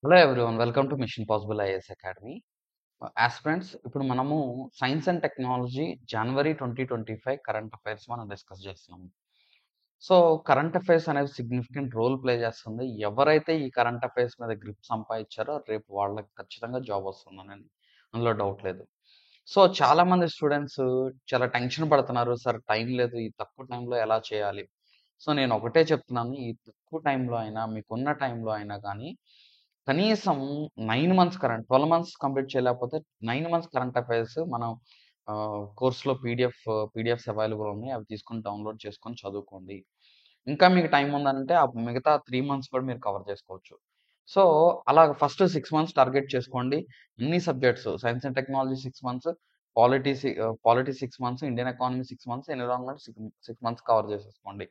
Hello everyone, welcome to machine possible IAS academy. Aspirants, ఇప్పుడు మనము science and technology January 2025 current affairs మనం discuss చేస్తున్నాము. So current affairs అనేది significant role play చేస్తుంది. ఎవరైతే ఈ కరెంట్ అఫైర్స్ మీద గ్రిప్ సంపాదించారో రేపు వాళ్ళకి ఖచ్చితంగా జాబ్ వస్తుందని అందులో డౌట్ లేదు. సో చాలా మంది స్టూడెంట్స్ చాలా టెన్షన్ పడుతున్నారు. సార్ టైం లేదు, ఈ తక్కువ టైంలో ఎలా చేయాలి? సో నేను ఒకటే చెప్తున్నాను, ఈ తక్కువ టైంలో అయినా మీకున్న టైంలో అయినా కానీ కనీసం 9 మంత్స్ 12 మంత్స్ కంప్లీట్ చేయలేకపోతే 9 మంత్స్ కరెంట్ అఫైర్స్ మనం కోర్స్‌లో పీడిఎఫ్స్ అవైలబుల్ ఉన్నాయి. అవి తీసుకొని డౌన్‌లోడ్ చేసుకొని చదువుకోండి. ఇంకా మీకు టైం ఉందనంటే ఆ మిగతా 3 మంత్స్ కూడా మీరు కవర్ చేసుకోవచ్చు. సో అలా ఫస్ట్ 6 మంత్స్ టార్గెట్ చేసుకోండి. అన్ని subjects science and technology 6 months, polity 6 months, Indian economy 6 months, environment 6 months cover చేసేసుకోండి.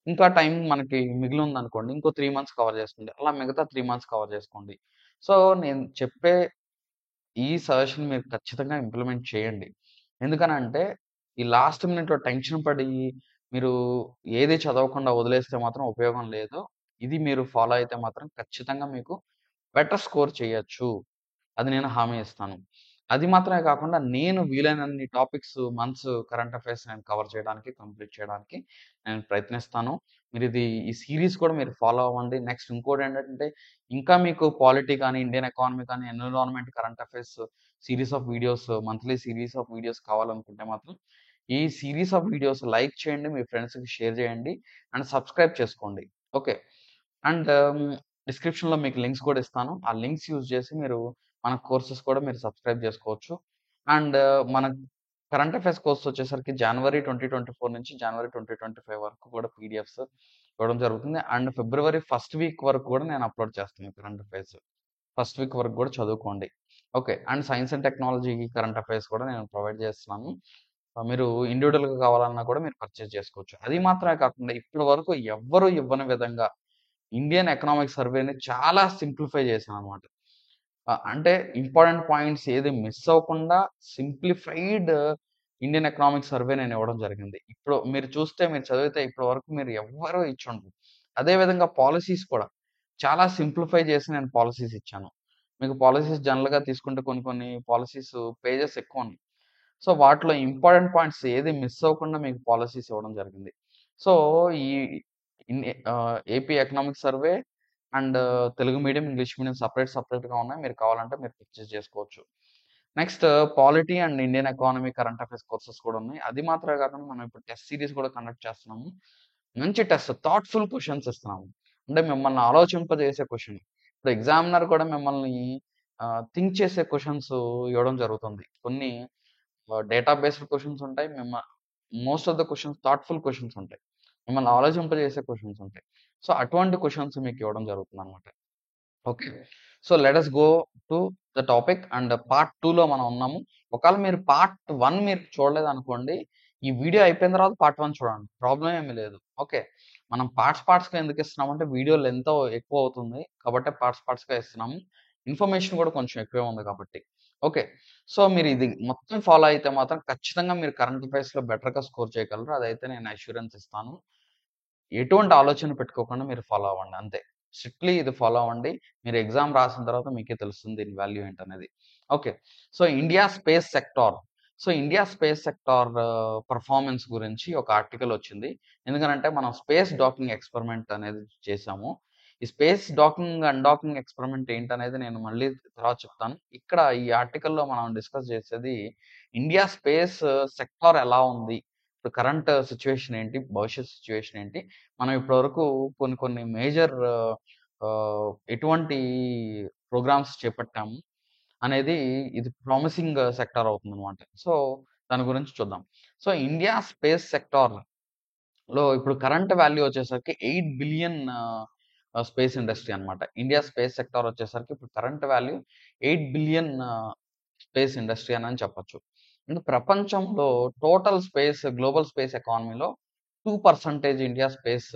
ఇంకా టైం మనకి మిగిలుందనుకోండి, ఇంకో 3 మంత్స్ కవర్ చేసుకోండి. అలా మిగతా 3 మంత్స్ కవర్ చేసుకోండి. సో నేను చెప్పే ఈ సజెషన్ మీరు ఖచ్చితంగా ఇంప్లిమెంట్ చేయండి. ఎందుకనంటే, ఈ లాస్ట్ మినిట్‌లో టెన్షన్ పడి, మీరు ఏది చదవకుండా వదిలేస్తే మాత్రం ఉపయోగం లేదు. ఇది మీరు ఫాలో అయితే మాత్రం ఖచ్చితంగా మీకు బెటర్ స్కోర్ చేయొచ్చు. అది నేను హామీ ఇస్తాను. అది మాత్రమే కాకుండా నేను వీలైనన్ని టాపిక్స్, మంత్స్, కరెంట్ అఫైర్స్ నేను కవర్ చేయడానికి, కంప్లీట్ చేయడానికి నేను ప్రయత్నిస్తాను. ఈ సీరీస్ కూడా మీరు ఫాలో అవ్వండి. నెక్స్ట్ ఇంకోటేంటంటే, ఇంకా మీకు పాలిటీ కానీ, ఇండియన్ ఎకానమీ కానీ, environment, current affairs series of videos, monthly series of videos కావాలనుకుంటే మాత్రం, ఈ సీరీస్ ఆఫ్ వీడియోస్ లైక్ చేయండి, మీ ఫ్రెండ్స్‌కి షేర్ చేయండి అండ్ సబ్స్క్రైబ్ చేసుకోండి. ఓకే. అండ్ డిస్క్రిప్షన్‌లో మీకు లింక్స్ కూడా ఇస్తాను. ఆ లింక్స్ యూజ్ చేసి మీరు మన కోర్సెస్ కూడా మీరు సబ్స్క్రైబ్ చేసుకోవచ్చు. అండ్ మన కరెంట్ అఫైర్స్ కోర్స్ వచ్చేసరికి జనవరి 2024 నుంచి జనవరి 2025 వరకు కూడా పీడిఎఫ్స్ ఇవ్వడం జరుగుతుంది. అండ్ ఫిబ్రవరి ఫస్ట్ వీక్ వరకు కూడా నేను అప్లోడ్ చేస్తాను కరెంట్ అఫైర్స్. ఫస్ట్ వీక్ వరకు కూడా చదువుకోండి. Okay. And science and technology current affairs కూడా నేను ప్రొవైడ్ చేస్తున్నాను. మీరు ఇండివిడ్యువల్‌గా కావాలన్నా కూడా మీరు పర్చేజ్ చేసుకోవచ్చు. అది మాత్రమే కాకుండా ఇప్పటి వరకు ఎవ్వరు ఇవ్వని విధంగా ఇండియన్ ఎకనామిక్ సర్వేని చాలా సింప్లిఫై చేశాననమాట. అంటే ఇంపార్టెంట్ పాయింట్స్ ఏది మిస్ అవ్వకుండా సింప్లిఫైడ్ ఇండియన్ ఎకనామిక్ సర్వే నేను ఇవ్వడం జరిగింది. ఇప్పుడు మీరు చదివితే ఇప్పటి వరకు మీరు ఎవ్వరు ఇచ్చుండరు. అదే విధంగా పాలిసీస్ కూడా చాలా సింప్లిఫై చేసి నేను పాలిసీస్ ఇచ్చాను. మీకు పాలిసీస్ జనరల్‌గా తీసుకుంటే కొన్ని కొన్ని పాలిసీస్ పేజెస్ ఎక్కువున్నాయి. సో వాటిలో ఇంపార్టెంట్ పాయింట్స్ ఏది మిస్ అవ్వకుండా మీకు పాలిసీస్ ఇవ్వడం జరిగింది. సో ఈ AP economic survey and Telugu medium, English medium సెపరేట్‌గా ఉన్నాయి. మీరు కావాలంటే మీరు పర్చేజ్ చేసుకోవచ్చు. Next polity and Indian economy current affairs courses కూడా ఉన్నాయి. అది మాత్రమే కాకుండా మనం ఇప్పుడు టెస్ట్ సీరీస్ కూడా కండక్ట్ చేస్తున్నాము. మంచి టెస్ట్, థాట్‌ఫుల్ క్వెషన్స్ ఇస్తున్నాము. అంటే మిమ్మల్ని ఆలోచింపజేసే క్వెషన్. ఇప్పుడు ఎగ్జామినర్ కూడా మిమ్మల్ని థింక్ చేసే క్వెషన్స్ ఇవ్వడం జరుగుతుంది. కొన్ని డేటా బేస్డ్ క్వెషన్స్ ఉంటాయి. Most of the questions thoughtful questions ఉంటాయి. మిమ్మల్ని ఆలోచింపజేసే క్వెషన్స్ ఉంటాయి. సో అటువంటి క్వెషన్స్ మీకు ఇవ్వడం జరుగుతుందనమాట. Okay. So let us go to the topic and part 2లో మనం ఉన్నాము. ఒకవేళ మీరు పార్ట్ 1 మీరు చూడలేదనుకోండి, ఈ వీడియో అయిపోయిన తర్వాత పార్ట్ 1 చూడండి. ప్రాబ్లమ్ ఏమి లేదు. ఓకే. మనం పార్ట్స్‌గా ఎందుకు ఇస్తున్నామంటే వీడియో లెంత్ ఎక్కువ అవుతుంది. కాబట్టి పార్ట్స్‌గా ఇస్తున్నాము. ఇన్ఫర్మేషన్ కూడా కొంచెం ఎక్కువే ఉంది కాబట్టి. ఓకే. సో మీరు ఇది మొత్తం ఫాలో అయితే మాత్రం ఖచ్చితంగా మీరు కరెంట్ అఫైర్స్‌లో బెటర్‌గా స్కోర్ చేయగలరు. అదైతే నేను అష్యూరెన్స్ ఇస్తాను. ఎటువంటి ఆలోచన పెట్టుకోకుండా మీరు ఫాలో అవ్వండి అంతే. స్ట్రిక్ట్‌లీ ఇది ఫాలో అవ్వండి. మీరు ఎగ్జామ్ రాసిన తర్వాత మీకే తెలుస్తుంది దీని వాల్యూ ఏంటనేది. Okay. So India space sector performance గురించి ఒక ఆర్టికల్ వచ్చింది. ఎందుకనంటే మనం స్పేస్ డాకింగ్ ఎక్స్‌పెరిమెంట్ అనేది చేశాము. ఈ స్పేస్ డాకింగ్, అన్‌డాకింగ్ ఎక్స్‌పెరిమెంట్ ఏంటనేది నేను మళ్ళీ తర్వాత చెప్తాను. ఇక్కడ ఈ ఆర్టికల్‌లో మనం డిస్కస్ చేసేది ఇండియా స్పేస్ సెక్టార్ ఎలా ఉంది? ఇప్పుడు కరెంట్ సిట్యుయేషన్ ఏంటి? భవిష్యత్ సిట్యుయేషన్ ఏంటి? మనం ఇప్పటివరకు కొన్ని కొన్ని మేజర్ ఎటువంటి ప్రోగ్రామ్స్ చేపట్టాము అనేది ఇది ప్రామిసింగ్ సెక్టార్ అవుతుందనమాట. సో దాని గురించి చూద్దాం. సో ఇండియా స్పేస్ సెక్టార్‌లో ఇప్పుడు కరెంట్ వాల్యూ వచ్చేసరికి 8 బిలియన్ స్పేస్ ఇండస్ట్రీ అనమాట. ఇండియా స్పేస్ సెక్టార్ వచ్చేసరికి ఇప్పుడు current value 8 billion space industry అని చెప్పొచ్చు. అంటే ప్రపంచంలో గ్లోబల్ స్పేస్ ఎకానమీలో 2% ఇండియా స్పేస్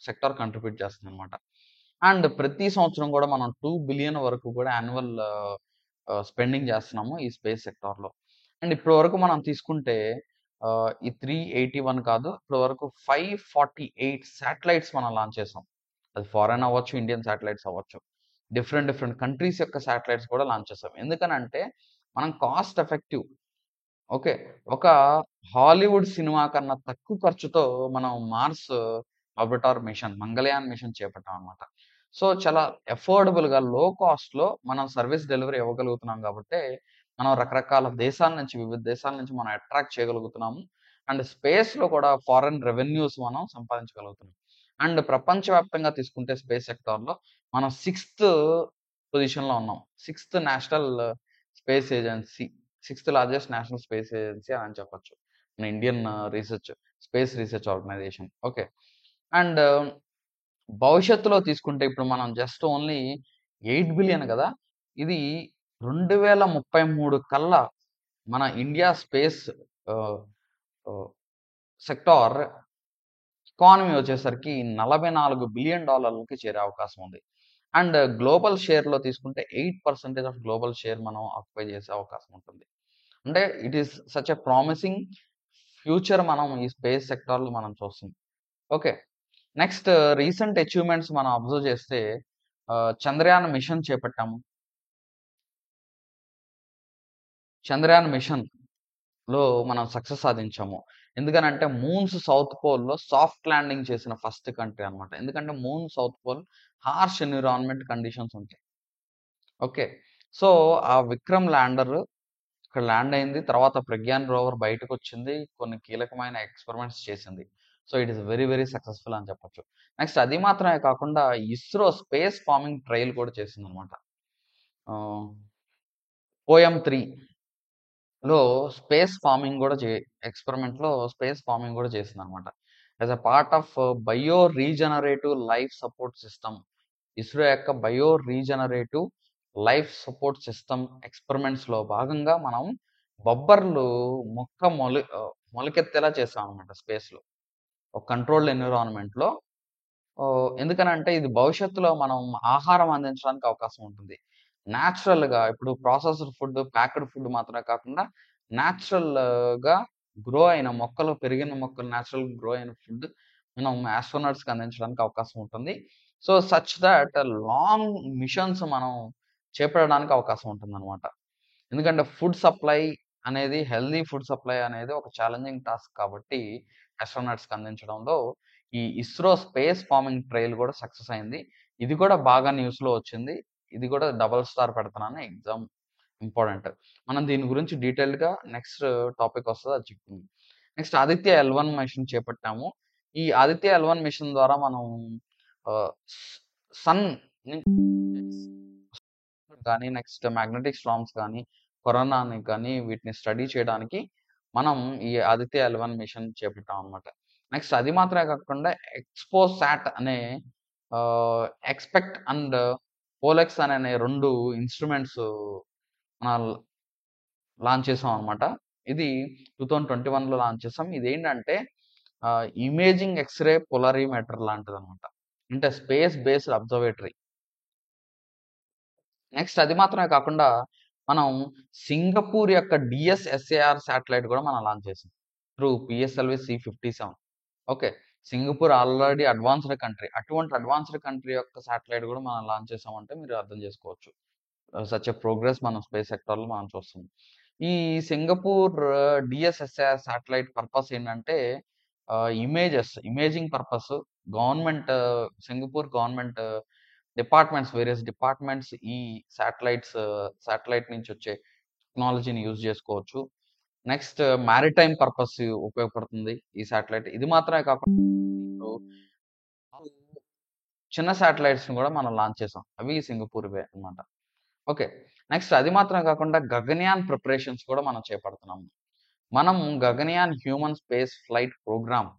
సెక్టార్ కంట్రిబ్యూట్ చేస్తుందనమాట. అండ్ ప్రతి సంవత్సరం కూడా మనం 2 బిలియన్ వరకు కూడా యాన్యువల్ స్పెండింగ్ చేస్తున్నాము ఈ స్పేస్ సెక్టార్‌లో. అండ్ ఇప్పటి వరకు మనం తీసుకుంటే ఈ 381 కాదు. ఇప్పటి వరకు 548 శాటిలైట్స్ మనం లాంచ్ చేసాం. అది ఫారెన్ అవ్వచ్చు, ఇండియన్ శాటిలైట్స్ అవ్వచ్చు. డిఫరెంట్ కంట్రీస్ యొక్క శాటిలైట్స్ కూడా లాంచ్ చేసాం. ఎందుకనంటే మనం కాస్ట్ ఎఫెక్టివ్. ఓకే. ఒక హాలీవుడ్ సినిమా కన్నా తక్కువ ఖర్చుతో మనం Mars orbiter mission, Mangalyaan mission చేపట్టామనమాట. సో, చాలా అఫోర్డబుల్‌గా లో కాస్ట్‌లో మనం సర్విస్ డెలివరీ ఇవ్వగలుగుతున్నాం గాబట్టే, మనం రకరకాల దేశాల నుంచి, వివిధ దేశాల నుంచి మనం అట్రాక్ట్ చేయగలుగుతున్నాము. అండ్ స్పేస్‌లో కూడా ఫారెన్ రెవెన్యూస్ మనం సంపాదించగలుగుతున్నాం. అండ్ ప్రపంచవ్యాప్తంగా తీసుకుంటే స్పేస్ సెక్టార్‌లో మనం పొజిషన్‌లో ఉన్నాం. National space agency. Largest national space agency అని చెప్పొచ్చు. మన Indian space research organisation. Okay. And భవిష్యత్తులో తీసుకుంటే ఇప్పుడు మనం జస్ట్ ఓన్లీ 8 బిలియన్ గదా! ఇది 2033 కల్లా మన ఇండియా స్పేస్ ఆహ్, ఆహ్, సెక్టార్ ఎకానమీ వచ్చేసరికి $44 బిలియన్ చేరే అవకాశం ఉంది. అండ్ గ్లోబల్ షేర్‌లో తీసుకుంటే 8% ఆఫ్ గ్లోబల్ షేర్ మనం ఆక్యుపై చేసే అవకాశం ఉంటుంది. అంటే it is such a promising future మనం ఈ స్పేస్ సెక్టార్‌లో మనం చూస్తున్నాం. ఓకే. నెక్స్ట్ రీసెంట్ అచీవ్‌మెంట్స్ మనం అబ్జర్వ్ చేస్తే చంద్రయాన్ మిషన్ చేపట్టాము. చంద్రయాన్ మిషన్‌లో మనం సక్సెస్ సాధించాము. ఎందుకనంటే మూన్స్ సౌత్ పోల్‌లో సాఫ్ట్ ల్యాండింగ్ చేసిన ఫస్ట్ కంట్రీ అన్నమాట. ఎందుకంటే moon south pole harsh environment conditions ఉంటాయి. ఓకే. సో, ఆ విక్రమ్ ల్యాండర్ ఇక్కడ ల్యాండ్ అయింది. తర్వాత ప్రజ్ఞాన్ రోవర్ బయటకొచ్చింది. కొన్ని కీలకమైన ఎక్స్‌పెరిమెంట్స్ చేసింది. So, it is very successful అని చెప్పొచ్చు. నెక్స్ట్ అది మాత్రమే కాకుండా ఇస్రో స్పేస్ ఫార్మింగ్ ట్రయల్ కూడా చేసిందనమాట. ఆహ్, పోయమ్-3లో స్పేస్ ఫార్మింగ్ గూడా ఎక్స్‌పెరిమెంట్‌లో స్పేస్ ఫార్మింగ్ గూడా చేసిందనమాట. As a part of bio regenerative life support system. ISRO యొక్క bio regenerative life support system ఎక్స్‌పెరిమెంట్స్‌లో భాగంగా మనం బొబ్బర్లు మొలకెత్తేలా చేసామనమాట స్పేస్‌లో. ఒక కంట్రోల్డ్ ఎన్విరాన్మెంట్‌లో. ఎందుకనంటే ఇది భవిష్యత్తులో మనం ఆహారం అందించడానికి అవకాశం ఉంటుంది. నేచురల్‌గా ఇప్పుడు ప్రాసెస్డ్ ఫుడ్, ప్యాక్డ్ ఫుడ్ మాత్రమే కాకుండా నేచురల్‌గా పెరిగిన మొక్కలు నేచురల్‌గా గ్రో అయిన ఫుడ్ మనం ఆస్ట్రోనాట్స్‌కి అందించడానికి అవకాశం ఉంటుంది. So, such that long machines మనం చేపట్టడానికి అవకాశం ఉంటుందనమాట. ఎందుకంటే హెల్తీ ఫుడ్ సప్లై అనేది ఒక ఛాలెంజింగ్ టాస్క్ కాబట్టి ఆస్ట్రోనాట్స్‌కి అందించడంలో ఈ ఇస్రో స్పేస్ ఫార్మింగ్ ట్రయల్ కూడా సక్సెస్ అయింది. ఇది కూడా బాగా న్యూస్‌లో వచ్చింది. ఇది కూడా డబుల్ స్టార్ పెడతన్నాను ఎగ్జామ్ ఇంపార్టెంట్. మనం దీని గురించి డీటెయిల్డ్‌గా నెక్స్ట్ టాపిక్ వస్తది అది చెప్తుంది. నెక్స్ట్ ఆదిత్య L1 మిషన్ చేపట్టాము. ఈ ఆదిత్య L1 మిషన్ ద్వారా మనం ఆహ్, సన్ కానీ నెక్స్ట్ మ్యాగ్నెటిక్ స్టార్మ్స్ కానీ, కరోనాని కానీ వీటిని స్టడీ చేయడానికి మనం ఈ ఆదిత్య L1 మిషన్ చేపట్టామనమాట. నెక్స్ట్ అది మాత్రమే కాకుండా ఎక్స్‌పోసాట్ అనే ఎక్స్‌పెక్ట్ అండ్ పోలెక్స్ అనే 2 ఇన్‌స్ట్రుమెంట్స్ మనం లాంచ్ చేసామనమాట. ఇది 2021లో లాంచ్ చేసాం. ఇదేంటంటే ఇమేజింగ్ ఎక్స్‌రే పొలరీమీటర్ లాంటిదనమాట. అంటే స్పేస్ బేస్డ్ అబ్జర్వేటరీ. నెక్స్ట్ అది మాత్రమే కాకుండా, మనం సింగపూర్ యొక్క DSSAR శాటిలైట్ గూడా మనం లాంచ్ చేసాం. Through PSLV C-57. Okay. Singapore already advanced country. అటువంటి అడ్వాన్స్‌డ్ కంట్రీ యొక్క శాటిలైట్ గూడా మనం లాంచ్ చేసామంటే మీరు అర్థం చేసుకోవచ్చు. సచ్ ఎ ప్రోగ్రెస్ మనం స్పేస్ సెక్టార్‌లో మనం చూస్తున్నాం. ఈ సింగపూర్ DSSAR శాటిలైట్ పర్పస్ ఏంటంటే imaging purpose government Singapore government various departments ఈ శాటిలైట్ నుంచి వచ్చే టెక్నాలజీని యూజ్ చేసుకోవచ్చు. నెక్స్ట్ మారిటైమ్ పర్పస్ ఉపయోగపడుతుంది ఈ శాటిలైట్. ఇది మాత్రమే కాకుండా చిన్న శాటిలైట్స్‌ని గూడా మనం లాంచ్ చేసాం. అవి సింగపూర్‌వే అన్నమాట. ఓకే. నెక్స్ట్ అది మాత్రమే కాకుండా గగన్‌యాన్ ప్రిపరేషన్స్ కూడా మనం చేపడుతున్నాము. మనం Gaganyaan human space flight programme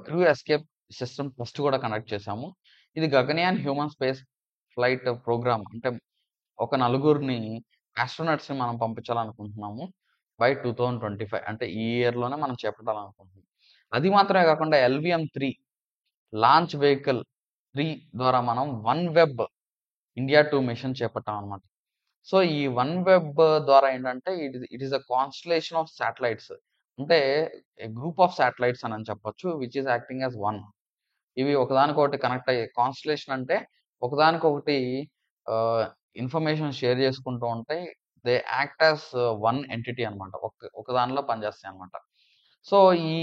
crew escape system test కూడా కండక్ట్ చేసాము. ఇది Gaganyaan human space flight programme అంటే ఒక నలుగురిని ఆస్ట్రోనట్స్‌ని మనం పంపించాలనుకుంటున్నాము. బై 2025 అంటే ఈ ఇయర్‌లోనే మనం చేపట్టాలనుకుంటున్నాం. అది మాత్రమే కాకుండా LVM-3 లాంచ్ వెహికల్ 3 ద్వారా మనం వన్ వెబ్ ఇండియా 2 మిషన్ చేపట్టామనమాట. సో, ఈ వన్ వెబ్ ద్వారా ఏంటంటే it is a constellation of satellites. అంటే ఎ గ్రూప్ ఆఫ్ శాటిలైట్స్ అని చెప్పొచ్చు. Which is acting as one. ఇవి ఒకదానికొకటి కనెక్ట్ అయ్యే కాన్స్టలేషన్ అంటే ఒకదానికొకటి ఆహ్, ఇన్ఫర్మేషన్ షేర్ చేసుకుంటూ ఉంటాయి. They act as one entity అనమాట. ఒక దానిలో పనిచేస్తాయన్నమాట. సో, ఈ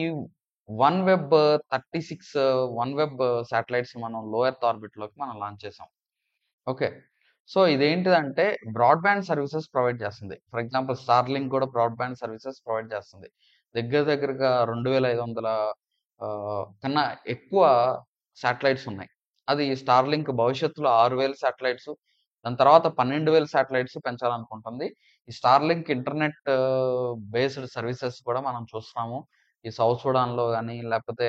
OneWeb 36 OneWeb satellites మనం లో ఎర్త్ ఆర్బిట్‌లోకి మనం లాంచ్ చేసాం. ఓకే. సో, ఇదేంటిదంటే బ్రాడ్‌బాండ్ సర్వీసెస్ ప్రొవైడ్ చేస్తుంది. ఫర్ ఎగ్జాంపుల్ స్టార్‌లింక్ కూడా బ్రాడ్‌బాండ్ సర్వీసెస్ ప్రొవైడ్ చేస్తుంది. దగ్గరగా 2500 కన్నా ఎక్కువ శాటిలైట్స్ ఉన్నాయి. అది స్టార్‌లింక్ భవిష్యత్తులో 6000 శాటిలైట్స్, దాని తర్వాత 12,000 శాటిలైట్స్ పెంచాలనుకుంటుంది. ఈ స్టార్‌లింక్ ఇంటర్నెట్ బేస్డ్ సర్వీసెస్ కూడా మనం చూస్తున్నాము. ఈ సౌత్ సుడాన్‌లో గాని, లేకపోతే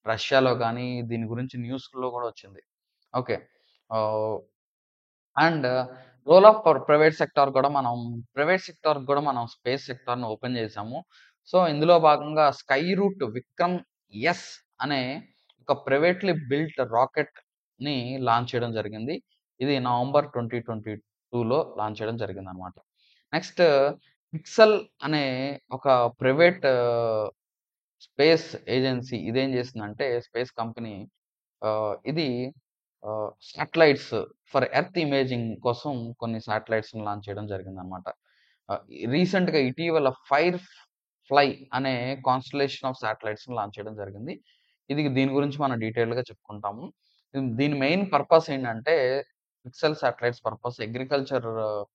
రష్యాలో గాని దీని గురించి న్యూస్‌లో కూడా వచ్చింది. ఓకే. ఆహ్ అండ్ రోల్ ఆఫ్ ప్రైవేట్ సెక్టార్‌కి గూడా మనం స్పేస్ సెక్టార్‌ని ఓపెన్ చేసాము. సో, ఇందులో భాగంగా స్కై రూట్ విక్రమ్ ఎస్ అనే ఒక ప్రైవేట్‌లీ బిల్ట్ రాకెట్‌ని లాంచ్ చేయడం జరిగింది. ఇది నవంబర్ 2022లో లాంచ్ చేయడం జరిగిందనమాట. నెక్స్ట్ పిక్సెల్ అనే ఒక ప్రైవేట్ స్పేస్ ఏజెన్సీ ఇదేం చేసిందంటే స్పేస్ కంపెనీ ఇది శాటిలైట్స్ ఫర్ ఎర్త్ ఇమేజింగ్ కోసం కొన్ని శాటిలైట్స్‌ని లాంచ్ చేయడం జరిగిందనమాట. ఆహ్, రీసెంట్‌గా ఇటీవల ఫైర్ ఫ్లై అనే కాన్స్టలేషన్ ఆఫ్ శాటిలైట్స్‌ని లాంచ్ చేయడం జరిగింది. దీని గురించి మనం డీటెయిల్డ్‌గా చెప్పుకుంటాము. దీని మెయిన్ పర్పస్ ఏంటంటే పిక్సెల్ శాటిలైట్స్ పర్పస్ అగ్రికల్చర్‌లో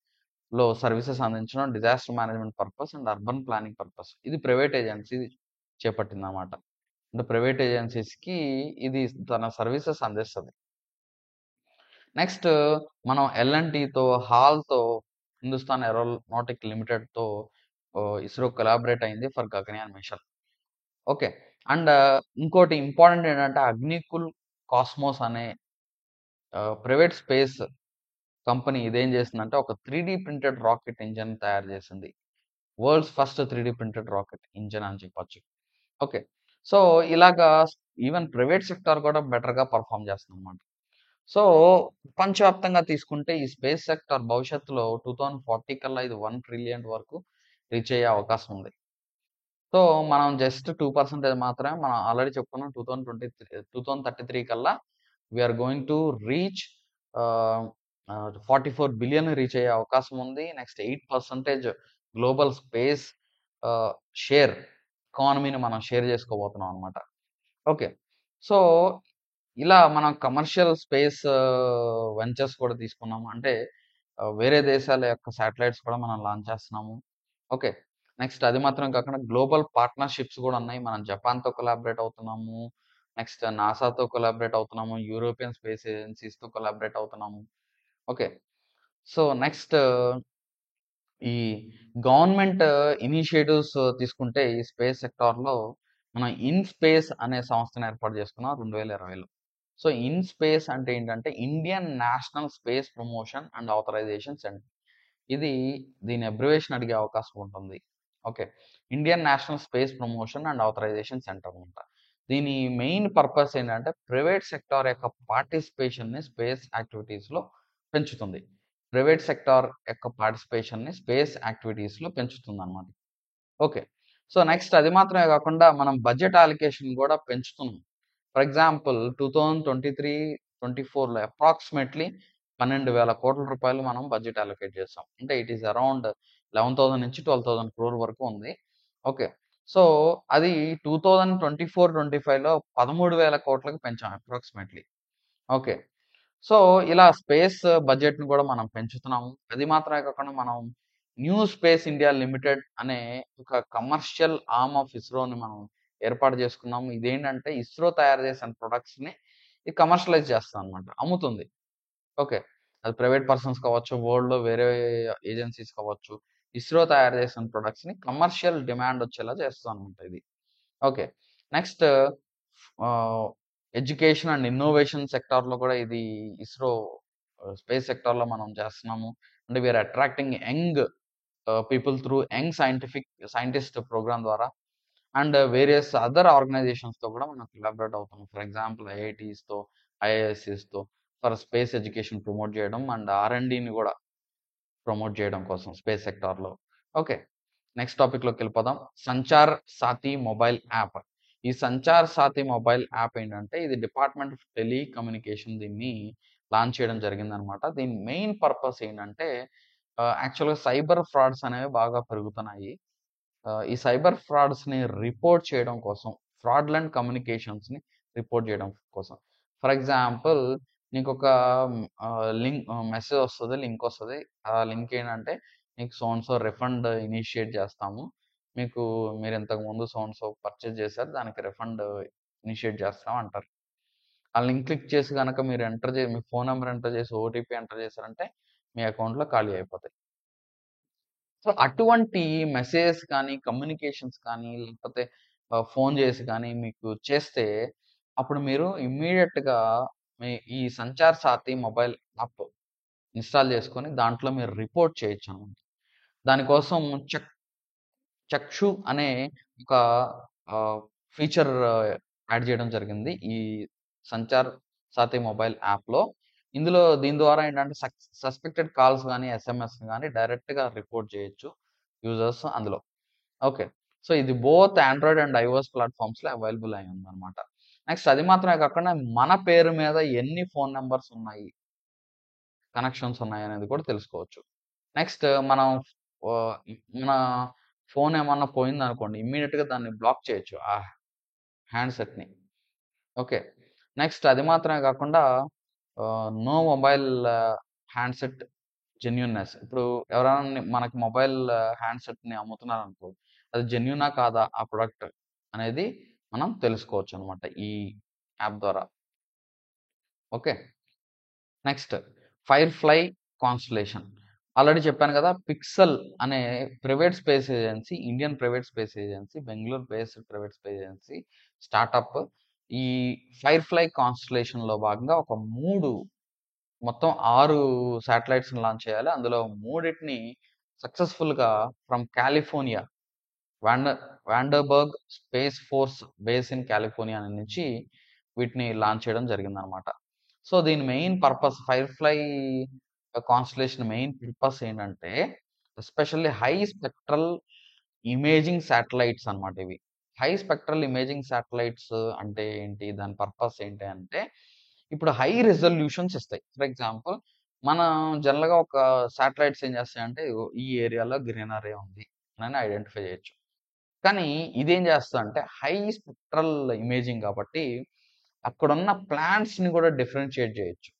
సర్వీసెస్ అందించడం, disaster management purpose and urban planning purpose. ఇది ప్రైవేట్ ఏజెన్సీ చేపట్టిందనమాట. అంటే ప్రైవేట్ ఏజెన్సీస్‌కి ఇది తన సర్వీసెస్ అందిస్తది. నెక్స్ట్ మనం ఎల్&టీతో, హాల్‌తో, హిందుస్థాన్ ఏరోనాటిక్ లిమిటెడ్‌తో ఇస్రో కొలాబరేట్ అయింది for Gaganyaan mission. Okay. And ఇంకోటి ఇంపార్టెంట్ ఏంటంటే అగ్నికుల్ కాస్మోస్ అనే ప్రైవేట్ స్పేస్ కంపెనీ ఇదేం చేసిందంటే ఒక 3 ప్రింటెడ్ రాకెట్ ఇంజిన్ తయారు చేసింది. World's first 3 printed rocket engine అని చెప్పొచ్చు. ఓకే. సో, ఇలాగా ఈవెన్ ప్రైవేట్ సెక్టార్ కూడా బెటర్‌గా పెర్ఫార్మ్ చేస్తుందన్నమాట. సో, ప్రపంచవ్యాప్తంగా తీసుకుంటే ఈ స్పేస్ సెక్టార్ భవిష్యత్తులో 2040 కల్లా ఇది 1 ట్రిలియన్ వరకు రీచ్ అయ్యే అవకాశం ఉంది. సో, మనం జస్ట్ 2% మాత్రమే మనం ఆల్రెడీ చెప్పుకున్నాం 2033 కల్లా we are going to reach ah, 44 billion reach అయ్యే అవకాశం ఉంది. Next 8% global space ah, share ఎకానమీని మనం షేర్ చేసుకోబోతున్నాం అన్నమాట. ఓకే. సో, ఇలా మనం కమర్షియల్ స్పేస్ వెంచర్స్ కూడా తీసుకున్నాము. అంటే వేరే దేశాల యొక్క శాటిలైట్స్ కూడా మనం లాంచ్ చేస్తున్నాము. ఓకే. నెక్స్ట్ అది మాత్రం కాకుండా గ్లోబల్ పార్ట్నర్‌షిప్స్ గూడా ఉన్నాయి. మనం జపాన్‌తో కొలాబరేట్ అవుతున్నాము. నెక్స్ట్ నాసాతో కొలాబరేట్ అవుతున్నాము. యూరోపియన్ స్పేస్ ఏజెన్సీస్‌తో కొలాబరేట్ అవుతున్నాము. ఓకే. సో, నెక్స్ట్ ఈ గవర్నమెంట్ ఇనిషియేటివ్స్ తీసుకుంటే ఈ స్పేస్ సెక్టార్‌లో మనం ఇన్‌స్పేస్ అనే సంస్థను ఏర్పాటు చేసుకున్నాం 2020లో. సో, ఇన్‌స్పేస్ అంటే ఏంటంటే Indian national space promotion and authorisation centre. ఇది దీని అబ్రివియేషన్ అడిగే అవకాశం ఉంటుంది. Okay. Indian national space promotion and authorisation centre అనమాట. దీని మెయిన్ పర్పస్ ఏంటంటే ప్రైవేట్ సెక్టార్ యొక్క పార్టిసిపేషన్‌ని స్పేస్ యాక్టివిటీస్‌లో పెంచుతుంది. ప్రైవేట్ సెక్టార్ యొక్క పార్టిసిపేషన్‌ని స్పేస్ యాక్టివిటీస్‌లో పెంచుతుందన్నమాట. ఓకే. సో, నెక్స్ట్ అది మాత్రమే కాకుండా మనం బడ్జెట్ అలొకేషన్ గూడా పెంచుతున్నాం. ఫర్ ఎగ్జాంపుల్ 2023, 24లో అప్రాక్సిమేట్‌లీ ₹12,000 మనం బడ్జెట్ అలొకేట్ చేసాం. అంటే ఇట్ ఈస్ అరౌండ్ 11,000-12,000 క్రోర్ వరకు ఉంది. ఓకే. సో, అది 2024, 25లో 13,000 కోట్లకి పెంచాం అప్రాక్సిమేట్‌లీ. ఓకే. సో, ఇలా స్పేస్ బడ్జెట్‌ని గూడా మనం పెంచుతున్నాము. అది మాత్రమే కాకుండా మనం న్యూ స్పేస్ ఇండియా లిమిటెడ్ అనే ఒక కమర్షియల్ ఆర్మ్ ఆఫ్ ఇస్రోని మనం ఏర్పాటు చేసుకున్నాము. ఇదేంటంటే ఇస్రో తయారు చేసిన ప్రొడక్ట్స్‌ని ఇది కమర్షియలైజ్ చేస్తదనమాట. అమ్ముతుంది. ఓకే. అది ప్రైవేట్ పర్సన్స్ కావచ్చు, వరల్డ్‌లో వేరే ఏజెన్సీస్ కావచ్చు. ఇస్రో తయారు చేసిన ప్రొడక్ట్స్‌ని కమర్షియల్ డిమాండ్ వచ్చేలా చేస్తదనమాట ఇది. Okay. Next ah, education and innovation సెక్టార్‌లో కూడా ఇది ఇస్రో స్పేస్ సెక్టార్‌లో మనం చేస్తున్నాము. అంటే we are attracting young people through young scientist program ద్వారా అండ్ వేరియస్ అదర్ ఆర్గనైజేషన్స్‌తో కూడా మనం కొలాబరేట్ అవుతున్నాం. ఫర్ ఎగ్జాంపుల్ ఐఐటీస్‌తో, ఐఐఎస్‌సిస్‌తో ఫర్ స్పేస్ ఎడ్యుకేషన్ ప్రమోట్ చేయడం అండ్ ఆర్&డీని కూడా ప్రమోట్ చేయడం కోసం స్పేస్ సెక్టార్‌లో. ఓకే. నెక్స్ట్ టాపిక్‌లోకెళ్ళిపోదాం. Sanchar Saathi mobile app. ఈ సంచార్ సాతి మొబైల్ యాప్ ఏంటంటే ఇది డిపార్ట్మెంట్ ఆఫ్ టెలికమ్యూనికేషన్ దీన్ని లాంచ్ చేయడం జరిగిందనమాట. దీని మెయిన్ పర్పస్ ఏంటంటే యాక్చువల్‌గా సైబర్ ఫ్రాడ్స్ అనేవి బాగా పెరుగుతున్నాయి. ఈ సైబర్ ఫ్రాడ్స్‌ని రిపోర్ట్ చేయడం కోసం, ఫ్రాడ్లెంట్ కమ్యూనికేషన్స్‌ని రిపోర్ట్ చేయడం కోసం. ఫర్ ఎగ్జాంపుల్ నీకొక మెసేజ్ వస్తది, లింక్ వస్తది. ఆ లింక్ ఏంటంటే నీకు so and so refund initiate చేస్తాము. మీరు ఇంతకుముందు సో అండ్ సో పర్చేజ్ చేశారు. దానికి రిఫండ్ ఇనిషియేట్ చేస్తాం అంటారు. ఆ లింక్ క్లిక్ చేసి గనక మీరు మీ ఫోన్ నంబర్ ఎంటర్ చేసి ఓటీపీ ఎంటర్ చేశారంటే మీ అకౌంట్‌లో ఖాళీ అయిపోతాయి. సో, అటువంటి మెసేజెస్ కానీ, కమ్యూనికేషన్స్ కానీ, లేకపోతే ఫోను జేసి కానీ మీకు చేస్తే, అప్పుడు మీరు ఇమ్మీడియేట్‌గా ఈ Sanchar Saathi mobile app install చేసుకొని, దాంట్లో మీరు రిపోర్ట్ చేయొచ్చనమాట. దానికోసం చెక్ చక్షు అనే ఒక ఆహ్, ఫీచర్ యాడ్ చేయడం జరిగింది. ఈ సంచార్ సాతి మొబైల్ యాప్‌లో. దీని ద్వారా ఏంటంటే సస్పెక్టెడ్ కాల్స్ గాని, ఎస్ఎంఎస్ గాని డైరెక్ట్‌గా రిపోర్ట్ చేయొచ్చు యూజర్స్ అందులో. ఓకే. సో, ఇది బోత్ ఆండ్రాయిడ్ అండ్ ఐఓఎస్ ప్లాట్‌ఫార్మ్స్‌లో అవైలబుల్ అయి ఉందనమాట. నెక్స్ట్ అది మాత్రమే కాకుండా మన పేరు మీద ఎన్ని ఫోను నంబర్స్ ఉన్నాయి, కనెక్షన్స్ ఉన్నాయనేది కూడా తెలుసుకోవచ్చు. నెక్స్ట్ మనం ఆహ్, మన ఫోన్ ఏమన్నా పోయిందనుకోండి ఇమ్మీడియేట్‌గా దాన్ని బ్లాక్ చేయొచ్చు. ఆ హ్యాండ్‌సెట్‌ని. ఓకే. నెక్స్ట్ అది మాత్రమే కాకుండా నో మొబైల్ హ్యాండ్‌సెట్ జెన్యూన్‌నెస్. ఇప్పుడు ఎవరైనా మనకి మొబైల్ హ్యాండ్‌సెట్‌ని అమ్ముతున్నారనుకో, అది జెన్యూనా కాదా ఆ ప్రొడక్ట్ అనేది మనం తెలుసుకోవచ్చనమాట ఈ యాప్ ద్వారా. Okay. Next firefly constellation. Already చెప్పాను కదా! పిక్సెల్ అనే private space agency, Indian private space agency, Bengaluru based private space agency startup ఈ ఫైర్‌ఫ్లై కాన్స్టలేషన్‌లో భాగంగా ఒక 3 మొత్తం 6 శాటిలైట్స్‌ని లాంచ్ చేయాలి. అందులో మూడిటిని సక్సెస్‌ఫుల్‌గా ఫ్రమ్ కాలిఫోర్నియా వాండ Vandenberg space force base in California నుంచి వీటిని లాంచ్ చేయడం జరిగిందనమాట. సో, దీని main purpose Firefly constellation main purpose ఏంటంటే, especially high spectral imaging satellites అన్నమాట ఇవి. హై స్పెక్ట్రల్ ఇమేజింగ్ శాటిలైట్స్ అంటే ఏంటి? దాని పర్పస్ ఏంటి అంటే, ఇప్పుడు హై రిజల్యూషన్స్ ఇస్తాయి. ఫర్ ఎగ్జాంపుల్ మనం జనరల్‌గా ఒక శాటిలైట్స్ ఏం చేస్తాయంటే, ఇగో ఈ ఏరియాలో గ్రీనరీ ఉంది అని ఐడెంటిఫై చేయొచ్చు. కానీ ఇదేం చేస్తదంటే హై స్పెక్ట్రల్ ఇమేజింగ్ కాబట్టి అక్కడున్న ప్లాంట్స్‌ని కూడా డిఫరెన్షియేట్ చేయొచ్చు.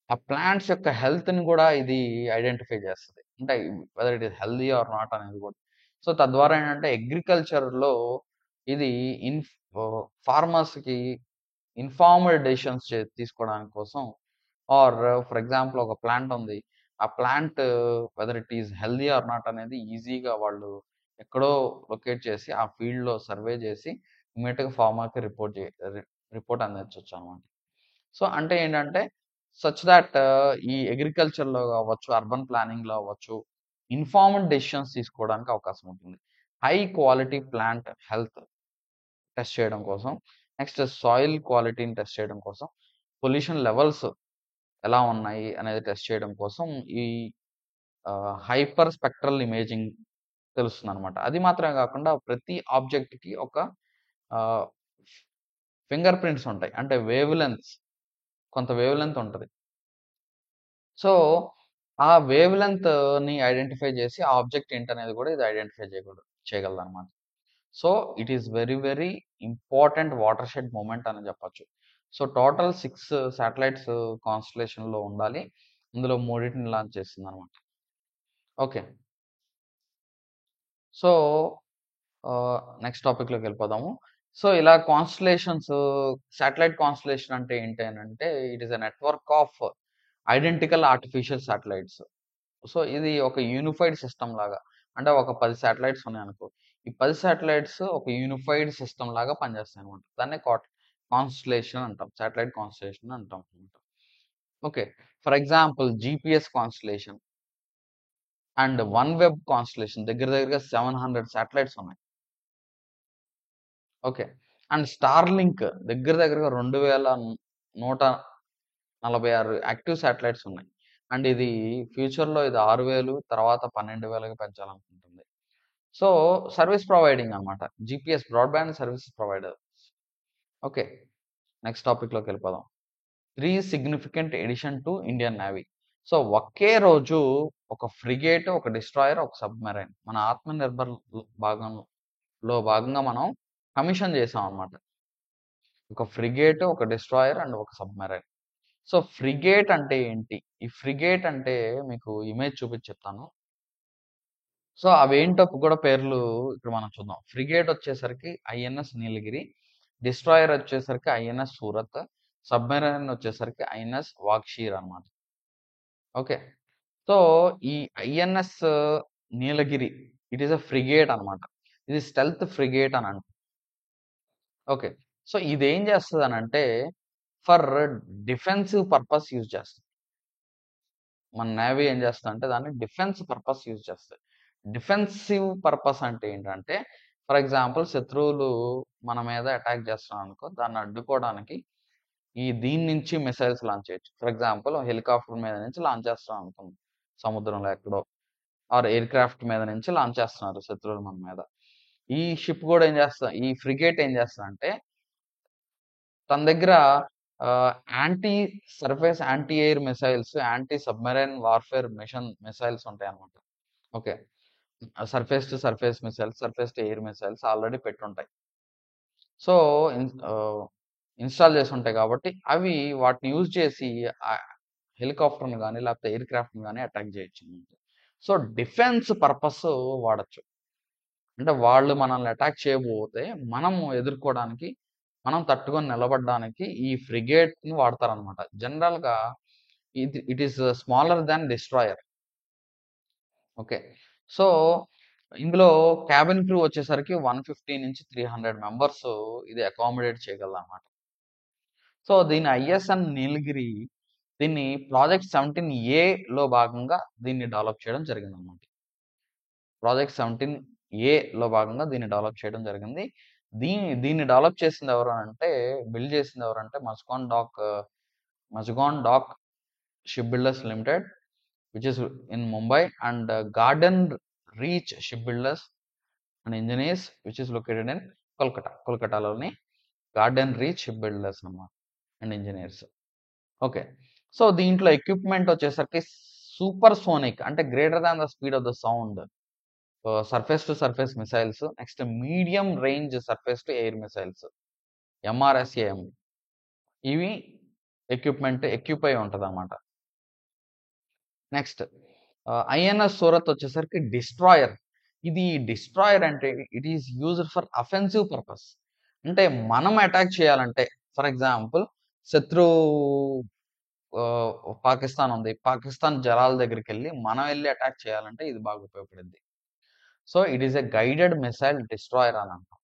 ఆ ప్లాంట్స్ యొక్క హెల్త్‌ని కూడా ఇది ఐడెంటిఫై చేస్తది. అంటే whether it is healthy or not అనేది కూడా. సో, తద్వారా ఏంటంటే అగ్రికల్చర్‌లో ఇది ఫార్మర్స్‌కి ఇన్ఫార్మ్డ్ డెసిషన్స్ తీసుకోవడానికి కోసం ఆర్ ఫర్ ఎగ్జాంపుల్ ఒక ప్లాంట్ ఉంది. ఆ plant whether it is healthy or not అనేది ఈజీగా వాళ్ళు ఎక్కడో లొకేట్ చేసి, ఆ ఫీల్డ్‌లో సర్వే చేసి ఇమ్మీడియేట్‌గా ఫార్మర్‌కి రిపోర్ట్ అందించొచ్చనమాట. సో, అంటే ఏంటంటే సచ్ థాట్ ఈ అగ్రికల్చర్‌లో కావచ్చు, అర్బన్ ప్లానింగ్‌లో అవ్వచ్చు, ఇన్ఫార్మ్డ్ డెసిషన్స్ తీసుకోవడానికి అవకాశం ఉంటుంది. High quality plant health test చేయడం కోసం, నెక్స్ట్ సాయిల్ క్వాలిటీని టెస్ట్ చేయడం కోసం, పొల్యూషన్ లెవెల్స్ ఎలా ఉన్నాయి అనేది టెస్ట్ చేయడం కోసం ఈ హైపర్ స్పెక్ట్రల్ ఇమేజింగ్ తెలుస్తుందనమాట. అది మాత్రమే కాకుండా ప్రతి ఆబ్జెక్ట్‌కి ఒక ఆహ్, ఫింగర్ ప్రింట్స్ ఉంటాయి. అంటే కొంత వేవ్ లెంత్ ఉంటది. సో, ఆ వేవ్ లెంత్‌ని ఐడెంటిఫై చేసి ఆ ఆబ్జెక్ట్ ఏంటనేది కూడా ఇది ఐడెంటిఫై చేయగలదనమాట. So, it is very, very important watershed moment అని చెప్పొచ్చు. సో, టోటల్ 6 శాటిలైట్స్ కాన్స్టలేషన్‌లో ఉండాలి. ఇందులో మూడిటిని లాంచ్ చేసిందనమాట. ఓకే. సో, నెక్స్ట్ టాపిక్‌లోకెళ్ళిపోదాము. సో, ఇలా శాటిలైట్ కాన్స్టలేషన్ అంటే ఏంటి అనంటే, it is a network of identical artificial satellites. So, ఇది ఒక యూనిఫైడ్ సిస్టమ్ లాగా. అంటే ఒక 10 శాటిలైట్స్ ఉన్నాయనుకో. ఈ 10 శాటిలైట్స్ ఒక యూనిఫైడ్ సిస్టమ్ లాగా పనిచేస్తాయన్నమాట. దాన్నే కాన్స్టలేషన్ అంటాం. శాటిలైట్ కాన్స్టలేషన్ అంటాం అన్నమాట. Okay. For example GPS constellation and OneWeb constellation దగ్గర దగ్గరగా 700 శాటిలైట్స్ ఉన్నాయి. ఓకే. అండ్ స్టార్‌లింక్ దగ్గర దగ్గరగా 2146 యాక్టివ్ శాటిలైట్స్ ఉన్నాయి. అండ్ ఇది ఫ్యూచర్‌లో ఇది 6000 తర్వాత 12,000కి పెంచాలనుకుంటుంది. సో, సర్వీస్ ప్రొవైడింగ్ అనమాట. GPS broadband service provider. Okay. Next టాపిక్‌లోకెళ్ళిపోదాం. 3 significant addition to Indian navy. So, ఒకే రోజు ఒక ఫ్రిగేట్, ఒక డిస్ట్రాయర్, ఒక సబ్‌మెరైన్. మన ఆత్మనిర్భర్ భాగంగా మనం కమిషన్ చేసామనమాట. ఒక ఫ్రిగేట్, ఒక డిస్ట్రాయర్ అండ్ ఒక సబ్‌మెరైన్. సో, ఫ్రిగేట్ అంటే ఏంటి? ఈ ఫ్రిగేట్ అంటే మీకు ఇమేజ్ చూపించి చెప్తాను. సో, అవేంటో కూడా పేర్లు ఇక్కడ మనం చూద్దాం. ఫ్రిగేట్ వచ్చేసరికి ఐఎన్ఎస్ నీలగిరి, డిస్ట్రాయర్ వచ్చేసరికి ఐఎన్ఎస్ సూరత్, సబ్‌మెరైన్ వచ్చేసరికి ఐఎన్ఎస్ వాక్షీర్ అనమాట. ఓకే. సో, ఈ INS Nilgiri it is a frigate అనమాట. ఇది స్టెల్త్ ఫ్రిగేట్ అని అంటాం. ఓకే. సో, ఇదేం చేస్తదనంటే ఫర్ డిఫెన్సివ్ పర్పస్ యూజ్ చేస్తది. మన నేవీ ఏం చేస్తదంటే దాన్ని డిఫెన్స్ పర్పస్ యూజ్ చేస్తది. డిఫెన్సివ్ పర్పస్ అంటే ఏంటంటే, ఫర్ ఎగ్జాంపుల్ శత్రువులు మన మీద అటాక్ చేస్తున్నారనుకో, దాన్ని అడ్డుకోవడానికి దీని నుంచి మిసైల్స్ లాంచ్ చేయొచ్చు. ఫర్ ఎగ్జాంపుల్ హెలికాప్టర్ మీద నుంచి లాంచ్ చేస్తున్నాం అనుకుందాం. సముద్రంలో ఎక్కడో ఆర్ ఎయిర్ క్రాఫ్ట్ మీద నుంచి లాంచ్ చేస్తున్నారు శత్రువులు మన మీద. ఈ షిప్ కూడా ఏం చేస్తా ఈ ఫ్రిగేట్ ఏం చేస్తదంటే తన దగ్గర anti surface, anti air missiles, anti submarine warfare missiles ఉంటాయన్నమాట. Okay. Surface to surface missiles, surface to air missiles already పెట్టుంటాయి. సో, ఇన్‌స్టాల్ చేసుంటాయి కాబట్టి అవి వాటిని యూజ్ చేసి హెలికాప్టర్‌ని గాని, లేకపోతే ఎయిర్ క్రాఫ్ట్‌ని గాని అటాక్ చేయొచ్చన్నమాట. సో, డిఫెన్స్ పర్పస్ వాడొచ్చు. అంటే వాళ్ళు మనల్ని అటాక్ చేయబోతే మనము ఎదుర్కోవడానికి, మనం తట్టుకొని నిలబడడానికి ఈ ఫ్రిగేట్‌ని వాడతారనమాట. జనరల్‌గా it is smaller than destroyer. Okay. So, ఇందులో క్యాబిన్ క్రూ వచ్చేసరికి 150-300 మెంబర్స్ ఇది అకామిడేట్ చేయగలదనమాట. సో, దీని ఐఎస్ఎన్ నీలగిరి దీన్ని ప్రాజెక్ట్ 17ఏలో భాగంగా దీన్ని డెవలప్ చేయడం జరిగిందనమాట. ప్రాజెక్ట్ 17ఏలో భాగంగా దీన్ని డెవలప్ చేయడం జరిగింది. దీన్ని డెవలప్ చేసింది ఎవరు అంటే, బిల్డ్ చేసింది ఎవరంటే Mazagon dock ship builders limited which is in Mumbai and garden reach ship builders and engineers which is located in Kolkata. కోల్కతాలోని గార్డెన్ రీచ్ షిప్ బిల్డర్స్ అన్నమాట అండ్ ఇంజినీర్స్. ఓకే. సో, దీంట్లో ఎక్విప్‌మెంట్ వచ్చేసరికి సూపర్ సోనిక్ అంటే greater than the speed of the sound surface to surface missiles, next medium range surface to air missiles MRSAM ఇవి equip అయి ఉంటదన్నమాట. Next INS Surat వచ్చేసరికి destroyer. ఇది destroyer అంటే it is used for offensive purpose. అంటే మనం attack చేయాలంటే for example శత్రు పాకిస్తాన్ ఉంది. పాకిస్తాన్ జలాల దగ్గరికెళ్ళి మనం ఎళ్లి అటాక్ చేయాలంటే ఇది బాగా ఉపయోగపడిద్ది. So, it is a guided missile destroyer అని అంటాం.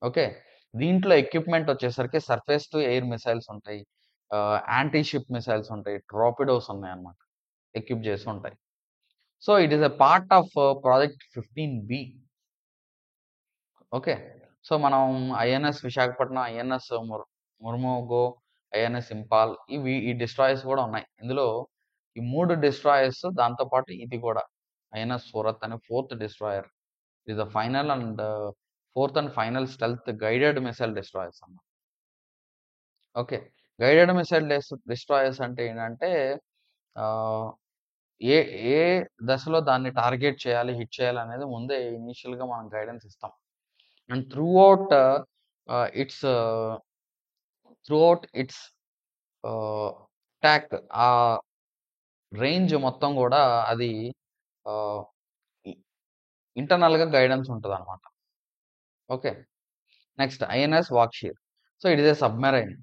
ఓకే. దీంట్లో ఎక్విప్‌మెంట్ వచ్చేసరికి సర్ఫేస్ టు ఎయిర్ మిసైల్స్ ఉంటాయి. యాంటీ షిప్ మిసైల్స్ ఉంటాయి. టార్పెడోస్ ఉన్నాయన్నమాట. ఎక్విప్ చేసి ఉంటాయి. So, it is a part of project 15బి. ఓకే. సో, మనం INS Visakhapatnam, INS Mormugao, INS Imphal ఈ డిస్ట్రాయర్స్ కూడా ఉన్నాయి. ఇందులో ఈ 3 డిస్ట్రాయర్స్ దాంతో పాటు ఇది కూడా ఐఎన్ఎస్ సూరత్ అనే 4థ్ destroyer. Is the final and 4థ్ and final stealth guided missile destroyers అన్నమాట. ఓకే. గైడెడ్ మిసైల్ డిస్ట్రాయర్స్ అంటే ఏంటంటే ఆహ్, ఏ ఏ దశలో దాన్ని టార్గెట్ చేయాలి, హిట్ చేయాలి అనేది ముందే ఇనీషియల్‌గా మనం గైడెన్స్ ఇస్తాం. అండ్ ఇట్స్ ఇట్స్ అటాక్ ఆ రేంజ్ మొత్తం గూడా అది ఆహ్, ఇ ఇంటర్నల్‌గా గైడెన్స్ ఉంటదనమాట. Okay. Next INS Vagsheer. So, it is a submarine.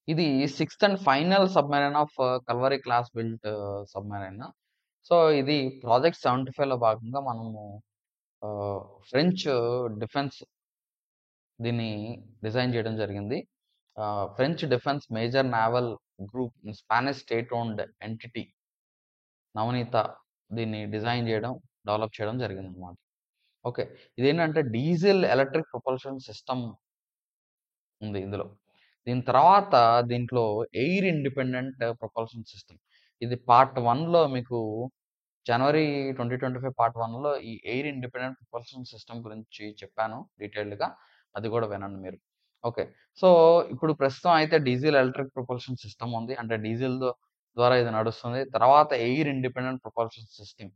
ఇది 6థ్ and final submarine of Kalvari class built submarine. So, ఇది ప్రాజెక్ట్ 75లో భాగంగా మనము ఆహ్, ఫ్రెంచ్ డిఫెన్స్ దీన్ని డిజైన్ చేయడం జరిగింది. French defence major naval group Spanish state owned entity Navantia దీన్ని డిజైన్ చేయడం, డెవలప్ చేయడం జరిగిందనమాట. ఓకే. ఇదేంటంటే డీజిల్ ఎలక్ట్రిక్ ప్రొపల్షన్ సిస్టమ్ ఉంది ఇందులో. దీని తర్వాత దీంట్లో ఎయిర్ ఇండిపెండెంట్ ప్రొపల్షన్ సిస్టమ్. ఇది పార్ట్ 1లో మీకు జనవరి 2025 పార్ట్ 1లో ఈ ఎయిర్ ఇండిపెండెంట్ ప్రొపల్షన్ సిస్టమ్ గురించి చెప్పాను డీటెయిల్డ్‌గా. అది కూడా వినండి మీరు. ఓకే. సో, ఇప్పుడు ప్రస్తుతం అయితే డీజిల్ ఎలక్ట్రిక్ ప్రొపల్షన్ సిస్టమ్ ఉంది. అంటే డీజిల్ ద్వారా ఇది నడుస్తుంది. తర్వాత air independent propulsion system.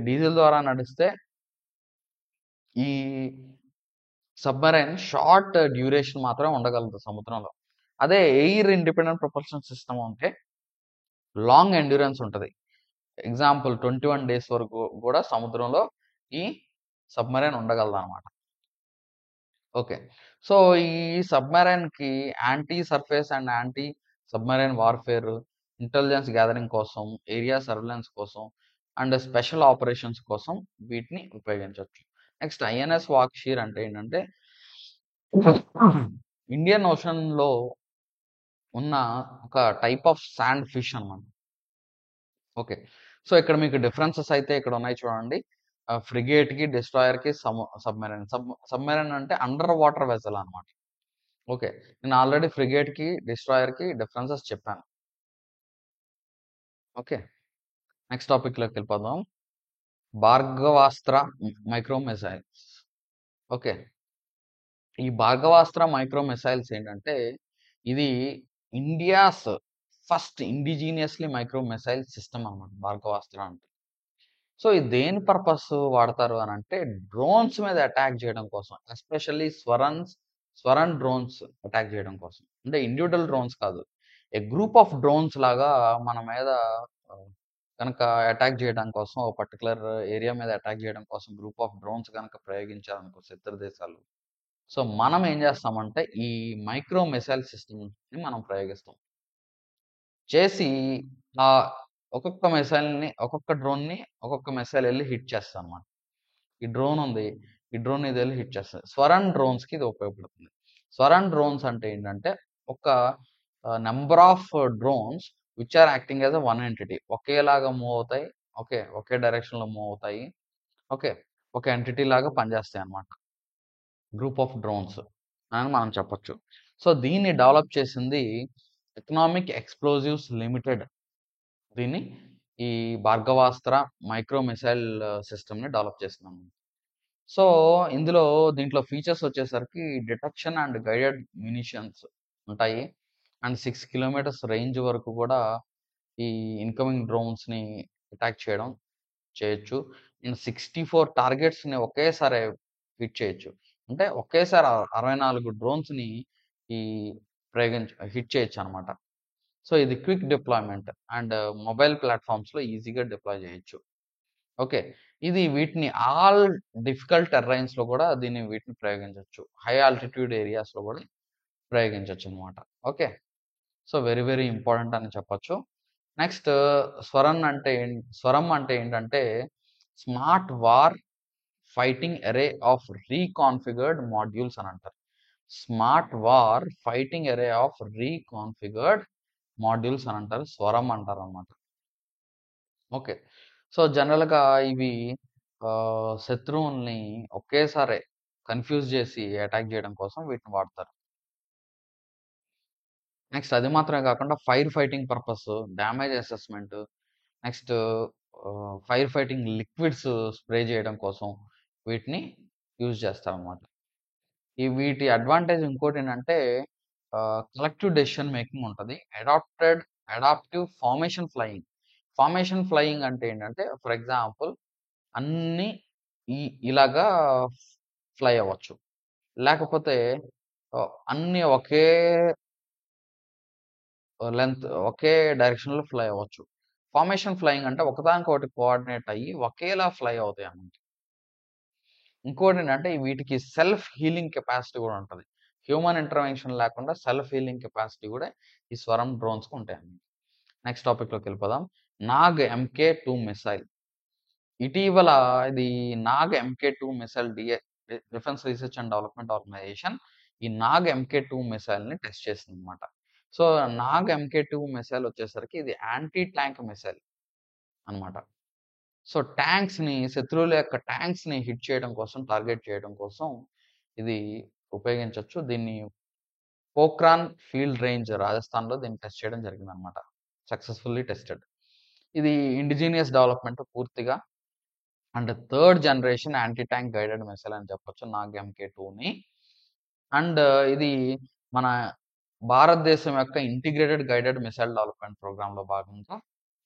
Diesel ద్వారా నడిస్తే ఈ సబ్‌మరైన్ షార్ట్ డ్యూరేషన్ మాత్రమే ఉండగలదు సముద్రంలో. అదే ఎయిర్ ఇండిపెండెంట్ ప్రొపల్షన్ సిస్టమ్ ఉంటే లాంగ్ ఎండ్యూరెన్స్ ఉంటది. ఎగ్జాంపుల్ 21 డేస్ వరకు గూడా సముద్రంలో ఈ సబ్‌మరైన్ ఉండగలదనమాట. ఓకే. సో, ఈ సబ్‌మరైన్‌కి anti surface and anti submarine warfare, intelligence gathering కోసం, ఏరియా సర్వేలెన్స్ కోసం అండ్ స్పెషల్ ఆపరేషన్స్ కోసం వీటిని ఉపయోగించొచ్చు. నెక్స్ట్ ఐఎన్ఎస్ వాక్షీర్ అంటే ఏంటంటే ఇండియన్ ఓషన్‌లో ఉన్న ఒక టైప్ ఆఫ్ సాండ్ ఫిష్ అనమాట. ఓకే. సో, ఇక్కడ మీకు డిఫరెన్సెస్ అయితే ఇక్కడ ఉన్నాయి చూడండి. ఫ్రిగేట్‌కి, డెస్ట్రాయర్‌కి, సబ్‌మెరైన్. సబ్‌మెరైన్ అంటే అండర్ వాటర్ వెసెల్ అనమాట. ఓకే. నేను ఆల్రెడీ ఫ్రిగేట్‌కి, డెస్ట్రాయర్‌కి డిఫరెన్సెస్ చెప్పాను. ఓకే. నెక్స్ట్ టాపిక్‌లోకెళ్ళిపోదాం. Bhargavastra micro missiles. ఓకే. ఈ భార్గవాస్త్ర మైక్రో మిసైల్స్ ఏంటంటే, ఇది India's first indigenously micro missile system అనమాట భార్గవాస్త్ర అంటే. సో, ఇది దేని పర్పస్ వాడతారు అనంటే, డ్రోన్స్ మీద అటాక్ చేయడం కోసం. ఎస్పెషల్లీ స్వరన్ డ్రోన్స్ అటాక్ చేయడం కోసం. అంటే ఇండివిడ్యువల్ డ్రోన్స్ కాదు. ఏ గ్రూప్ ఆఫ్ డ్రోన్స్ లాగా మన మీద ఆహ్, గనక అటాక్ చేయడం కోసం, ఒక పర్టిక్యులర్ ఏరియా మీద అటాక్ చేయడం కోసం గ్రూప్ ఆఫ్ డ్రోన్స్ గనక ప్రయోగించారనుకో శత్రు దేశాలు. సో, మనం ఏం చేస్తామంటే, ఈ మైక్రో మిసైల్ సిస్టమ్‌ని మనం ప్రయోగిస్తాం. చేసి ఆహ్, ఒక్కొక్క డ్రోన్‌ని ఒక్కొక్క మిసైల్ ఎళ్లి హిట్ చేస్తదనమాట. ఈ డ్రోన్ ఉంది. ఈ డ్రోన్ ఇదెళ్లి హిట్ చేస్తది. స్వరన్ డ్రోన్స్‌కి ఇది ఉపయోగపడుతుంది. స్వరన్ డ్రోన్స్ అంటే ఏంటంటే, ఒక number of drones which are acting as a one entity. ఒకేలాగా మూవ్ అవుతాయి. ఓకే. ఒకే డైరెక్షన్‌లో మూవ్ అవుతాయి. ఓకే. ఒక ఎంటిటీ లాగా పనిచేస్తాయన్నమాట. గ్రూప్ ఆఫ్ డ్రోన్స్ అని మనం చెప్పొచ్చు. సో, దీన్ని డెవలప్ చేసింది ఎకనామిక్ ఎక్స్‌ప్లోజివ్స్ లిమిటెడ్. దీన్ని ఈ భార్గవాస్త్ర మైక్రో మిసైల్ సిస్టమ్‌ని డెవలప్ చేసిందన్నమాట. సో, దీంట్లో ఫీచర్స్ వచ్చేసరికి డిటెక్షన్ అండ్ గైడెడ్ మ్యునిషన్స్ ఉంటాయి. అండ్ 6 కిలోమీటర్స్ రేంజ్ వరకు గూడా ఈ ఇన్‌కమింగ్ డ్రోన్స్‌ని అటాక్ చేయొచ్చు. అండ్ 64 టార్గెట్స్‌ని ఒకేసారి హిట్ చేయొచ్చు. అంటే ఒకేసారి 64 డ్రోన్స్‌ని ఈ హిట్ చేయొచ్చనమాట. సో, ఇది క్విక్ డిప్లాయ్‌మెంట్ అండ్ మొబైల్ ప్లాట్‌ఫార్మ్స్‌లో ఈజీగా డిప్లాయ్ చేయొచ్చు. ఓకే. వీటిని ఆల్ డిఫికల్ట్ టెర్రైన్స్‌లో గూడా వీటిని ప్రయోగించొచ్చు. హై ఆల్టిట్యూడ్ ఏరియాస్‌లో గూడా ప్రయోగించొచ్చనమాట. Okay. So, very very important అని చెప్పొచ్చు. నెక్స్ట్ స్వరం అంటే ఏంటంటే, smart war fighting array of reconfigured modules అని అంటారు. Smart war fighting array of reconfigured modules అని అంటారు. స్వరం అంటారనమాట. ఓకే. సో, జనరల్‌గా ఇవి శత్రువుల్ని ఒకేసారి కన్‌ఫ్యూజ్ జేసి అటాక్ జేయడం కోసం వీటిని వాడతారు. నెక్స్ట్ అది మాత్రమే కాకుండా fire fighting purpose, damage assessment, next fire fighting liquids spray చేయడం కోసం వీటిని యూజ్ చేస్తారనమాట. వీటి అడ్వాంటేజ్ ఇంకోటేంటంటే కలెక్టివ్ డెసిషన్ మేకింగ్ ఉంటది. Adaptive formation flying. Formation flying అంటే ఏంటంటే, ఫర్ ఎగ్జాంపుల్ అన్నీ ఈ ఇలాగా ఫ్లై అవ్వచ్చు. లేకపోతే అన్నీ ఒకే డైరెక్షన్‌లో ఫ్లై అవ్వచ్చు. ఫార్మేషన్ ఫ్లయింగ్ అంటే ఒకదానికొకటి కోఆర్డినేట్ అయ్యి ఒకేలా ఫ్లై అవుతాయన్నమాట. ఇంకోటేంటంటే వీటికి సెల్ఫ్ హీలింగ్ కెపాసిటీ గూడా ఉంటది. హ్యూమన్ ఇంటర్వెన్షన్ లేకుండా సెల్ఫ్ హీలింగ్ కెపాసిటీ గూడా ఈ స్వరం డ్రోన్స్‌కి ఉంటాయన్నమాట. నెక్స్ట్ టాపిక్‌లోకెళ్ళిపోదాం. నాగ్ ఎంకే-2 మిసైల్. ఇటీవల ఇది నాగ్ ఎంకే-2 missile defence research and development organisation ఈ నాగ్ ఎంకే-2 మిసైల్‌ని టెస్ట్ చేసిందన్నమాట. సో, నాగ్ ఎంకే-2 మిసైల్ వచ్చేసరికి ఇది యాంటీ ట్యాంక్ మిసైల్ అన్నమాట. సో, శత్రువుల యొక్క ట్యాంక్స్‌ని హిట్ చేయడం కోసం, టార్గెట్ చేయడం కోసం ఇది ఉపయోగించొచ్చు. దీన్ని పోఖ్రాన్ ఫీల్డ్ రేంజ్ రాజస్థాన్‌లో దీన్ని టెస్ట్ చేయడం జరిగిందన్నమాట. Successfully tested. ఇది ఇండిజినియస్ డెవలప్‌మెంట్ పూర్తిగా. And third generation anti tank guided missile అని చెప్పొచ్చు నాగ్ ఎంకే-2ని. అండ్ ఇది మన భారతదేశం యొక్క ఇంటిగ్రేటెడ్ గైడెడ్ మిసైల్ డెవలప్‌మెంట్ ప్రోగ్రామ్‌లో భాగంగా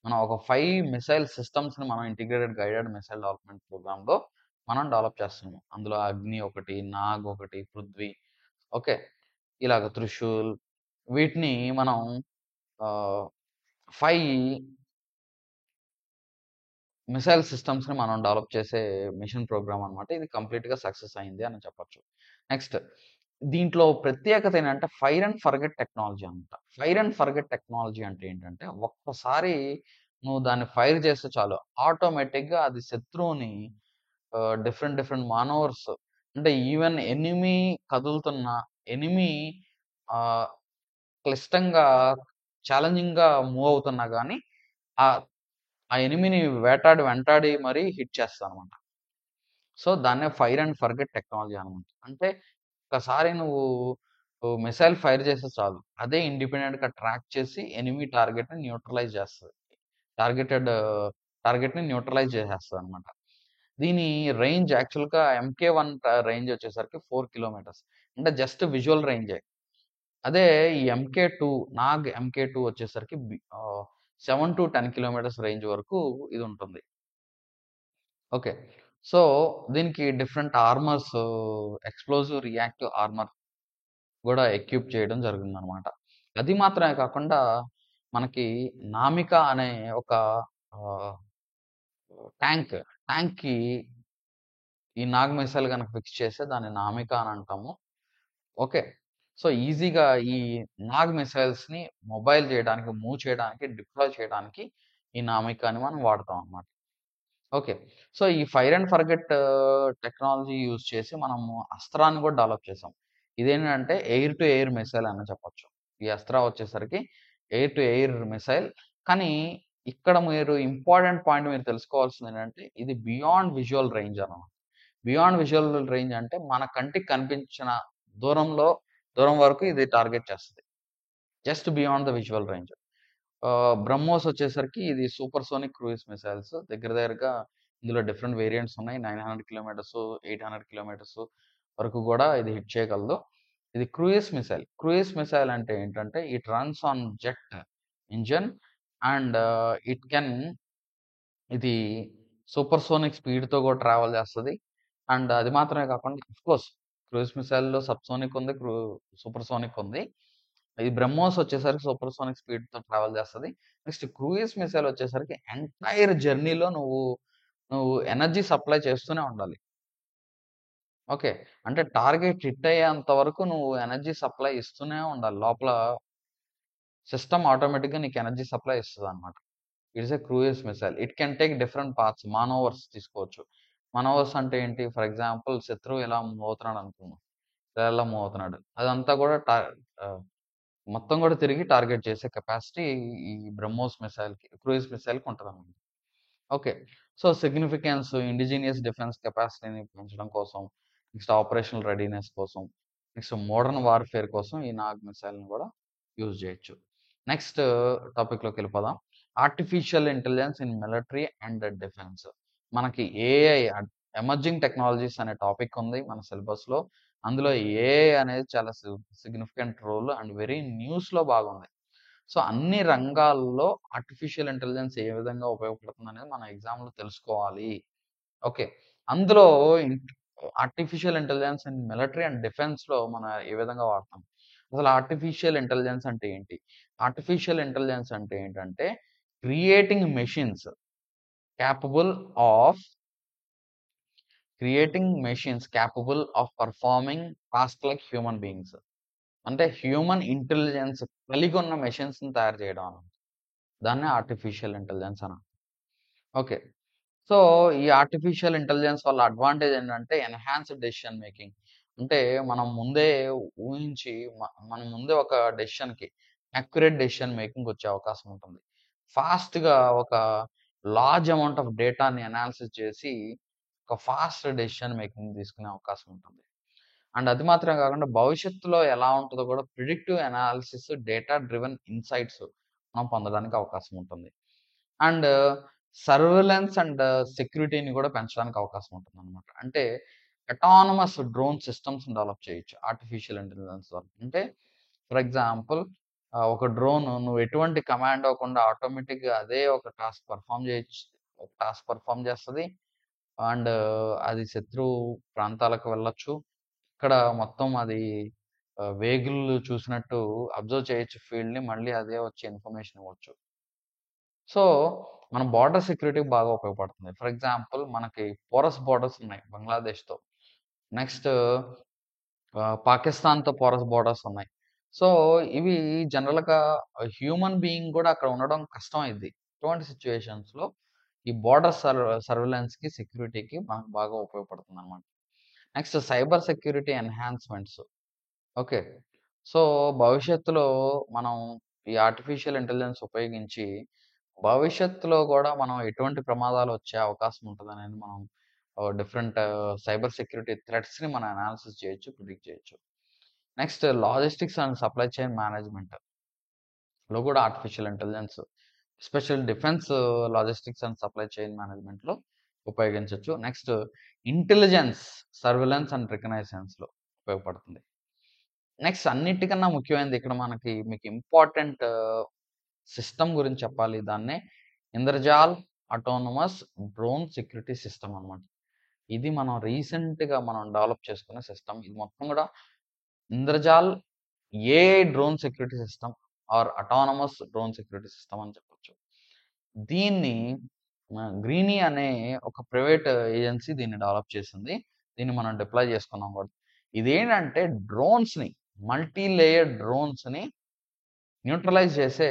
మనం ఒక 5 మిసైల్ సిస్టమ్స్‌ని మనం ఇంటిగ్రేటెడ్ గైడెడ్ మిసైల్ డెవలప్‌మెంట్ ప్రోగ్రామ్‌లో మనం డెవలప్ చేస్తున్నాం. అందులో అగ్ని ఒకటి, నాగ్ ఒకటి, పృథ్వీ ఓకే. ఇలాగ త్రిశూల్ వీటిని మనం 5 మిసైల్ సిస్టమ్స్‌ని మనం డెవలప్ చేసే మిషన్ ప్రోగ్రామ్ అనమాట. ఇది కంప్లీట్‌గా సక్సెస్ అయింది అని చెప్పొచ్చు. నెక్స్ట్ దీంట్లో ప్రత్యేకత ఏంటంటే ఫైర్ అండ్ ఫర్గెట్ టెక్నాలజీ అనమాట. ఫైర్ అండ్ ఫర్గెట్ టెక్నాలజీ అంటే ఏంటంటే ఒక్కసారి నువ్వు దాన్ని ఫైర్ చేస్తే చాలు ఆటోమేటిక్‌గా అది శత్రువుని డిఫరెంట్ డిఫరెంట్ మానోవర్స్ అంటే ఈవెన్ ఎనిమీ కదులుతున్న ఎనిమీ ఆహ్, క్లిష్టంగా ఛాలెంజింగ్‌గా మూవ్ అవుతున్నా గాని ఆహ్, ఆ ఎనిమీని వెంటాడి మరీ హిట్ చేస్తదనమాట. సో, దాన్నే ఫైర్ అండ్ ఫర్గెట్ టెక్నాలజీ అనమాట. అంటే ఒక్కసారి నువ్వు మిసైల్ ఫైర్ చేస్తే చాలు. అదే ఇండిపెండెంట్‌గా ట్రాక్ చేసి ఎనిమీ టార్గెట్‌ని న్యూట్రలైజ్ చేస్తది. టార్గెటెడ్ టార్గెట్‌ని న్యూట్రలైజ్ చేసేస్తదనమాట. దీని రేంజ్ యాక్చువల్‌గా ఎంకే-1 రేంజ్ వచ్చేసరికి 4 కిలోమీటర్స్. అంటే జస్ట్ విజువల్ రేంజే. అదే ఈ ఎంకే-2 నాగ్ ఎంకే-2 వచ్చేసరికి 7-10 కిలోమీటర్స్ రేంజ్ వరకు ఇదుంటుంది. ఓకే. సో, దీనికి different armours explosive reactive armour గూడా ఎక్విప్ చేయడం జరిగిందనమాట. అది మాత్రమే కాకుండా మనకి నామిక అనే ఒక ఆహ్, ట్యాంక్, ట్యాంక్‌కి ఈ నాగ్ మిసైల్ గనక ఫిక్స్ చేస్తే దాన్ని నామిక అని అంటాము. ఓకే. సో, ఈజీగా ఈ నాగ్ మిసైల్స్‌ని మొబైల్ చేయడానికి, మూవ్ చేయడానికి, డిప్లాయ్ చేయడానికి ఈ నామికాని మనం వాడతాం అన్నమాట. ఓకే. సో, ఈ fire and forget technology use చేసి మనము అస్త్రాన్ని కూడా డెవలప్ చేసాం. ఇదేంటంటే ఎయిర్ టు ఎయిర్ మిసైల్ అని చెప్పొచ్చు. ఈ అస్త్రా వచ్చేసరికి ఎయిర్ టు ఎయిర్ మిసైల్. కానీ ఇక్కడ మీరు ఇంపార్టెంట్ పాయింట్ మీరు తెలుసుకోవాల్సిందేంటంటే ఇది బియాండ్ విజువల్ రేంజ్ అన్నమాట. బియాండ్ విజువల్ రేంజ్ అంటే మన కంటికి కనిపించిన దూరంలో దూరం వరకు ఇది టార్గెట్ చేస్తది. Just beyond the visual range. BrahMos వచ్చేసరికి ఇది సూపర్‌సోనిక్ క్రూయిజ్ మిసైల్స్. దగ్గర దగ్గరగా ఇందులో డిఫరెంట్ వేరియంట్స్ ఉన్నాయి. 900 కిలోమీటర్స్, 800 కిలోమీటర్స్ వరకు గూడా ఇది హిట్ చేయగలదు. ఇది క్రూయిజ్ మిసైల్. క్రూయిజ్ మిసైల్ అంటే ఏంటంటే it runs on jet engine and it can ఇది సూపర్‌సోనిక్ స్పీడ్‌తో కూడా ట్రావెల్ చేస్తది. అండ్ అది మాత్రమే కాకుండా ఆఫ్‌కోర్స్ క్రూయిజ్ మిసైల్‌లో సబ్‌సోనిక్ ఉంది. సూపర్‌సోనిక్ ఉంది. ఈ బ్రహ్మోస్ వచ్చేసరికి సూపర్‌సోనిక్ స్పీడ్‌తో ట్రావెల్ చేస్తది. నెక్స్ట్ క్రూయిజ్ మిసైల్ వచ్చేసరికి ఎంటైర్ జర్నీలో నువ్వు ఎనర్జీ సప్లై చేస్తూనే ఉండాలి. ఓకే. అంటే టార్గెట్ హిట్ అయ్యేంత వరకు నువ్వు ఎనర్జీ సప్లై ఇస్తూనే ఉండాలి. లోపల సిస్టమ్ ఆటోమేటిక్‌గా నీకు ఎనర్జీ సప్లై ఇస్తదనమాట. It is a cruise missile. It can take different paths. Manoeuvres తీసుకోవచ్చు. మానోవర్స్ అంటే ఏంటి? ఫర్ ఎగ్జాంపుల్ శత్రువు ఇలా మూవ్ అవుతున్నాడు అనుకుందాం. ఇలా మూవ్ అవుతున్నాడు. అదంతా కూడా ఆహ్, మొత్తం కూడా తిరిగి టార్గెట్ చేసే కెపాసిటీ ఈ బ్రహ్మోస్ మిసైల్‌కి, క్రూయిజ్ మిసైల్‌కి ఉంటదన్నమాట. Okay. So, significance indigenous defence కెపాసిటీని పెంచడం కోసం, నెక్స్ట్ ఆపరేషనల్ రెడీనెస్ కోసం, నెక్స్ట్ మోడర్న్ వార్‌ఫేర్ కోసం ఈ నాగ్ మిసైల్‌ని గూడా యూజ్ జేయొచ్చు. నెక్స్ట్ టాపిక్‌లోకెళ్ళిపోదాం. Artificial intelligence in military and defence. మనకి ఏఐ ఎమర్జింగ్ టెక్నాలజీస్ అనే టాపిక్ ఉంది మన సిలబస్‌లో. అందులో ఏఐ అనేది చాలా సిగ్నిఫికెంట్ రోల్ అండ్ వెరీ న్యూస్‌లో బాగుంది. సో, అన్ని రంగాల్లో ఆర్టిఫిషియల్ ఇంటెలిజెన్స్ ఏ విధంగా ఉపయోగపడుతుందనేది మన ఎగ్జామ్‌లో తెలుసుకోవాలి. ఓకే. అందులో ఇంట్ artificial intelligence in military and డిఫెన్స్‌లో మనం ఏ విధంగా వాడతాం? అసలు ఆర్టిఫిషియల్ ఇంటెలిజెన్స్ అంటే ఏంటి? ఆర్టిఫిషియల్ ఇంటెలిజెన్స్ అంటే ఏంటంటే, creating machines capable of capable of performing task like human beings. అంటే హ్యూమన్ ఇంటెలిజెన్స్ కలిగున్న మెషిన్స్‌ని తయారు చేయడం అన్నమాట. దాన్నే ఆర్టిఫిషియల్ ఇంటెలిజెన్స్ అని ఓకే. సో, ఈ ఆర్టిఫిషియల్ ఇంటెలిజెన్స్ వల్ల అడ్వాంటేజ్ ఏంటంటే ఎన్హాన్స్డ్ డెసిషన్ మేకింగ్. అంటే మనం ముందే ఊహించి మనం ముందే ఒక డెసిషన్‌కి యాక్యురేట్ డెసిషన్ మేకింగ్ వచ్చే అవకాశం ఉంటుంది. ఫాస్ట్‌గా ఒక లార్జ్ అమౌంట్ ఆఫ్ డేటాని అనాలిసిస్ చేసి ఒక ఫాస్ట్ డెసిషన్ మేకింగ్ తీసుకునే అవకాశం ఉంటుంది. అండ్ అది మాత్రమే కాకుండా భవిష్యత్తులో ఎలా ఉంటదో కూడా predictive analysis, data driven insights మనం పొందడానికి అవకాశం ఉంటుంది. అండ్ సర్వేలెన్స్ అండ్ సెక్యూరిటీని కూడా పెంచడానికి అవకాశం ఉంటుందన్నమాట. అంటే అటానమస్ డ్రోన్ సిస్టమ్స్‌ని డెవలప్ చేయొచ్చు ఆర్టిఫిషియల్ ఇంటెలిజెన్స్ ద్వారా. అంటే ఫర్ ఎగ్జాంపుల్ ఒక డ్రోన్ నువ్వు ఎటువంటి కమాండ్ ఇవ్వకుండా ఆటోమేటిక్‌గా అదే ఒక టాస్క్ పెర్ఫార్మ్ చేయొచ్చు. ఒక టాస్క్ పెర్ఫార్మ్ చేస్తది. అండ్ అది శత్రు ప్రాంతాలకు వెళ్ళొచ్చు. ఇక్కడ మొత్తం అది వేగులు చూసినట్టు అబ్జర్వ్ చేయొచ్చు ఫీల్డ్‌ని. మళ్ళీ అదే వచ్చి ఇన్ఫర్మేషన్ ఇవ్వచ్చు. సో, మన బోర్డర్ సెక్యూరిటీకి బాగా ఉపయోగపడుతుంది. ఫర్ ఎగ్జాంపుల్ మనకి పోరస్ బోర్డర్స్ ఉన్నాయి బంగ్లాదేశ్‌తో. నెక్స్ట్ పాకిస్తాన్‌తో పోరస్ బోర్డర్స్ ఉన్నాయి. సో, ఇవి జనరల్‌గా హ్యూమన్ బీయింగ్ గూడా అక్కడ ఉండడం కష్టమైద్ది. ఇటువంటి సిట్యుయేషన్స్‌లో ఈ బోర్డర్ సర్వేలెన్స్‌కి, సెక్యూరిటీకి మనకు బాగా ఉపయోగపడుతుందనమాట. Next cyber security enhancements. Okay. So, భవిష్యత్తులో మనం ఈ ఆర్టిఫిషియల్ ఇంటెలిజెన్స్ ఉపయోగించి, భవిష్యత్తులో గూడా మనం ఎటువంటి ప్రమాదాలొచ్చే అవకాశం ఉంటదనేది మనం డిఫరెంట్ సైబర్ సెక్యూరిటీ థ్రెట్స్‌ని మనం అనాలిసిస్ చేయొచ్చు, ప్రిడిక్ట్ చేయొచ్చు. Next logistics and supply chain మేనేజ్‌మెంట్‌లో గూడా artificial intelligence especial defence logistics and supply chain మేనేజ్‌మెంట్‌లో ఉపయోగించొచ్చు. నెక్స్ట్ ఇంటెలిజెన్స్, సర్వేలెన్స్ అండ్ రికగ్నైజెన్స్‌లో ఉపయోగపడుతుంది. నెక్స్ట్ అన్నిటికన్నా ముఖ్యమైనది ఇక్కడ మీకు ఇంపార్టెంట్ సిస్టమ్ గురించి చెప్పాలి. దాన్నే Indrajaal autonomous drone security system అనమాట. ఇది మనం రీసెంట్‌గా మనం డెవలప్ చేసుకున్న సిస్టమ్. ఇది మొత్తం గూడా Indrajaal AI drone security system or autonomous drone security system అని చెప్పొచ్చు. దీన్ని గ్రీనీ అనే ఒక ప్రైవేట్ ఏజెన్సీ దీన్ని డెవలప్ చేసింది. దీన్ని మనం డిప్లాయ్ చేసుకున్నాం కూడా. ఇదేంటంటే డ్రోన్స్‌ని మల్టీ లేయర్డ్ డ్రోన్స్‌ని న్యూట్రలైజ్ చేసే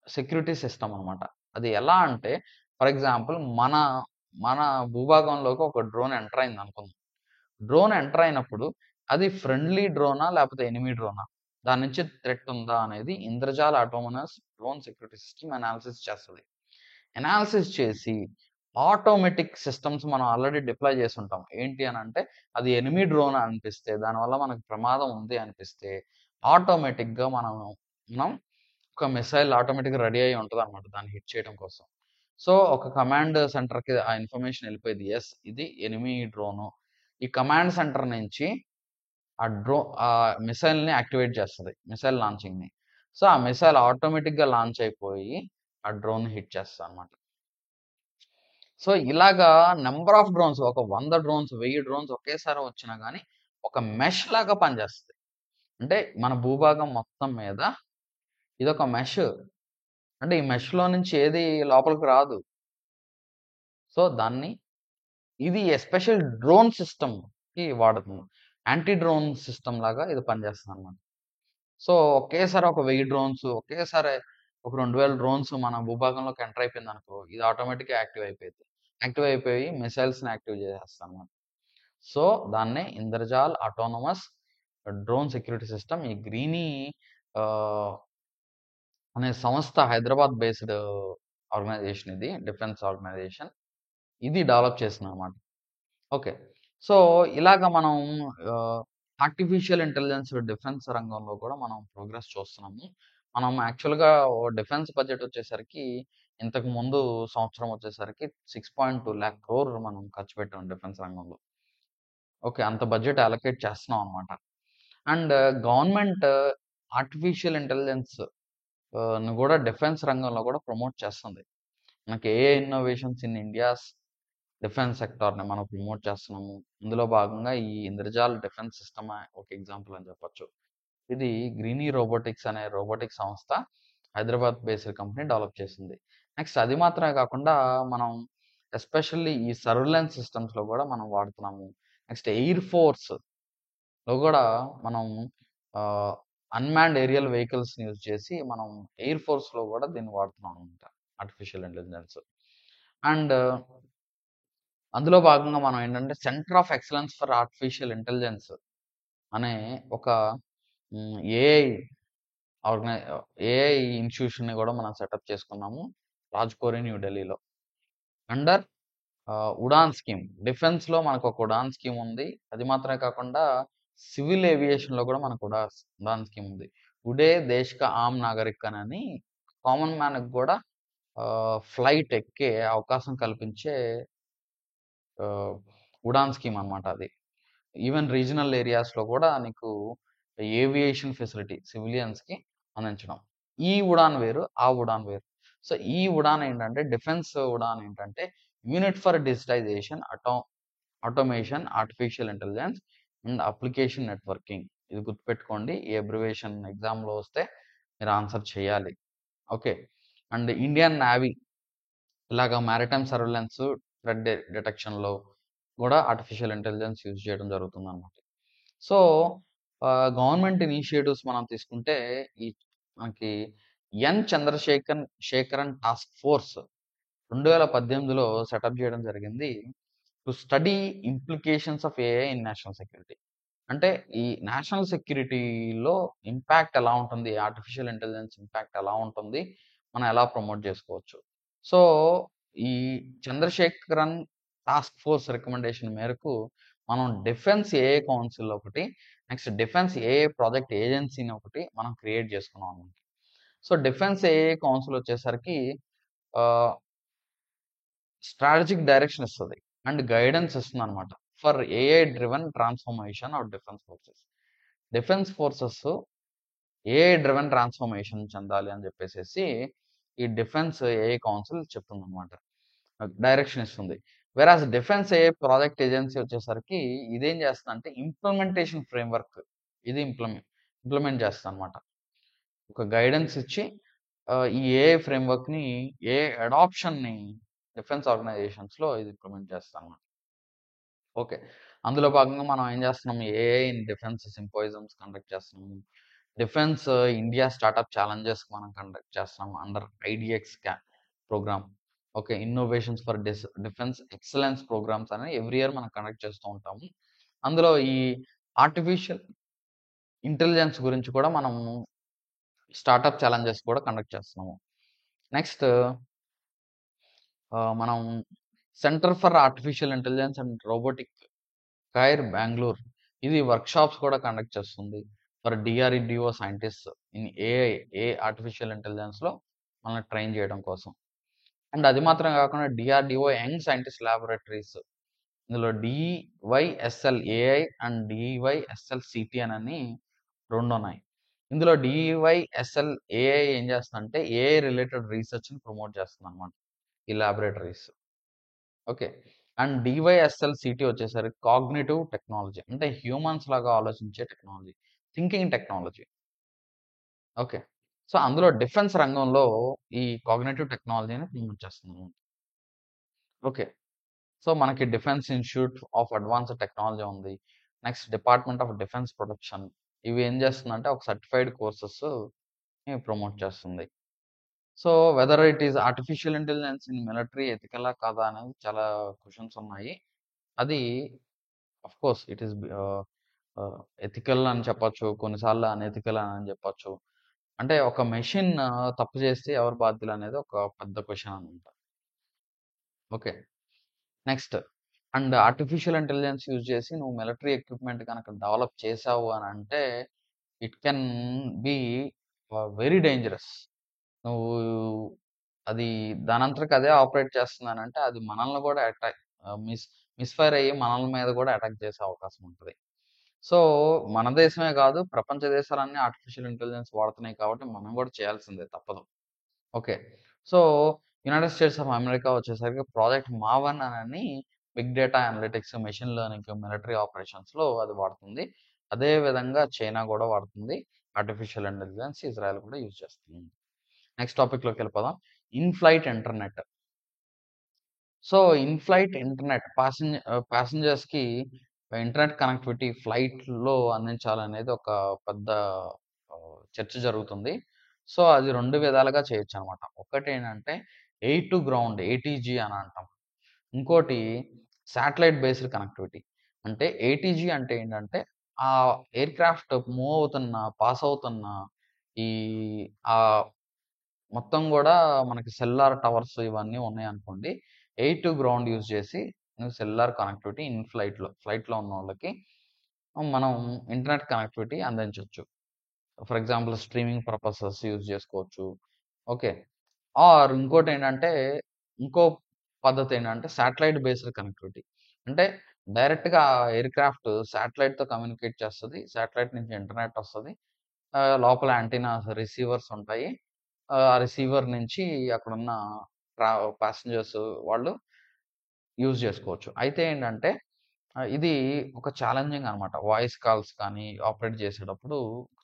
సెక్యూరిటీ సిస్టమ్ అనమాట. అది ఎలా అంటే ఫర్ ఎగ్జాంపుల్ మన భూభాగంలోకి ఒక డ్రోన్ ఎంటర్ అయిందనుకుందాం. డ్రోన్ ఎంటర్ అయినప్పుడు అది ఫ్రెండ్లీ డ్రోనా? లేపోతే ఎనిమీ డ్రోనా? దాని నుంచి థ్రెట్ ఉందా? అనేది Indrajaal autonomous drone security system analysis చేస్తది. అనాలిసిస్ చేసి ఆటోమేటిక్ సిస్టమ్స్ మనం ఆల్రెడీ డిప్లాయ్ చేసుంటాం. ఏంటి అనంటే అది ఎనిమీ డ్రోన్ అనిపిస్తే, దానివల్ల మనకు ప్రమాదం ఉంది అనిపిస్తే ఆటోమేటిక్‌గా మనం ఒక మిసైల్ ఆటోమేటిక్‌గా రెడీ అయ్యి ఉంటదనమాట దాన్ని హిట్ చేయడం కోసం. సో, ఒక కమాండ్ సెంటర్‌కి ఆ ఇన్ఫర్మేషన్ ఎళ్ళిపోయిద్ది. యెస్, ఇది ఎనిమీ డ్రోను. ఈ కమాండ్ సెంటర్ నుంచి ఆ మిసైల్‌ని యాక్టివేట్ చేస్తది. మిసైల్ లాంచింగ్‌ని. సో, ఆ మిసైల్ ఆటోమేటిక్‌గా లాంచ్ అయిపోయి ఆ డ్రోన్‌ని హిట్ చేస్తదనమాట. సో, ఇలాగా నంబర్ ఆఫ్ డ్రోన్స్ ఒక 100 డ్రోన్స్, 1000 డ్రోన్స్ ఒకేసారి వచ్చినా గానీ, ఒక మెష్ లాగా పనిచేస్తది. అంటే మన భూభాగం మొత్తం మీద ఇదొక మెష్. అంటే ఈ మెష్‌లో నుంచి ఏది లోపలికి రాదు. సో, ఇది ఎస్పెషల్ డ్రోన్ సిస్టమ్‌కి వాడుతున్నాం. యాంటీ డ్రోన్ సిస్టమ్ లాగా ఇది పనిచేస్తదనమాట. సో, ఒకేసారి ఒక 1000 డ్రోన్స్, ఒకేసారి ఒక 2000 డ్రోన్స్ మన భూభాగంలోకి ఎంటర్ అయిపోయిందనుకో, ఇది ఆటోమేటిక్‌గా యాక్టివ్ అయిపోయిద్ది. యాక్టివ్ అయిపోయి మిసైల్స్‌ని యాక్టివ్ చేసేస్తదనమాట. సో, దాన్నే Indrajaal autonomous drone security system. ఈ గ్రీనీ ఆహ్, అనే సంస్థ హైదరాబాద్ బేస్డ్ ఆర్గనైజేషన్ ఇది. Defence organisation. ఇది డెవలప్ చేసిందనమాట. ఓకే. సో, ఇలాగ మనం ఆర్టిఫిషియల్ ఇంటెలిజెన్స్ డిఫెన్స్ రంగంలో కూడా మనం ప్రోగ్రెస్ చూస్తున్నాము. మనం యాక్చువల్‌గా డిఫెన్స్ బడ్జెట్ వచ్చేసరికి ఇంతకు ముందు సంవత్సరం వచ్చేసరికి 6.2 లాక్ క్రోర్ మనం ఖర్చు పెట్టాం డిఫెన్స్ రంగంలో. ఓకే. అంత బడ్జెట్ అలొకేట్ చేస్తున్నాం అనమాట. అండ్ గవర్నమెంట్ ఆర్టిఫిషియల్ ఇంటెలిజెన్స్ ని గూడా డిఫెన్స్ రంగంలో గూడా ప్రమోట్ చేస్తుంది. మనకి AI innovations in India's defence సెక్టార్‌ని మనం ప్రమోట్ చేస్తున్నాము. ఇందులో భాగంగా ఈ ఇంద్రజాల్ డిఫెన్స్ సిస్టమ్ ఒక ఎగ్జాంపుల్ అని చెప్పొచ్చు. ఇది గ్రీనీ రోబోటిక్స్ అనే రోబోటిక్ సంస్థ హైదరాబాద్ బేస్డ్ కంపెనీ డెవలప్ చేసింది. నెక్స్ట్ అది మాత్రమే కాకుండా మనం ఎస్పెషల్లీ ఈ సర్వేలెన్స్ సిస్టమ్స్‌లో గూడా మనం వాడుతున్నాము. నెక్స్ట్ ఎయిర్ ఫోర్స్‌లో గూడా మనం ఆహ్, అన్‌మాన్డ్ ఏరియల్ వెహికల్స్‌ని యూజ్ చేసి మనం ఎయిర్ ఫోర్స్‌లో గూడా దీన్ని వాడుతున్నాం అనమాట. Artificial intelligence. అండ్ అందులో భాగంగా మనం ఏంటంటే centre of excellence for artificial intelligence అనే ఒక ఏఐ ఆర్గనై ఏఐ ఇన్‌స్టిట్యూషన్‌ని గూడా మనం సెటప్ చేసుకున్నాము. రాజ్‌కోరి న్యూ ఢిల్లీలో. Under Udaan scheme. డిఫెన్స్‌లో మనకొక ఉడాన్ స్కీమ్ ఉంది. అది మాత్రమే కాకుండా సివిల్ ఏవియేషన్‌లో గూడా మనకు ఉడాన్ స్కీమ్ ఉంది. ఉడే దేశ్ కా ఆమ్ నాగరిక్ అని కామన్ మ్యాన్‌కి గూడా ఫ్లైట్ ఎక్కే అవకాశం కల్పించే ఆహ్, ఉడాన్ స్కీమ్ అనమాట అది. ఈవెన్ రీజనల్ ఏరియాస్‌లో కూడా నీకు ఏవియేషన్ ఫెసిలిటీ సివిలియన్స్‌కి అందించడం. ఈ ఉడాన్ వేరు, ఆ ఉడాన్ వేరు. సో, ఈ ఉడాన్ ఏంటంటే డిఫెన్స్ ఉడాన్ ఏంటంటే unit for digitisation, automation, artificial intelligence and application networking. ఇది గుర్తుపెట్టుకోండి. ఈ అబ్రివియేషన్ ఎగ్జామ్‌లో వస్తే మీరు ఆన్సర్ చేయాలి. ఓకే. అండ్ ఇండియన్ నేవీ ఇలాగ మారిటైమ్ సర్వేలెన్స్, థ్రెట్ డిటెక్షన్‌లో కూడా ఆర్టిఫిషియల్ ఇంటెలిజెన్స్ యూజ్ చేయడం జరుగుతుందన్నమాట. సో, గవర్నమెంట్ ఇనిషియేటివ్స్ మనం తీసుకుంటే ఈ మనకి శేఖరన్ టాస్క్ ఫోర్స్ 2018లో సెటప్ చేయడం జరిగింది. To study implications of AI in national security. అంటే ఈ నేషనల్ సెక్యూరిటీలో ఇంపాక్ట్ ఎలా ఉంటుంది? ఆర్టిఫిషియల్ ఇంటెలిజెన్స్ ఇంపాక్ట్ ఎలా ఉంటుంది? మనం ఎలా ప్రమోట్ చేసుకోవచ్చు? సో, ఈ చంద్రశేఖరన్ టాస్క్ ఫోర్స్ రికమెండేషన్ మేరకు మనం డిఫెన్స్ ఏఐ కౌన్సిల్ ఒకటి, నెక్స్ట్ డిఫెన్స్ ఏఐ ప్రాజెక్ట్ ఏజెన్సీని ఒకటి మనం క్రియేట్ చేసుకున్నాం అన్నమాట. సో, డిఫెన్స్ ఏఐ కౌన్సిల్ వచ్చేసరికి ఆహ్, స్ట్రాటజిక్ డైరెక్షన్ ఇస్తది. అండ్ గైడెన్స్ ఇస్తుందన్నమాట. For AI driven transformation of defence forces. Defence forces AI driven transformation చెందాలి అని చెప్పేసేసి ఈ డిఫెన్స్ ఏఐ కౌన్సిల్ చెప్తుందన్నమాట. డైరెక్షన్ ఇస్తుంది. Whereas defence AI project agency వచ్చేసరికి ఇదేం చేస్తుందంటే ఇంప్లిమెంటేషన్ ఫ్రేమ్‌వర్క్ ఇది ఇంప్లిమెంట్ చేస్తదన్నమాట. ఒక గైడెన్స్ ఇచ్చి ఈ ఏఐ ఫ్రేమ్‌వర్క్‌ని ఏఐ అడాప్షన్‌ని డిఫెన్స్ ఆర్గనైజేషన్స్‌లో ఇది ఇంప్లిమెంట్ చేస్తదన్నమాట. ఓకే. అందులో భాగంగా మనం ఏం చేస్తున్నాం? AI in defence symposiums conduct చేస్తున్నాము. డిఫెన్స్ ఇండియా స్టార్టప్ ఛాలెంజెస్ మనం కండక్ట్ చేస్తున్నాము under IDEX programme. Okay. Innovations for defence excellence programmes అనేవి ఎవ్రీ ఇయర్ మనం కండక్ట్ చేస్తూ ఉంటాము. అందులో ఈ ఆర్టిఫిషియల్ ఇంటెలిజెన్స్ గురించి కూడా మనము స్టార్టప్ ఛాలెంజెస్ కూడా కండక్ట్ చేస్తున్నాము. నెక్స్ట్ మనం centre for artificial intelligence and robotic CAIR Bengaluru ఇది వర్క్షాప్స్ కూడా కండక్ట్ చేస్తుంది. For DRDO scientists in AI, artificial ఇంటెలిజెన్స్‌లో మనల్ని ట్రైన్ చేయడం కోసం. అండ్ అది మాత్రం కాకుండా డిఆర్‌డిఓ యంగ్ సైంటిస్ట్ ల్యాబొరేటరీస్ ఇందులో డీవైఎస్ఎల్ ఏఐ అండ్ డీవైఎస్ఎల్ సిటీ అని 2 ఉన్నాయి. ఇందులో డీవైఎస్ఎల్ ఏఐ ఏం చేస్తుందంటే ఏఐ రిలేటెడ్ రీసెర్చ్‌ని ప్రమోట్ చేస్తుందన్నమాట. ఈ laboratories. Okay. And DYSL CT వచ్చేసరికి కాగ్నిటివ్ టెక్నాలజీ. అంటే హ్యూమన్స్ లాగా ఆలోచించే technology. Thinking technology. Okay. So, అందులో డిఫెన్స్ రంగంలో ఈ కాగ్నిటివ్ టెక్నాలజీని ప్రమోట్ చేస్తున్నాము. ఓకే. సో, మనకి defence institute of advanced technology ఉంది. Next department of defence production. ఇవి ఏం చేస్తుందంటే ఒక సర్టిఫైడ్ కోర్సెస్‌ని ప్రమోట్ చేస్తుంది. So, whether it is artificial intelligence in military ఎథికలా కాదా అనేది చాలా క్వెషన్స్ ఉన్నాయి. అది ఆఫ్‌కోర్స్ ఇట్ ఈస్ ఎథికల్ అని చెప్పొచ్చు. కొన్నిసార్లు అనెథికల్ అని చెప్పొచ్చు. అంటే ఒక మెషిన్ తప్పు చేస్తే ఎవరు బాధ్యులనేది ఒక పెద్ద క్వెషన్ అనమాట. Okay. Next and artificial intelligence use చేసి నువ్వు మిలిటరీ ఎక్విప్‌మెంట్ గనక డెవలప్ చేశావు అనంటే it can be very dangerous. నువ్వు అది దానంతటికి అదే ఆపరేట్ చేస్తుందనంటే అది మనల్ని కూడా మిస్‌ఫైర్ అయ్యి మనల మీద కూడా అటాక్ చేసే అవకాశం ఉంటది. సో, మన దేశమే కాదు ప్రపంచ దేశాలన్నీ ఆర్టిఫిషియల్ ఇంటెలిజెన్స్ వాడుతున్నాయి కాబట్టి మనం కూడా చేయాల్సిందే తప్పదు. Okay. So, United States of America వచ్చేసరికి ప్రాజెక్ట్ మావన్ అని big data analytics, machine learning, military ఆపరేషన్స్‌లో అది వాడుతుంది. అదే విధంగా చైనా కూడా వాడుతుంది. ఆర్టిఫిషియల్ ఇంటెలిజెన్స్ ఇజ్రాయెల్ కూడా యూజ్ చేస్తుంది. నెక్స్ట్ టాపిక్‌లోకెళ్ళిపోదాం. In flight internet. So, in flight internet ప్యాసింజర్స్‌కి ఇంటర్నెట్ కనెక్టివిటీ ఫ్లైట్‌లో అందించాలనేది ఒక పెద్ద చర్చ జరుగుతుంది. సో, అది 2 విధాలుగా చేయొచ్చనమాట. ఒకటేంటంటే ఎయిర్ టు గ్రౌండ్ ఏటీజీ అని అంటాం. ఇంకోటి శాటిలైట్ బేస్డ్ కనెక్టివిటీ. అంటే ఏటీజీ అంటే ఏంటంటే ఆ ఎయిర్‌క్రాఫ్ట్ పాస్ అవుతున్న ఈ ఆహ్, మొత్తం గూడా మనకి సెల్లార్ టవర్స్ ఇవన్నీ ఉన్నాయనుకోండి. ఎయిర్ టు గ్రౌండ్ యూజ్ చేసి నువ్వు సెల్లార్ కనెక్టివిటీ ఫ్లైట్‌లో ఉన్నోళ్ళకి మనం ఇంటర్నెట్ కనెక్టివిటీ అందించొచ్చు. For example streaming purposes use చేసుకోవచ్చు. ఓకే. ఆర్ ఇంకోటేంటంటే, ఇంకో పద్ధతేంటంటే శాటిలైట్ బేస్డ్ కనెక్టివిటీ. అంటే డైరెక్ట్‌గా ఎయిర్ క్రాఫ్ట్ శాటిలైట్‌తో కమ్యూనికేట్ చేస్తది. శాటిలైట్ నుంచి ఇంటర్నెట్ ఒస్తది. లోపల యాంటెనాస్, రిసీవర్స్ ఉంటాయి. ఆ రిసీవర్ నుంచి అక్కడున్న ట్రా పాసెంజర్స్ వాళ్ళు యూజ్ జేసుకోవచ్చు. అయితే ఏంటంటే ఇది ఒక ఛాలెంజింగ్ అనమాట. వాయిస్ కాల్స్ కానీ ఆపరేట్ చేసేటప్పుడు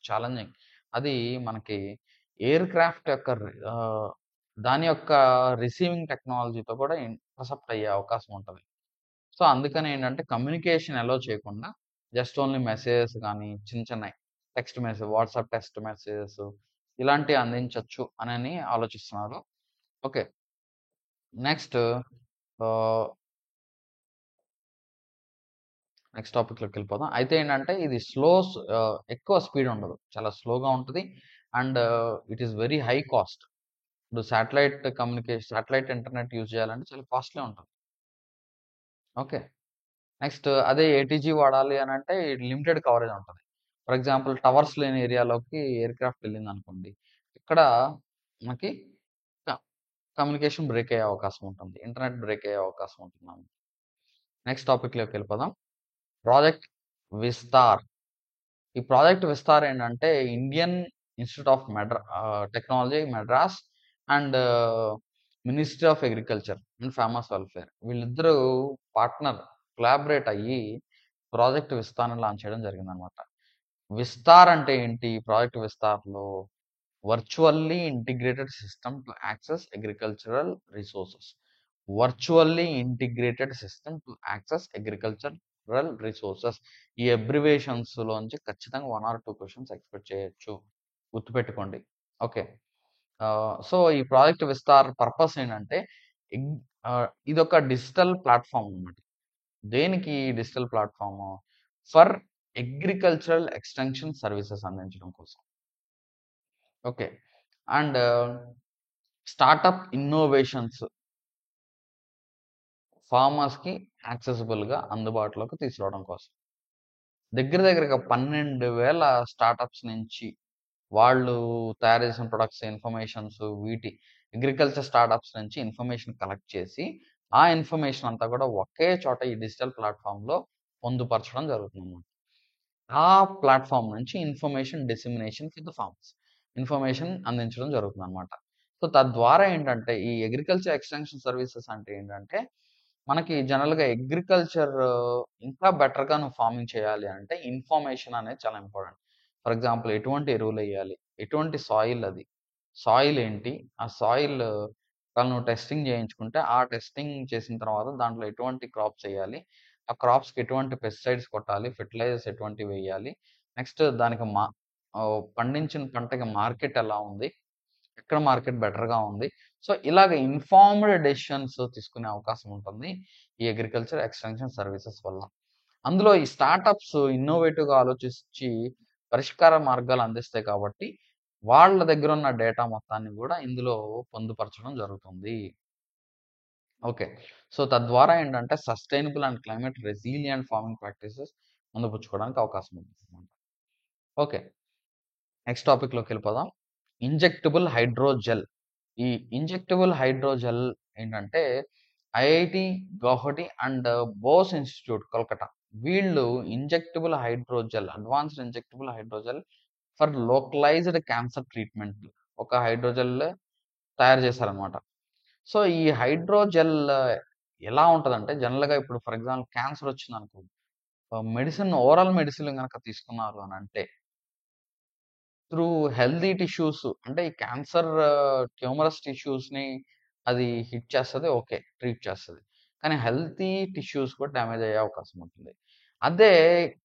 ఛాలెంజింగ్. అది మనకి ఎయిర్ క్రాఫ్ట్ యొక్క దాని యొక్క రిసీవింగ్ టెక్నాలజీతో కూడా ఇంటర్సెప్ట్ అయ్యే అవకాశం ఉంటది. సో, అందుకని ఏంటంటే కమ్యూనికేషన్ అలో చేయకుండా జస్ట్ ఓన్లీ మెసేజెస్ గానీ, చిన్న చిన్నయి text message, WhatsApp text messages ఇలాంటివి అందించొచ్చు అనని ఆలోచిస్తున్నారు. ఓకే. నెక్స్ట్ ఆహ్, నెక్స్ట్ టాపిక్‌లోకెళ్ళిపోదాం. అయితే ఏంటంటే ఇది ఎక్కువ స్పీడ్ ఉండదు. చాలా స్లోగా ఉంటది. And it is very high cost. ఇప్పుడు శాటిలైట్ ఇంటర్నెట్ యూజ్ చేయాలంటే చాలా కాస్ట్‌లీ ఉంటది. ఓకే. నెక్స్ట్ అదే ఏటీజీ వాడాలి అనంటే లిమిటెడ్ కవరేజ్ ఉంటది. ఫర్ ఎగ్జాంపుల్ టవర్స్ లేని ఏరియాలోకి ఎయిర్ క్రాఫ్ట్ వెళ్ళిందనుకోండి. ఇక్కడ మనకి క కమ్యూనికేషన్ బ్రేక్ అయ్యే అవకాశం ఉంటుంది. ఇంటర్నెట్ బ్రేక్ అయ్యే అవకాశం ఉంటుందన్నమాట. నెక్స్ట్ టాపిక్‌లోకెళ్ళిపోదాం. ప్రాజెక్ట్ విస్తార్. ఈ ప్రాజెక్ట్ విస్తార్ ఏంటంటే Indian institute of technology Madras and ministry of agriculture and farmers welfare వీళ్ళిద్దరూ పార్ట్నర్ కొలాబరేట్ అయ్యి ప్రాజెక్ట్ విస్తార్‌ని లాంచ్ చేయడం జరిగిందనమాట. విస్తార్ అంటే ఏంటి? ప్రాజెక్ట్ విస్తార్‌లో virtually integrated system to access agricultural resources. Virtually integrated system to access agricultural resources. ఈ అబ్రివేషన్స్‌లోంచి ఖచ్చితంగా 1 ఆర్ 2 క్వెషన్స్ ఎక్స్‌పెక్ట్ చేయొచ్చు. గుర్తుపెట్టుకోండి. ఓకే. సో, ఈ ప్రాజెక్ట్ విస్తార్ పర్పస్ ఏంటంటే ఎగ్ ఇదొక డిజిటల్ ప్లాట్‌ఫార్మ్ అన్నమాట. దేనికి digital platform? For agricultural extension services అందించడం కోసం. ఓకే. అండ్ స్టార్టప్ ఇన్నోవేషన్స్ ఫార్మర్స్‌కి యాక్సెసిబుల్‌గా అందుబాటులోకి తీసుకురావడం కోసం. దగ్గర దగ్గరగా 12,000 స్టార్టప్స్ నుంచి వాళ్ళు తయారు చేసిన ప్రొడక్ట్స్, ఇన్ఫర్మేషన్స్ అగ్రికల్చర్ స్టార్టప్స్ నుంచి ఇన్ఫర్మేషన్ కలెక్ట్ చేసి, ఆ ఇన్ఫర్మేషన్ అంతా కూడా ఒకే చోట ఈ డిజిటల్ ప్లాట్‌ఫార్మ్‌లో పొందుపరచడం జరుగుతుందన్నమాట. ఆ ప్లాట్‌ఫార్మ్ నుంచి information dissemination to the farmers. Information అందించడం జరుగుతుందన్నమాట. సో, తద్వారా ఏంటంటే, ఈ అగ్రికల్చర్ ఎక్స్‌టెన్షన్ సర్వీసెస్ అంటే ఏంటంటే, మనకి జనరల్‌గా అగ్రికల్చర్ ఇంకా బెటర్‌గా నువ్వు ఫార్మింగ్ చేయాలి అంటే, ఇన్ఫర్మేషన్ అనేది చాలా ఇంపార్టెంట్. ఫర్ ఎగ్జాంపుల్ ఎటువంటి ఎరువులెయ్యాలి? ఎటువంటి సాయిల్ అది? సాయిల్ ఏంటి? ఆ సాయిల్ నువ్వు టెస్టింగ్ చేయించుకుంటే, ఆ టెస్టింగ్ చేసిన తర్వాత దాంట్లో ఎటువంటి క్రాప్స్ ఎయ్యాలి? ఆ క్రాప్స్‌కి ఎటువంటి పెస్టిసైడ్స్ కొట్టాలి? ఫెర్టిలైజర్స్ ఎటువంటివి వెయ్యాలి? నెక్స్ట్ దానికి పండించిన పంటకి మార్కెట్ ఎలా ఉంది? ఎక్కడ మార్కెట్ బెటర్‌గా ఉంది? సో, ఇలాగ ఇన్ఫార్మ్డ్ డెసిషన్స్ తీసుకునే అవకాశం ఉంటుంది. ఈ అగ్రికల్చర్ ఎక్స్‌టెన్షన్ సర్వీసెస్ వల్ల. అందులో ఈ స్టార్టప్స్ ఇన్నోవేటివ్‌గా ఆలోచించి పరిష్కార మార్గాలు అందిస్తాయి కాబట్టి, వాళ్ళ దగ్గరున్న డేటా మొత్తాన్ని గూడా ఇందులో పొందుపరచడం జరుగుతుంది. ఓకే. సో, తద్వారా ఏంటంటే sustainable and climate resilient farming practices అందిపుచ్చుకోవడానికి అవకాశం ఉంటుందన్నమాట. ఓకే. నెక్స్ట్ టాపిక్‌లోకెళ్ళిపోదాం. Injectable hydrogel. ఈ ఇంజెక్టబుల్ హైడ్రోజెల్ ఏంటంటే IIT Guwahati and Bose institute Kolkata. వీళ్ళు advanced injectable hydrogel for localised cancer treatment ఒక హైడ్రోజెల్ తయారు చేశారనమాట. సో, ఈ హైడ్రోజెల్ ఎలా ఉంటదంటే జనరల్‌గా ఇప్పుడు ఫర్ ఎగ్జాంపుల్ క్యాన్సర్ వచ్చిందనుకో, ఓరల్ మెడిసిన్ గనక తీసుకున్నారు అనంటే త్రూ హెల్తీ టిష్యూస్ అంటే ఈ క్యాన్సర్ ట్యూమరస్ టిష్యూస్‌ని అది హిట్ చేస్తది. ఓకే. ట్రీట్ చేస్తది. కానీ హెల్తీ టిష్యూస్ కూడా డ్యామేజ్ అయ్యే అవకాశం ఉంటుంది. అదే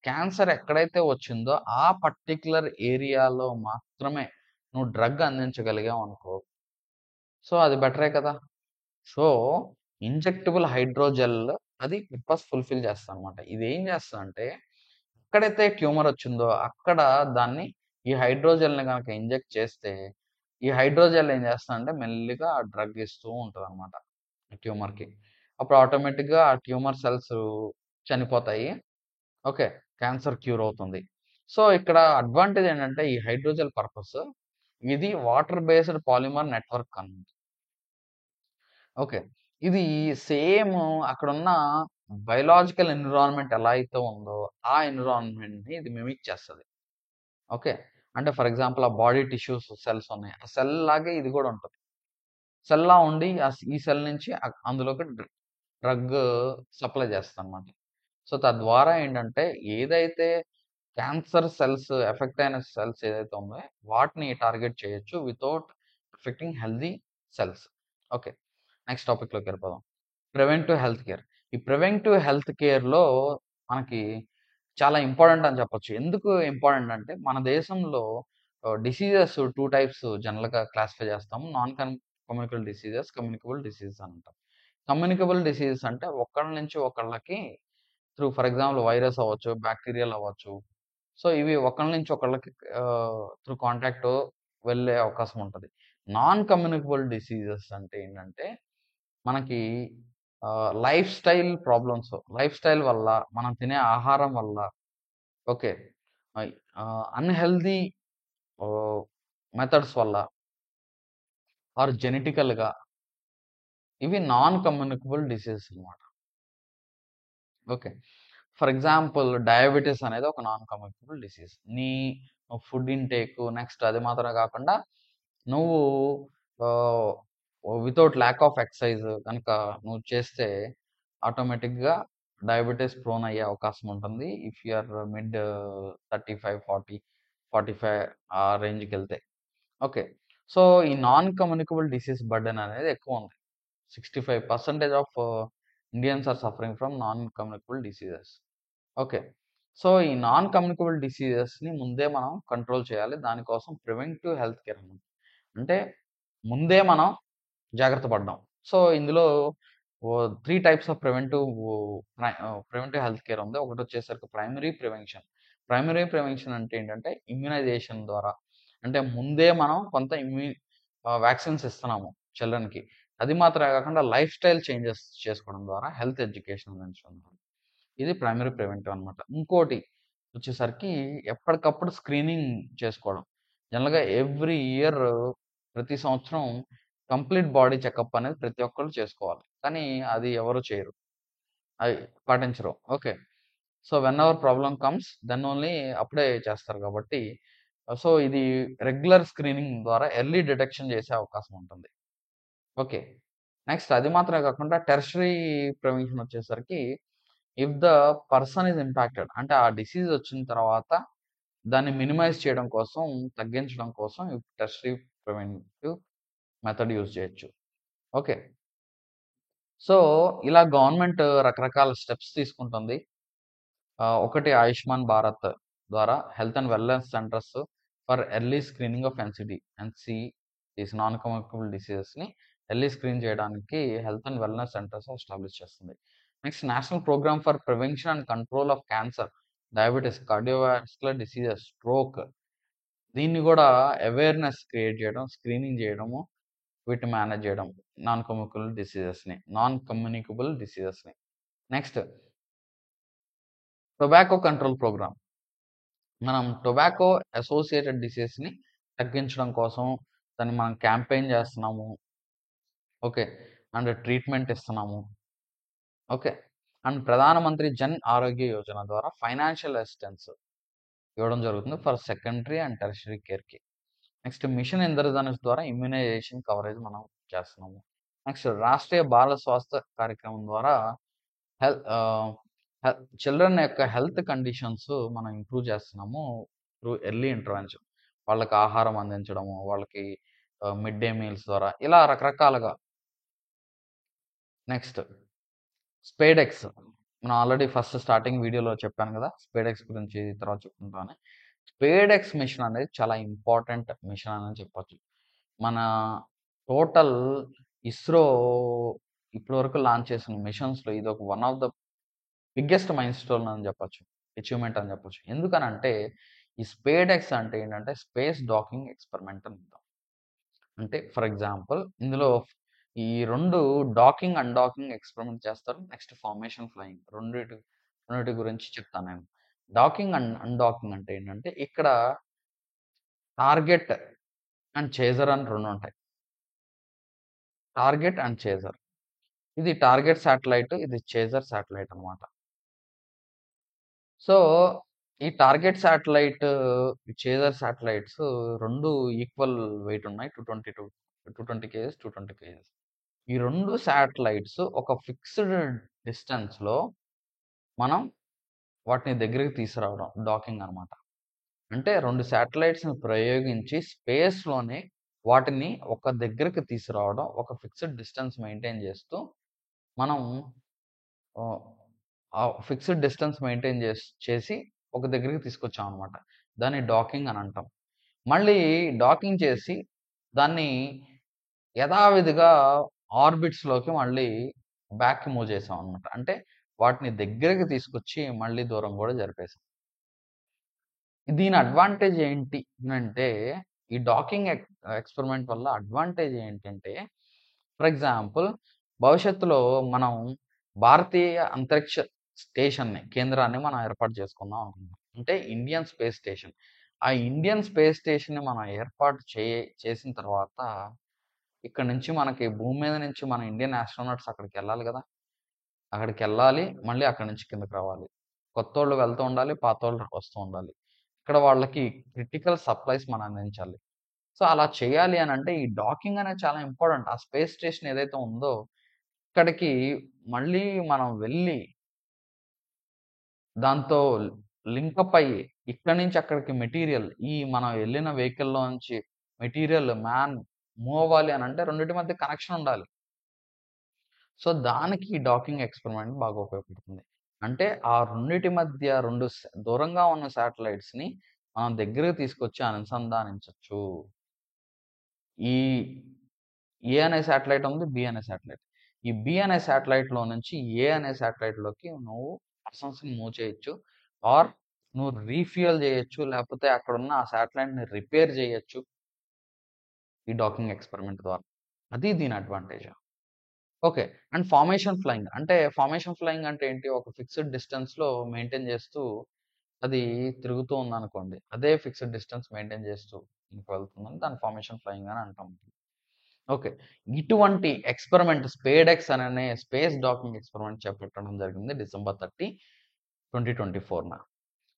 క్యాన్సర్ ఎక్కడైతే వచ్చిందో ఆ పర్టిక్యులర్ ఏరియాలో మాత్రమే నువ్వు డ్రగ్ అందించగలిగావనుకో, సో, అది బెటరే కదా! సో, ఇంజెక్టబుల్ హైడ్రోజెల్ అది పర్పస్ ఫుల్‌ఫిల్ చేస్తదనమాట. ఇదేం చేస్తదంటే ఎక్కడైతే ట్యూమర్ వచ్చిందో అక్కడ దాన్ని ఈ హైడ్రోజెల్‌ని గనక ఇంజెక్ట్ చేస్తే, ఈ హైడ్రోజెల్ ఏం చేస్తదంటే మెల్లిగా డ్రగ్ ఇస్తూ ఉంటదనమాట ట్యూమర్‌కి. అప్పుడు ఆటోమేటిక్‌గా ఆ ట్యూమర్ సెల్స్ చనిపోతాయి. ఓకే. క్యాన్సర్ క్యూర్ అవుతుంది. సో, ఇక్కడ అడ్వాంటేజ్ ఏంటంటే ఈ హైడ్రోజెల్ పర్పస్ ఇది వాటర్ బేస్డ్ పాలిమర్ నెట్వర్క్ అన్నమాట. ఓకే. ఇది సేమ్ అక్కడున్న బయోలాజికల్ ఎన్విరాన్మెంట్ ఎలా అయితే ఉందో, ఆ ఎన్విరాన్మెంట్‌ని ఇది మిమిక్ చేస్తది. ఓకే. అంటే ఫర్ ఎగ్జాంపుల్ ఆ బాడీ టిష్యూస్ సెల్స్ ఉన్నాయి. ఆ సెల్ లాగే ఇది గూడా ఉంటది. సెల్‌లా ఉండి ఈ సెల్ నుంచి అందులోకి డ్రగ్ సప్లై చేస్తదనమాట. సో, తద్వారా ఏంటంటే ఏదైతే క్యాన్సర్ సెల్స్ ఎఫెక్ట్ అయిన సెల్స్ ఏదైతే ఉన్నాయో వాటిని టార్గెట్ చేయొచ్చు without effecting healthy cells. Okay. Next టాపిక్‌లోకెళ్ళిపోదాం. Preventive health care. ఈ ప్రివెంటివ్ హెల్త్ కేర్‌లో మనకి చాలా ఇంపార్టెంట్ అని చెప్పొచ్చు. ఎందుకు ఇంపార్టెంట్ అంటే మన దేశంలో డిసీజెస్ 2 టైప్స్ జనరల్‌గా క్లాసిఫై చేస్తాము. Non communicable diseases, communicable diseases అంటాం. కమ్యూనికబుల్ డిసీజెస్ అంటే ఒకళ్ళ నుంచి ఒకళ్ళకి ఫర్ ఎగ్జాంపుల్ వైరస్ అవ్వచ్చు, బాక్టీరియల్ అవ్వచ్చు. సో, ఇవి ఒకళ్ళ నుంచి ఒకళ్ళకి కాంటాక్ట్ వెళ్ళే అవకాశం ఉంటది. నాన్ కమ్యూనికబుల్ డిసీజెస్ అంటే ఏంటంటే మనకి life style problems, life style వల్ల, మనం తినే ఆహారం వల్ల, ఓకే. అయ్ అన్‌హెల్తీ ఆహ్, మెథడ్స్ వల్ల జెనెటికల్‌గా ఇవి నాన్ కమ్యూనికబుల్ డిసీజెస్ అన్నమాట. ఓకే. ఫర్ ఎగ్జాంపుల్ డయాబెటిస్ అనేది ఒక నాన్ కమ్యూనికబుల్ డిసీజ్. నీ ఫుడ్ ఇంటేక్ నెక్స్ట్ అది మాత్రమే కాకుండా నువ్వు ఆహ్, వితౌట్ ల్యాక్ ఆఫ్ ఎక్సర్సైజ్ గనుక నువ్వు చేస్తే ఆటోమేటిక్‌గా డయాబెటిస్ ప్రోన్ అయ్యే అవకాశం ఉంటుంది. ఇఫ్ యూ ఆర్ మిడ్ 35, 40, 45 ఆ రేంజ్‌కెళ్తే. ఓకే. సో, ఈ నాన్ కమ్యూనికబుల్ డిసీజ్ బర్డెన్ అనేది ఎక్కువుంది. 65% of Indians are suffering from non communicable diseases. Okay. So, ఈ నాన్ కమ్యూనికబుల్ డిసీజెస్‌ని ముందే మనం కంట్రోల్ చేయాలి. దానికోసం ప్రివెంటివ్ హెల్త్ కేర్ అన్నమాట. అంటే ముందే మనం జాగ్రత్త పడ్డం. సో, ఇందులో 3 types of preventive health care ఉంది. ఒకటొచ్చేసరికి ప్రైమరీ ప్రివెన్షన్. ప్రైమరీ ప్రివెన్షన్ అంటే ఏంటంటే ఇమ్యునైజేషన్ ద్వారా. అంటే ముందే మనం కొంత వాక్సిన్స్ ఇస్తున్నాము చిల్డ్రన్‌కి. అది మాత్రమే కాకుండా లైఫ్ స్టైల్ చేంజెస్ చేసుకోవడం ద్వారా హెల్త్ ఎడ్యుకేషన్ అందించడం ద్వారా. ఇది ప్రైమరీ ప్రివెంటివ్ అనమాట. ఇంకోటి వచ్చేసరికి ఎప్పటికప్పుడు స్క్రీనింగ్ చేసుకోవడం. జనరల్‌గా ఎవ్రీ ఇయర్ ప్రతి సంవత్సరం కంప్లీట్ బాడీ చెకప్ అనేది ప్రతి ఒక్కళ్ళు చేసుకోవాలి. కానీ అది ఎవరు చేయరు. అది పాటించరు. Okay. So, whenever problem comes then only అప్పుడే చేస్తారు కాబట్టి సో, ఇది రెగ్యులర్ స్క్రీనింగ్ ద్వారా ఎర్లీ డిటెక్షన్ చేసే అవకాశం ఉంటుంది. ఓకే. నెక్స్ట్ అది మాత్రమే కాకుండా టెర్షరీ ప్రివెన్షన్ వచ్చేసరికి if the person is impacted అంటే ఆ డిసీజ్ వచ్చిన తర్వాత దాన్ని మినిమైజ్ చేయడం కోసం, తగ్గించడం కోసం ఈ టెర్షరీ ప్రివెంటివ్ మెథడ్ యూజ్ చేయొచ్చు. ఓకే. సో, ఇలా గవర్నమెంట్ రకరకాల స్టెప్స్ తీసుకుంటుంది. ఒకటి ఆయుష్మాన్ భారత్ ద్వారా health and wellness centres for early screening of NCDs non communicable డిసీజెస్‌ని ఎర్లీ స్క్రీన్ చేయడానికి health and wellness centres establish చేస్తుంది. Next national programme for prevention and control of cancer, diabetes, cardiovascular diseases, stroke దీన్ని గూడా awareness create చేయడం, screening చేయడము, వీటిని manage చేయడం non communicable డిసీజెస్‌ని. Next tobacco control programme. మనం టొబాకో అసోసియేటెడ్ డిసీజెస్‌ని తగ్గించడం కోసం దాన్ని మనం క్యాంపెయిన్ చేస్తున్నాము. ఓకే. అండ్ ట్రీట్మెంట్ ఇస్తున్నాము. ఓకే. అండ్ ప్రధానమంత్రి జన్ ఆరోగ్య యోజన ద్వారా ఫైనాన్షియల్ అసిస్టెన్స్ ఇవ్వడం జరుగుతుంది ఫర్ సెకండరీ అండ్ టెర్షియరీ కేర్‌కి. నెక్స్ట్ మిషన్ ఇంద్రధనుష్ ద్వారా ఇమ్యునైజేషన్ కవరేజ్ మనం చేస్తున్నాము. నెక్స్ట్ రాష్ట్రీయ బాల స్వాస్థ్య కార్యక్రమం ద్వారా హెల్ ఆహ్, చిల్డ్రన్ యొక్క హెల్త్ కండిషన్స్ మనం ఇంప్రూవ్ చేస్తున్నాము త్రూ ఎర్లీ ఇంటర్వెన్షన్. వాళ్ళకి ఆహారం అందించడము, వాళ్ళకి మిడ్ డే మీల్స్ ద్వారా ఇలా రకరకాలుగా. నెక్స్ట్ స్పేడెక్స్. మనం ఆల్రెడీ ఫస్ట్ స్టార్టింగ్ వీడియోలో చెప్పాను గదా! స్పేడెక్స్ గురించి తర్వాత చెప్పుకుంటామని. స్పేడెక్స్ మిషన్ అనేది చాలా ఇంపార్టెంట్ మిషన్ అని చెప్పొచ్చు. మన టోటల్ ఇస్రో ఇప్పటివరకు లాంచ్ చేసిన మిషన్స్‌లో ఇదొక one of the biggest milestone అని చెప్పొచ్చు. అచీవ్‌మెంట్ అని చెప్పొచ్చు. ఎందుకనంటే ఈ స్పేడెక్స్ అంటే ఏంటంటే స్పేస్ డాకింగ్ ఎక్స్‌పెరిమెంట్ అని అర్థం. అంటే ఫర్ ఎగ్జాంపుల్ ఇందులో ఈ 2 డాకింగ్, అన్‌డాకింగ్ ఎక్స్‌పెరిమెంట్ చేస్తారు. నెక్స్ట్ ఫార్మేషన్ ఫ్లయింగ్ రెండిటి గురించి చెప్తాను నేను. డాకింగ్ అండ్ అన్‌డాకింగ్ అంటే ఏంటంటే ఇక్కడ టార్గెట్ అండ్ చేజర్ అని 2 ఉంటాయి. Target and chaser. ఇది టార్గెట్ శాటిలైట్, ఇది చేజర్ శాటిలైట్ అనమాట. సో, ఈ target satellite, chaser satellites 2 equal wait ఉన్నాయి. 220 కేజెస్, 220 కేజెస్. ఈ 2 శాటిలైట్స్ ఒక ఫిక్స్‌డ్ డిస్టెన్స్‌లో మనం వాటిని దగ్గరికి తీసుకురావడం డాకింగ్ అనమాట. అంటే 2 శాటిలైట్స్‌ని ప్రయోగించి స్పేస్‌లోనే వాటిని ఒక దగ్గరికి తీసుకురావడం, ఒక ఫిక్స్‌డ్ డిస్టెన్స్ మెయింటైన్ చేస్తూ మనం ఆహ్, ఆ ఫిక్స్‌డ్ డిస్టెన్స్ మెయింటైన్ చేసి ఒక దగ్గరికి తీసుకొచ్చామనమాట. దాన్ని డాకింగ్ అని అంటాం. మళ్ళీ డాకింగ్ చేసి దాన్ని యథావిధిగా ఆర్బిట్స్‌లోకి మళ్ళీ బ్యాక్‌కి మూవ్ చేసామనమాట. అంటే వాటిని దగ్గరికి తీసుకొచ్చి మళ్ళీ దూరం గూడా జరిపేసాం. దీని అడ్వాంటేజ్ ఏంటి అంటే, ఈ డాకింగ్ ఎక్స్‌పెరిమెంట్ వల్ల అడ్వాంటేజ్ ఏంటంటే, ఫర్ ఎగ్జాంపుల్ భవిష్యత్తులో మనం భారతీయ అంతరిక్ష కేంద్రాన్ని మనం ఏర్పాటు చేసుకుందాం అనుకుంటున్నాం. అంటే ఇండియన్ స్పేస్ స్టేషన్. ఆ ఇండియన్ స్పేస్ స్టేషన్‌ని మనం ఏర్పాటు చేసిన తర్వాత, ఇక్కడ నుంచి మనకి భూమి మీద నుంచి మన ఇండియన్ ఆస్ట్రోనాట్స్ అక్కడికెళ్ళాలి గదా! అక్కడికెళ్ళాలి. మళ్ళీ అక్కడి నుంచి కిందకి రావాలి. కొత్తోళ్ళు వెళ్తూ ఉండాలి. పాతోళ్ళు వస్తూ ఉండాలి. ఇక్కడ వాళ్ళకి క్రిటికల్ సప్లైస్ మనం అందించాలి. సో, అలా చేయాలి అనంటే ఈ డాకింగ్ అనేది చాలా ఇంపార్టెంట్. ఆ స్పేస్ స్టేషన్ ఏదైతే ఉందో, అక్కడికి మళ్ళీ మనం వెళ్ళి దాంతో లింకప్ అయ్యి, ఇక్కడి నుంచి అక్కడికి మెటీరియల్ మనం ఎళ్ళిన వెహికల్‌లో నుంచి మెటీరియల్, మూవ్ అవ్వాలి అనంటే రెండిటి మధ్య కనెక్షన్ ఉండాలి. సో, దానికి ఈ డాకింగ్ ఎక్స్‌పెరిమెంట్ బాగా ఉపయోగపడుతుంది. అంటే ఆ రెండిటి మధ్య 2 దూరంగా ఉన్న శాటిలైట్స్‌ని మనం దగ్గరకి తీసుకొచ్చి అనుసంధానించొచ్చు. ఈ ఏ అనే శాటిలైట్ ఉంది. బి అనే శాటిలైట్. ఈ బి అనే శాటిలైట్‌లో నుంచి ఏ అనే శాటిలైట్‌లోకి నువ్వు పర్సన్స్‌ని మూవ్ చేయొచ్చు. ఆర్ నువ్వు రీఫ్యూయల్ చేయొచ్చు. లేకపోతే అక్కడున్న ఆ శాటిలైట్‌ని రిపేర్ చేయొచ్చు. ఈ డాకింగ్ ఎక్స్‌పెరిమెంట్ ద్వారా. అది దీని advantage. Okay. And formation flying. అంటే ఫార్మేషన్ ఫ్లయింగ్ అంటే ఏంటి? ఒక ఫిక్స్‌డ్ డిస్టెన్స్‌లో మెయింటైన్ చేస్తూ అది తిరుగుతూ ఉందనుకోండి. అదే ఫిక్స్‌డ్ డిస్టెన్స్ మెయింటైన్ చేస్తూ ఇంక వెళ్తుందని దాన్ని ఫార్మేషన్ ఫ్లయింగ్ అని అంటాం. ఓకే. ఇటువంటి ఎక్స్‌పెరిమెంట్ స్పేడెక్స్ అననే స్పేస్ డాకింగ్ ఎక్స్‌పెరిమెంట్ చేపట్టడం జరిగింది డిసెంబర్ 30, 2024న.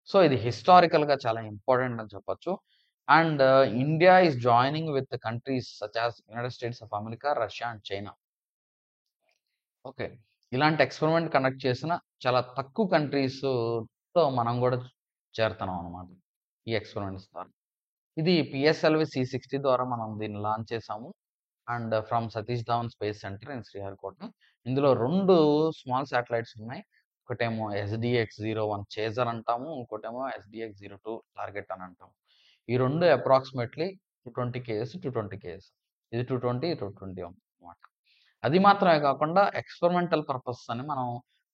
సో, ఇది హిస్టారికల్‌గా చాలా ఇంపార్టెంట్ అని చెప్పొచ్చు. And India is joining with countries such as United States of America, Russia and China. Okay. ఇలాంటి ఎక్స్‌పెరిమెంట్ కండక్ట్ చేసిన చాలా తక్కువ కంట్రీస్‌తో మనం గూడా చేరుతున్నాం అన్నమాట. ఈ ఎక్స్‌పెరిమెంట్స్ ద్వారా. ఇది పిఎస్ఎల్‌వి సి-60 ద్వారా మనం దీన్ని లాంచ్ చేసాము. And from Satish Dhawan space centre in Sriharikota. ఇందులో 2 స్మాల్ శాటిలైట్స్ ఉన్నాయి. ఒకటేమో ఎస్‌డిఎక్స్-01 చేజర్ అంటాము. ఇంకోటేమో ఎస్‌డిఎక్స్-02 టార్గెట్ అని అంటాం. ఈ 2 అప్రాక్సిమేట్‌లీ 220 కేఎస్, 220 కేఎస్. ఇది 220, ఇది 220 అన్నమాట. అది మాత్రమే కాకుండా ఎక్స్‌పెరిమెంటల్ పర్పస్ అని మనం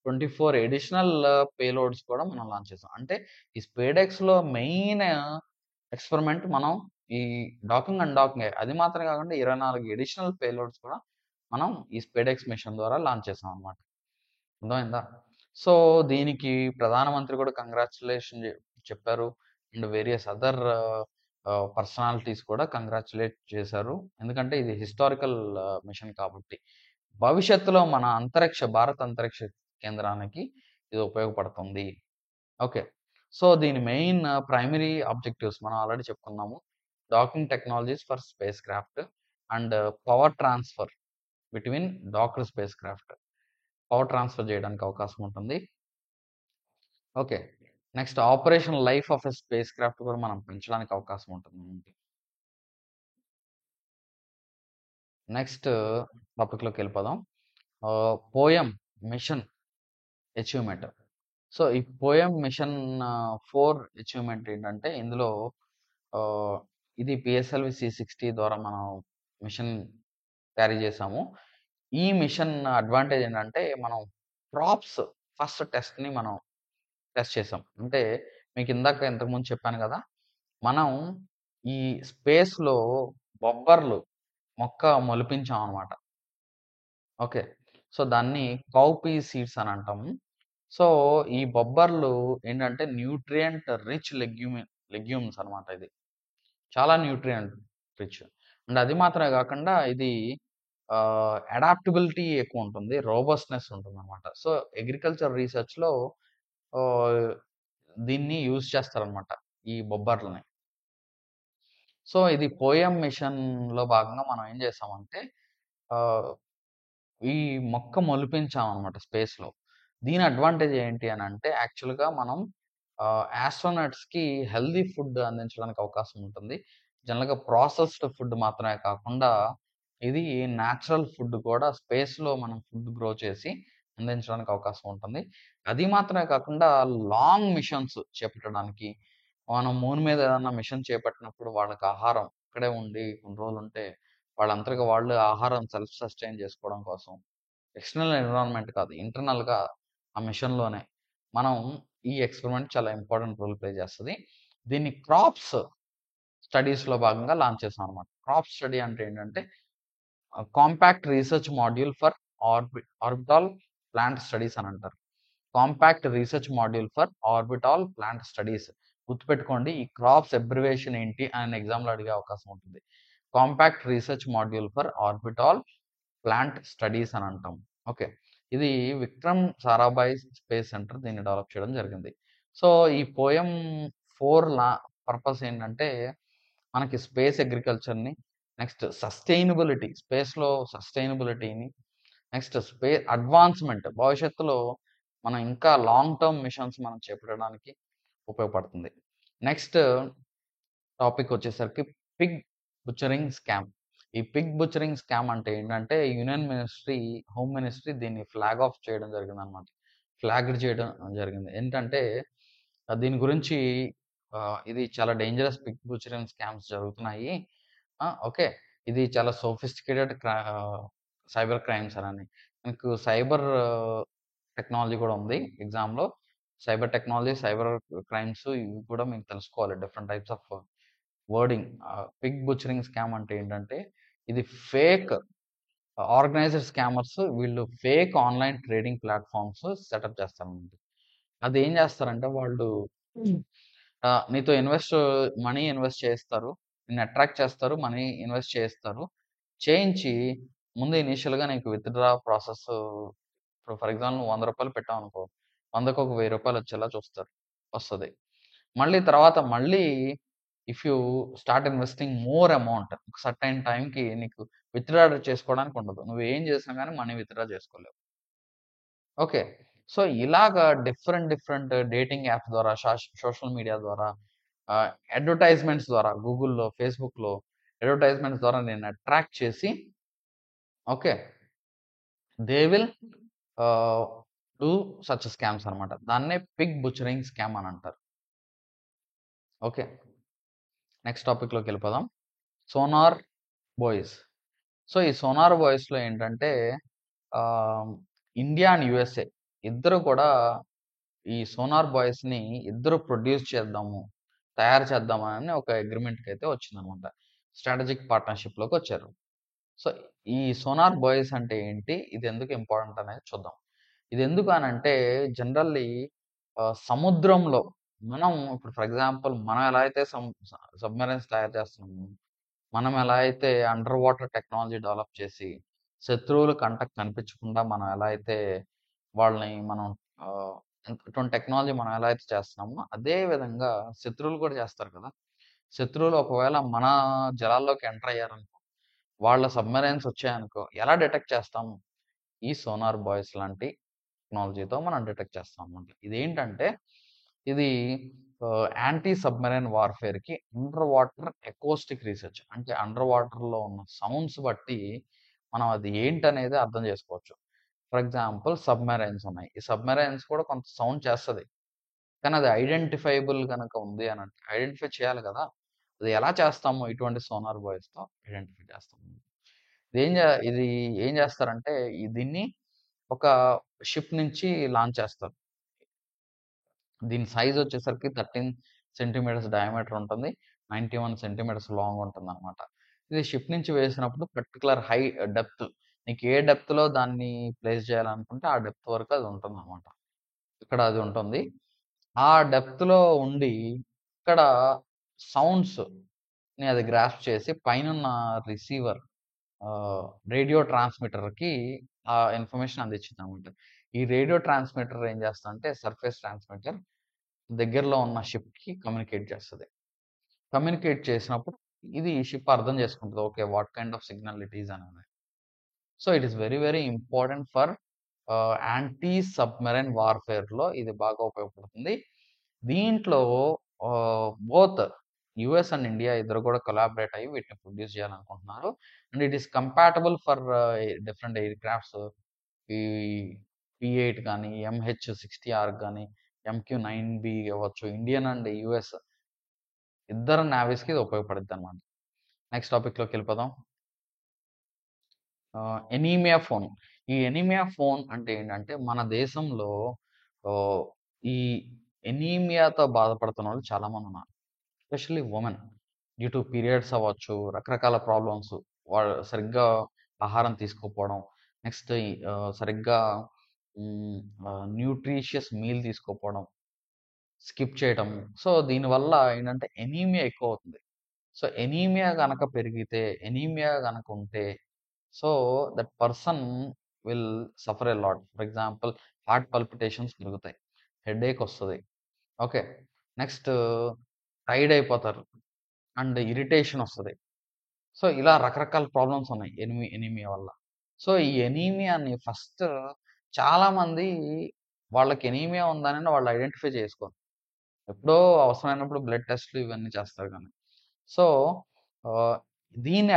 24 అడిషనల్ పేలోడ్స్ కూడా మనం లాంచ్ చేసాం. అంటే ఈ స్పేడెక్స్‌లో మెయిన్ ఎక్స్‌పెరిమెంట్ మనం ఈ డాకింగ్, అన్‌డాకింగే. అది మాత్రమే కాకుండా 24 అడిషనల్ పేలోడ్స్ కూడా మనం ఈ స్పేడెక్స్ మిషన్ ద్వారా లాంచ్ చేసాం అన్నమాట. అర్థమైందా? సో, దీనికి ప్రధానమంత్రి కూడా కంగ్రాచ్యులేషన్ చెప్పారు. అండ్ వేరియస్ అదర్ పర్సనాలిటీస్ కూడా కంగ్రాచ్యులేట్ చేశారు. ఎందుకంటే ఇది హిస్టారికల్ మిషన్ కాబట్టి. భవిష్యత్తులో మన భారత అంతరిక్ష కేంద్రానికి ఇది ఉపయోగపడుతుంది. ఓకే. సో, దీని మెయిన్ ప్రైమరీ ఆబ్జెక్టివ్స్ మనం ఆల్రెడీ చెప్పుకున్నాము. Docking technologies for spacecraft and power transfer between docked spacecraft. Power transfer చేయడానికి అవకాశం ఉంటుంది. Okay. Next operational life of a spacecraft కూడా మనం పెంచడానికి అవకాశం ఉంటుంది. నెక్స్ట్ టాపిక్‌లోకెళ్ళిపోదాం. POEM mission achievement. సో, ఈ పోయెమ్ మిషన్ 4 అచీవ్‌మెంట్ ఏంటంటే ఇందులో ఆహ్, ఇది పిఎస్ఎల్‌వి సి-60 ద్వారా మనం మిషన్ క్యారీ చేసాము. ఈ మిషన్ అడ్వాంటేజ్ ఏంటంటే మనం ప్రాప్స్ ఫస్ట్ టెస్ట్‌ని మనం టెస్ట్ చేసాం. అంటే మీకు ఇందాక ఇంతకుముందు చెప్పాను గదా! మనం ఈ స్పేస్‌లో బొబ్బర్లు మొక్క మొలిపించామనమాట. ఓకే. సో, దాన్ని కౌపీ సీడ్స్ అని అంటాము. సో, ఈ బొబ్బర్లు ఏంటంటే న్యూట్రియంట్ రిచ్ లెగ్యూమ్స్ అనమాట ఇది. చాలా న్యూట్రియంట్ రిచ్. అండ్ అది మాత్రమే గాకుండా ఇది అడాప్టబిలిటీ ఎక్కువుంటుంది. రోబస్ట్‌నెస్ ఉంటుందనమాట. సో, అగ్రికల్చర్ రీసెర్చ్‌లో ఆహ్, దీన్ని యూజ్ చేస్తారనమాట. ఈ బొబ్బర్లని. సో, ఇది పోయమ్ మిషన్‌లో భాగంగా మనం ఏం చేసామంటే ఆహ్, ఈ మొక్క మొలిపించామనమాట స్పేస్‌లో. దీని అడ్వాంటేజ్ ఏంటి అనంటే యాక్చువల్‌గా మనం ఆస్ట్రోనట్స్‌కి హెల్తీ ఫుడ్ అందించడానికి అవకాశం ఉంటుంది. జనరల్‌గా ప్రాసెస్డ్ ఫుడ్ మాత్రమే కాకుండా ఇది నేచురల్ ఫుడ్ కూడా స్పేస్‌లో మనం ఫుడ్ గ్రో చేసి అందించడానికి అవకాశం ఉంటుంది. అది మాత్రమే కాకుండా లాంగ్ మిషన్స్ చేపట్టడానికి మనం మూన్ మీద ఏదన్నా మిషన్ చేపట్టినప్పుడు వాళ్ళకి ఆహారం ఇక్కడే ఉండి కొన్ని రోజులుంటే వాళ్ళంతరికి వాళ్ళు ఆహారం సెల్ఫ్ సస్టైన్ చేసుకోవడం కోసం ఎక్స్టర్నల్ ఎన్విరాన్మెంట్ కాదు. ఇంటర్నల్‌గా ఆ మిషన్‌లోనే మనం ఈ ఎక్స్‌పెరిమెంట్ చాలా ఇంపార్టెంట్ రోల్ ప్లే చేస్తది. దీన్ని క్రాప్స్ స్టడీస్‌లో భాగంగా లాంచ్ చేసామనమాట. క్రాప్ స్టడీ అంటే ఏంటంటే compact research module for orbital plant studies అని అంటారు. Compact research module for orbital plant studies. గుర్తుపెట్టుకోండి ఈ క్రాప్స్ అబ్రివియేషన్ ఏంటి అని ఎగ్జామ్‌లో అడిగే అవకాశం ఉంటుంది. Compact research module for orbital plant studies అని అంటాం. ఓకే. ఇది విక్రమ్ సారాభాయ్ స్పేస్ సెంటర్ దీన్ని డెవలప్ చేయడం జరిగింది. సో, ఈ పోయమ్ 4 పర్పస్ ఏంటంటే, మనకి స్పేస్ అగ్రికల్చర్‌ని, నెక్స్ట్ సస్టైనబిలిటీ స్పేస్‌లో సస్టైనబిలిటీని, నెక్స్ట్ అడ్వాన్స్‌మెంట్ భవిష్యత్తులో మనం ఇంకా లాంగ్ టర్మ్ మిషన్స్ మనం చేపట్టడానికి ఉపయోగపడుతుంది. నెక్స్ట్ టాపిక్ వచ్చేసరికి పిగ్ బుచరింగ్ స్కామ్. ఈ పిగ్ బుచరింగ్ స్కామ్ అంటే ఏంటంటే యూనియన్ మినిస్ట్రీ, హోమ్ మినిస్ట్రీ దీన్ని ఫ్లాగ్ ఆఫ్ చేయడం జరిగిందనమాట. ఫ్లాగ్డ్ చేయడం జరిగింది. ఏంటంటే దీని గురించి ఇది చాలా డేంజరస్ పిగ్ బుచరింగ్ స్కామ్స్ జరుగుతున్నాయి. ఓకే. ఇది చాలా సోఫిస్టికేటెడ్ సైబర్ క్రైమ్స్ అని. మీకు సైబర్ టెక్నాలజీ కూడా ఉంది ఎగ్జామ్‌లో. సైబర్ టెక్నాలజీ, సైబర్ క్రైమ్స్ ఇవి కూడా మీకు తెలుసుకోవాలి. Different types of wording. Pig butchering scam అంటే ఏంటంటే, ఇది ఫేక్ ఆర్గనైజ్డ్ స్కామర్స్ వీళ్ళు fake online trading platforms setup చేస్తారన్నమాట. అదేం చేస్తారంటే వాళ్ళు నీతో మనీ ఇన్వెస్ట్ చేయిస్తారు. నిన్ను అట్రాక్ట్ చేస్తారు. మనీ ఇన్వెస్ట్ చేయిస్తారు. చేయించి ముందు ఇనీషియల్‌గా నీకు విత్‌డ్రా ప్రాసెస్ ఇప్పుడు ఫర్ ఎగ్జాంపుల్ నువ్వు రూ. 100 పెట్టావనుకో, 100కి ఒక రూ. 1000 వచ్చేలా చూస్తారు. వస్తది. మళ్ళీ తర్వాత if you start investing more amount ఒక సర్టెన్ టైమ్‌కి నీకు విత్‌డ్రా చేసుకోవడానికి ఉండదు. నువ్వేం చేసినా గాని మనీ విత్‌డ్రా చేసుకోలేవు. ఓకే. సో, ఇలాగా డిఫరెంట్ డేటింగ్ యాప్స్ ద్వారా, సోషల్ మీడియా ద్వారా, ఆహ్, అడ్వర్‌టైజ్‌మెంట్స్ ద్వారా గూగుల్‌లో, ఫేస్‌బుక్‌లో అడ్వర్‌టైజ్‌మెంట్స్ ద్వారా నిన్ను అట్రాక్ట్ చేసి okay. They will ah, do such scams అన్నమాట. దాన్నే పిగ్ బుచరింగ్ స్కామ్ అని అంటారు. ఓకే. నెక్స్ట్ టాపిక్‌లోకెళ్ళిపోదాం. Sonar buoys. సో, ఈ సోనార్ బాయ్స్‌లో ఏంటంటే ఆహ్, ఇండియా అండ్ యూఎస్ఏ ఇద్దరు కూడా ఈ సోనార్ బాయ్స్‌ని ఇద్దరు ప్రొడ్యూస్ చేద్దాము, తయారు చేద్దామని ఒక అగ్రీమెంట్‌కైతే వచ్చిందనమాట. స్ట్రాటజిక్ పార్ట్నర్‌షిప్‌లోకొచ్చారు. సో, ఈ సోనార్ బాయ్స్ అంటే ఏంటి? ఇదెందుకు ఇంపార్టెంట్ అనేది చూద్దాం. ఇదెందుకు అనంటే జనరల్లీ సముద్రంలో మనం ఇప్పుడు ఫర్ ఎగ్జాంపుల్ మనం ఎలా అయితే సబ్‌మెరైన్స్ తయారు చేస్తున్నామో, మనం ఎలా అయితే అండర్ వాటర్ టెక్నాలజీ డెవలప్ చేసి, శత్రువులు కంటకు కనిపించకుండా మనం ఎలా అయితే వాళ్ళని మనం ఆహ్, ఇటువంటి టెక్నాలజీ మనం ఎలా అయితే చేస్తున్నామో, అదే విధంగా శత్రువులు కూడా చేస్తారు కదా! శత్రువులు ఒకవేళ మన జలాల్లోకి ఎంటర్ అయ్యారనుకో, వాళ్ళ సబ్‌మెరైన్స్ వచ్చాయనుకో, ఎలా డిటెక్ట్ చేస్తాము? ఈ సోనార్ బాయ్స్ లాంటి టెక్నాలజీతో మనం డిటెక్ట్ చేస్తామన్నమాట. ఇదేంటంటే, ఇది యాంటీ సబ్‌మెరైన్ వార్‌ఫేర్‌కి అండర్ వాటర్ అకౌస్టిక్ రీసెర్చ్. అంటే అండర్ వాటర్‌లో ఉన్న సౌండ్స్ బట్టి మనం అది ఏంటనేది అర్థం చేసుకోవచ్చు. ఫర్ ఎగ్జాంపుల్ సబ్‌మెరైన్స్ ఉన్నాయి. ఈ సబ్‌మెరైన్స్ కూడా కొంత సౌండ్ చేస్తది. కానీ అది ఐడెంటిఫైబుల్ గనక ఉంది అనంటే ఐడెంటిఫై చేయాలి కదా! అది ఎలా చేస్తాము ఇటువంటి సోనార్ బాయ్స్‌తో ఐడెంటిఫై చేస్తాము. ఇది ఏం చేస్తారంటే దీన్ని ఒక షిప్ నుంచి లాంచ్ చేస్తారు. దీని సైజ్ వచ్చేసరికి 13 సెంటీమీటర్స్ డయామీటర్ ఉంటుంది. 91 సెంటీమీటర్స్ లాంగ్ ఉంటుందన్నమాట. ఇది షిప్ నుంచి వేసినప్పుడు పర్టిక్యులర్ డెప్త్ నీకు ఏ డెప్త్‌లో దాన్ని ప్లేస్ చేయాలనుకుంటే ఆ డెప్త్ వరకు అది ఉంటుందన్నమాట. ఇక్కడ అది ఉంటుంది. ఆ డెప్త్‌లో ఉండి ఇక్కడ సౌండ్స్‌ని అది గ్రాస్ప్ చేసి పైనున్న రిసీవర్ రేడియో ట్రాన్స్మిటర్‌కి ఆ ఇన్ఫర్మేషన్ అందించిందనమాట. ఈ రేడియో ట్రాన్స్మిటర్ ఏం చేస్తదంటే సర్ఫేస్ ట్రాన్స్మిటర్ దగ్గరలో ఉన్న షిప్‌కి కమ్యూనికేట్ చేస్తది. కమ్యూనికేట్ చేసినప్పుడు ఇది షిప్ అర్థం చేసుకుంటది. Okay. What kind of signal it is అనేది. So, it is very, very important for anti submarine వార్‌ఫేర్‌లో ఇది బాగా ఉపయోగపడుతుంది. దీంట్లో బోత్ యూఎస్ అండ్ ఇండియా ఇద్దరు కూడా కొలాబరేట్ అయ్యి వీటిని ప్రొడ్యూస్ చేయాలనుకుంటున్నారు. And it is compatible for different air crafts. ఈ పి-8 గాని, ఎంహెచ్-60ఆర్ గాని, ఎంక్యూ-9బి అవ్వచ్చు. ఇండియన్ అండ్ యూఎస్ ఇద్దరు నేవీస్‌కి ఇది ఉపయోగపడుద్దనమాట. నెక్స్ట్ టాపిక్‌లోకెళ్ళిపోదాం. Anaemia phone. ఈ ఎనీమియా ఫోన్ అంటే ఏంటంటే, మన దేశంలో ఆహ్, ఈ ఎనీమియాతో బాధపడుతున్నోళ్ళు చాలామందున్నారు. Especially women. Due to periods అవ్వచ్చు, రకరకాల ప్రాబ్లమ్స్. వాళ్ళు సరిగ్గా ఆహారం తీసుకోకపోవడం, నెక్స్ట్ సరిగ్గా హ్మ్, న్యూట్రిషియస్ మీల్ తీసుకోకపోవడం, స్కిప్ చేయటం. సో, దీనివల్ల ఏంటంటే ఎనీమియా ఎక్కువవుతుంది. సో, ఎనీమియా గనక పెరిగితే, ఎనీమియా గనక ఉంటే so, that person will suffer a lot. For example heart palpitations పెరుగుతాయి. హెడేక్ వస్తది. ఓకే. నెక్స్ట్ టైర్డ్ అయిపోతారు. అండ్ ఇరిటేషన్ వస్తది. సో, ఇలా రకరకాల ప్రాబ్లమ్స్ ఉన్నాయి ఎనీమియా వల్ల. సో, ఈ ఎనీమియాని ఫస్ట్ చాలామంది వాళ్ళకి ఎనీమియా ఉందని వాళ్ళు ఐడెంటిఫై చేసుకోరు. ఎప్పుడో అవసరమైనప్పుడు బ్లడ్ టెస్ట్‌లు ఇవన్నీ చేస్తారు గానీ. సో, ఆహ్, దీన్ని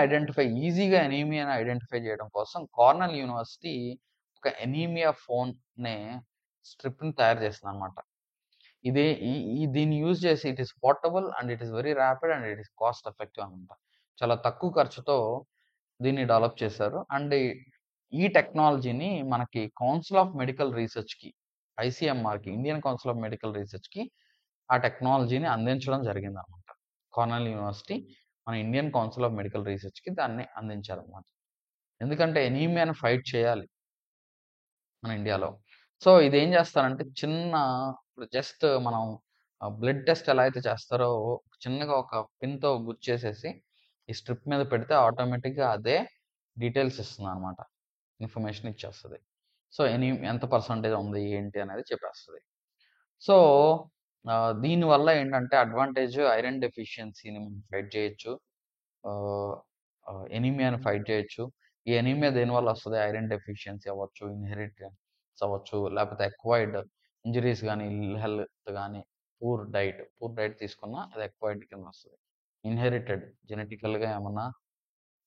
ఈజీగా ఎనీమియాని ఐడెంటిఫై చేయడం కోసం కార్నెల్ యూనివర్సిటీ ఒక ఎనీమియా ఫోన్ అనే స్ట్రిప్‌ని తయారు చేసిందనమాట. ఇదే ఈ ఈ దీన్ని యూజ్ చేసి it is portable and it is very rapid and it is cost effective అనమాట. చాలా తక్కువ ఖర్చుతో దీన్ని డెవలప్ చేశారు. అండ్ ఈ టెక్నాలజీని మనకి కౌన్సిల్ ఆఫ్ మెడికల్ రీసెర్చ్‌కి, ఐసీఎంఆర్‌కి, ఇండియన్ కౌన్సిల్ ఆఫ్ మెడికల్ రీసెర్చ్‌కి ఆ టెక్నాలజీని అందించడం జరిగిందనమాట. కార్నెల్ యూనివర్సిటీ మన ఇండియన్ కౌన్సిల్ ఆఫ్ మెడికల్ రీసెర్చ్‌కి దాన్ని అందించారనమాట. ఎందుకంటే ఎనీమియాని ఫైట్ చేయాలి మన ఇండియాలో. సో, ఇదేం చేస్తారంటే ఇప్పుడు జస్ట్ మనం బ్లడ్ టెస్ట్ ఎలా అయితే చేస్తారో చిన్నగా ఒక పిన్‌తో గుర్చేసేసి ఈ స్ట్రిప్ మీద పెడితే ఆటోమేటిక్‌గా అదే డీటెయిల్స్ ఇస్తుందనమాట. ఇన్ఫర్మేషన్ ఇచ్చేస్తది. సో, ఎంత పర్సెంటేజ్ ఉంది ఏంటి అనేది చెప్పేస్తది. సో, దీనివల్ల ఏంటంటే అడ్వాంటేజ్ ఐరన్ డెఫిషియన్సీని మనం ఫైట్ చేయొచ్చు. ఆహ్, ఎనీమియాని ఫైట్ చేయొచ్చు. ఈ ఎనీమియా దేనివల్ల వస్తది? ఐరన్ డెఫిషియన్సీ అవ్వచ్చు, ఇన్‌హెరిటెన్స్ అవ్వచ్చు, లేకపోతే అక్వైర్డ్ ఇంజురీస్ గానీ, ఇల్ హెల్త్ గానీ, పూర్ డైట్ తీసుకున్నా అది అక్వైర్డ్ కింద వస్తది. ఇన్‌హెరిటెడ్ జెనెటికల్‌గా ఏమన్నా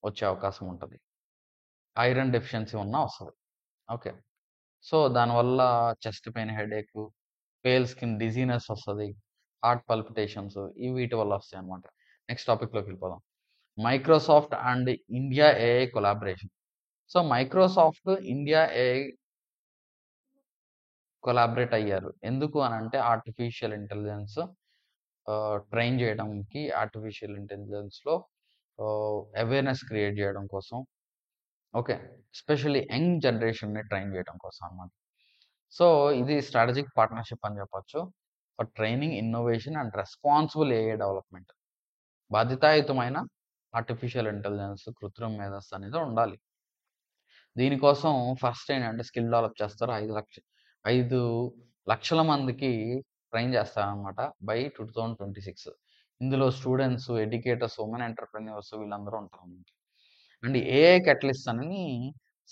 వచ్చే అవకాశం ఉంటది. ఐరన్ డెఫిషియన్సీ ఉన్నా వస్తది. ఓకే. సో, దానివల్ల chest pain, headache, pale skin dizziness వస్తది. హార్ట్ పల్పిటేషన్స్ వీటి వల్ల వస్తాయన్నమాట. నెక్స్ట్ టాపిక్‌లోకెళ్ళిపోదాం. Microsoft and India AI collaboration. So, Microsoft, India AI collaborate అయ్యారు. ఎందుకు అనంటే ఆర్టిఫిషియల్ ఇంటెలిజెన్స్ ట్రైన్ చేయడానికి ఆర్టిఫిషియల్ ఇంటెలిజెన్స్‌లో అవేర్‌నెస్ క్రియేట్ చేయడం కోసం. ఓకే. ఎస్పెషల్లీ యంగ్ జనరేషన్‌ని ట్రైన్ చేయడం కోసం అన్నమాట. సో, ఇది స్ట్రాటజిక్ పార్ట్నర్‌షిప్ అని చెప్పొచ్చు. For training, innovation and responsible AI development. బాధ్యతాయుతమైన ఆర్టిఫిషియల్ ఇంటెలిజెన్స్, కృత్రిమ మేధస్సు అనేది ఉండాలి. దీనికోసం ఫస్ట్ ఏంటంటే స్కిల్ డెవలప్ చేస్తారు. 5,00,000 మందికి ట్రైన్ చేస్తారనమాట బై 2026. ఇందులో స్టూడెంట్స్, ఎడ్యుకేటర్స్, వుమెన్ ఎంటర్‌ప్రెన్యూర్స్ వీళ్ళందరూ ఉంటారనమాట. అండ్ ఏఐ కేటలిస్ట్ అని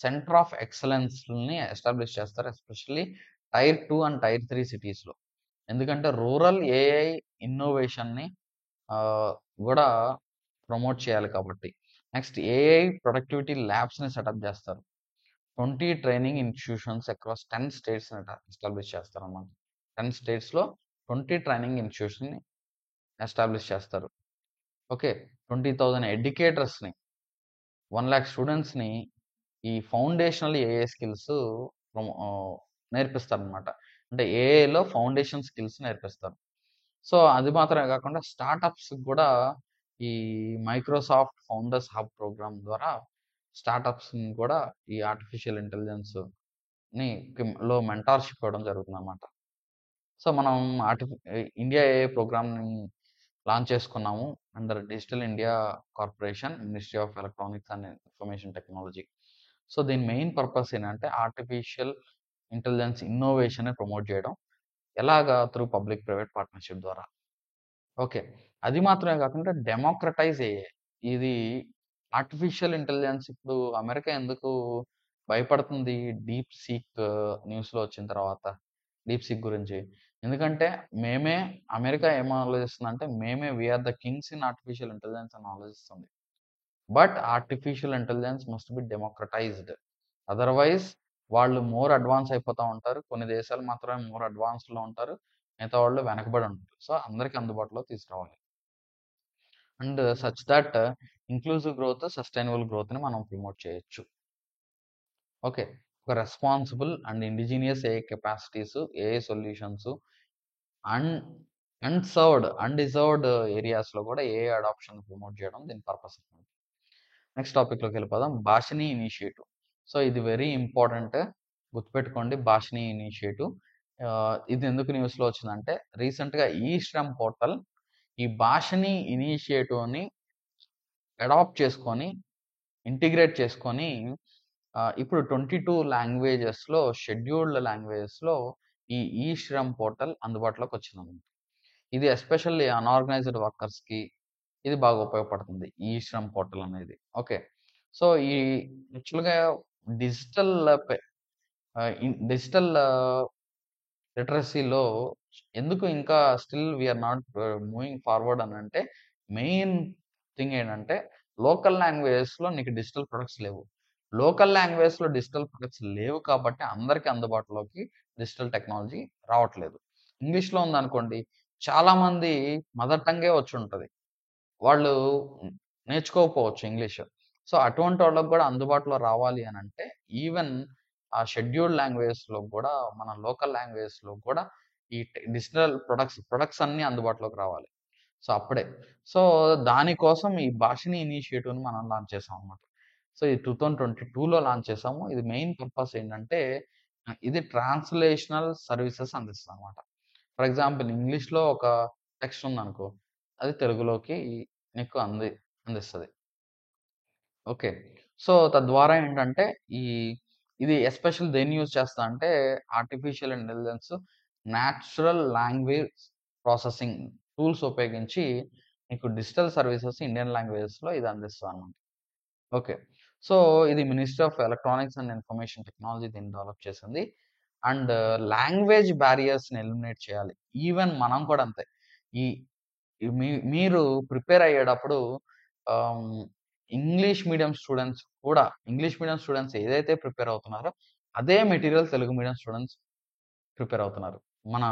సెంటర్ ఆఫ్ ఎక్సలెన్స్‌ని ఎస్టాబ్లిష్ చేస్తారు. ఎస్పెషల్లీ టైర్ 2 అండ్ టైర్ 3 సిటీస్‌లో. ఎందుకంటే రూరల్ ఏఐ ఇన్నోవేషన్‌ని ఆహ్, గూడా ప్రమోట్ చేయాలి కాబట్టి. నెక్స్ట్ ఏఐ ప్రొడక్టివిటీ ల్యాబ్స్‌ని సెటప్ జేస్తారు. 20 ట్రైనింగ్ ఇన్‌స్టిట్యూషన్స్ అక్రాస్ 10 స్టేట్స్‌ని ఎస్టాబ్లిష్ చేస్తారన్నమాట. 10 స్టేట్స్‌లో 20 ట్రైనింగ్ ఇన్‌స్టిట్యూషన్‌ని ఎస్టాబ్లిష్ చేస్తారు. ఓకే. 20,000 ఎడ్యుకేటర్స్‌ని, 1,00,000 స్టూడెంట్స్‌ని ఈ ఫౌండేషనల్ ఏఐ స్కిల్స్ నేర్పిస్తారనమాట. అంటే ఏఐలో ఫౌండేషన్ స్కిల్స్ నేర్పిస్తారు. సో, అది మాత్రమే కాకుండా స్టార్టప్స్‌కి గూడా ఈ మైక్రోసాఫ్ట్ ఫౌండర్స్ హబ్ ప్రోగ్రామ్ ద్వారా స్టార్టప్స్‌ని కూడా ఈ ఆర్టిఫిషియల్ ఇంటెలిజెన్స్‌ని లో మెంటార్‌షిప్ ఇవ్వడం జరుగుతుందనమాట. సో, మనం ఇండియా ఏఐ ప్రోగ్రామ్‌ని లాంచ్ చేసుకున్నాము. Under digital India corporation, ministry of electronics and information technology. So దీని మెయిన్ పర్పస్ ఏంటంటే ఆర్టిఫిషియల్ ఇంటెలిజెన్స్ ఇన్నోవేషన్ ప్రమోట్ చేయడం. ఎలాగా? త్రూ పబ్లిక్ ప్రైవేట్ పార్ట్నర్షిప్ ద్వారా. ఓకే. అది మాత్రమే కాకుండా డెమోక్రటైజ్ ఏఐ. ఇది ఆర్టిఫిషియల్ ఇంటెలిజెన్స్ ఇప్పుడు అమెరికా ఎందుకు భయపడుతుంది డీప్ సీక్ న్యూస్‌లో వచ్చిన తర్వాత? డీప్ సీక్ గురించి. ఎందుకంటే అమెరికా ఏం ఆలోచిస్తుందంటే we are the kings in artificial intelligence అని ఆలోచిస్తుంది. But artificial intelligence must be democratised. Otherwise వాళ్ళు మోర్ అడ్వాన్స్ అయిపోతా ఉంటారు. కొన్ని దేశాలు మాత్రమే మోర్ అడ్వాన్స్‌లో ఉంటారు. మిగతా వాళ్ళు వెనకబడి ఉంటారు. సో అందరికి అందుబాటులో తీసుకురావాలి. And such that inclusive growth, sustainable గ్రోత్‌ని మనం ప్రమోట్ చేయొచ్చు. ఓకే. ఒక responsible and indigenous AI capacities, AI solutions un undeserved ఏరియాస్‌లో కూడా ఏఐ అడాప్షన్ ప్రమోట్ చేయడం దీని పర్పస్ అన్నమాట. నెక్స్ట్ టాపిక్‌లోకి వెళ్ళిపోదాం. భాషిని ఇనిషియేటివ్. సో ఇది వెరీ ఇంపార్టెంట్. గుర్తుపెట్టుకోండి భాషిని ఇనిషియేటివ్. ఇది ఎందుకు న్యూస్‌లో వచ్చిందంటే రీసెంట్‌గా ఈ శ్రమ్ పోర్టల్ ఈ భాషిని ఇనిషియేటివ్‌ని అడాప్ట్ చేసుకొని, ఇంటిగ్రేట్ చేసుకొని ఇప్పుడు 22 లాంగ్వేజెస్‌లో షెడ్యూల్డ్ లాంగ్వేజెస్‌లో ఈ శ్రమ్ పోర్టల్ అందుబాటులోకి వచ్చిందన్నమాట. ఇది ఎస్పెషల్లీ అనార్గనైజ్డ్ వర్కర్స్‌కి ఇది బాగా ఉపయోగపడుతుంది. ఈ శ్రమ్ పోర్టల్ అనేది. ఓకే. సో ఈ యాక్చువల్‌గా డిజిటల్ పె డిజిటల్ లిటరసీలో ఎందుకు ఇంకా still we are not moving forward అనంటే మెయిన్ థింగ్ ఏంటంటే లోకల్ లాంగ్వేజెస్‌లో నీకు డిజిటల్ ప్రొడక్ట్స్ లేవు. లోకల్ లాంగ్వేజ్‌లో డిజిటల్ ప్రొడక్ట్స్ లేవు కాబట్టి అందరికి అందుబాటులోకి డిజిటల్ టెక్నాలజీ రావట్లేదు. ఇంగ్లీష్‌లో ఉందనుకోండి చాలామంది మదర్ టంగే వచ్చుంటది. వాళ్ళు నేర్చుకోకపోవచ్చు ఇంగ్లీష్. సో, అటువంటి వాళ్ళకి గూడా అందుబాటులో రావాలి అనంటే, ఈవెన్ ఆ షెడ్యూల్డ్ లాంగ్వేజెస్‌లో గూడా, మన లోకల్ లాంగ్వేజెస్‌లో గూడా ఈ డిజిటల్ ప్రొడక్ట్స్ అన్నీ అందుబాటులోకి రావాలి. సో, అప్పుడే. సో, దానికోసం ఈ భాషిని ఇనిషియేటివ్‌ని మనం లాంచ్ చేసామనమాట. సో, ఇది 2022లో లాంచ్ చేసాము. ఇది మెయిన్ పర్పస్ ఏంటంటే, ఇది ట్రాన్స్‌లేషనల్ సర్వీసెస్ అందిస్తదనమాట. ఫర్ ఎగ్జాంపుల్ ఇంగ్లీష్‌లో ఒక టెక్స్ట్ ఉందనుకో, అది తెలుగులోకి నీకు అందిస్తది. ఓకే. సో, తద్వారా ఏంటంటే, ఈ ఇది ఎస్పెషల్ దేన్ని యూజ్ చేస్తా అంటే, artificial intelligence, natural language processing tools ఉపయోగించి, నీకు డిజిటల్ సర్వీసెస్ ఇండియన్ లాంగ్వేజెస్‌లో ఇది అందిస్తదనమాట. ఓకే. సో, ఇది ministry of electronics and information technology దీన్ని డెవలప్ చేసింది. అండ్ లాంగ్వేజ్ బారియర్స్‌ని ఎలిమినేట్ చేయాలి. ఈవెన్ మనం కూడా అంతే. ఈ ఈ మీరు ప్రిపేర్ అయ్యేటప్పుడు ఆహ్, ఇంగ్లీష్ మీడియం స్టూడెంట్స్ ఏదైతే ప్రిపేర్ అవుతున్నారో, అదే material Telugu medium students prepare అవుతున్నారు. మన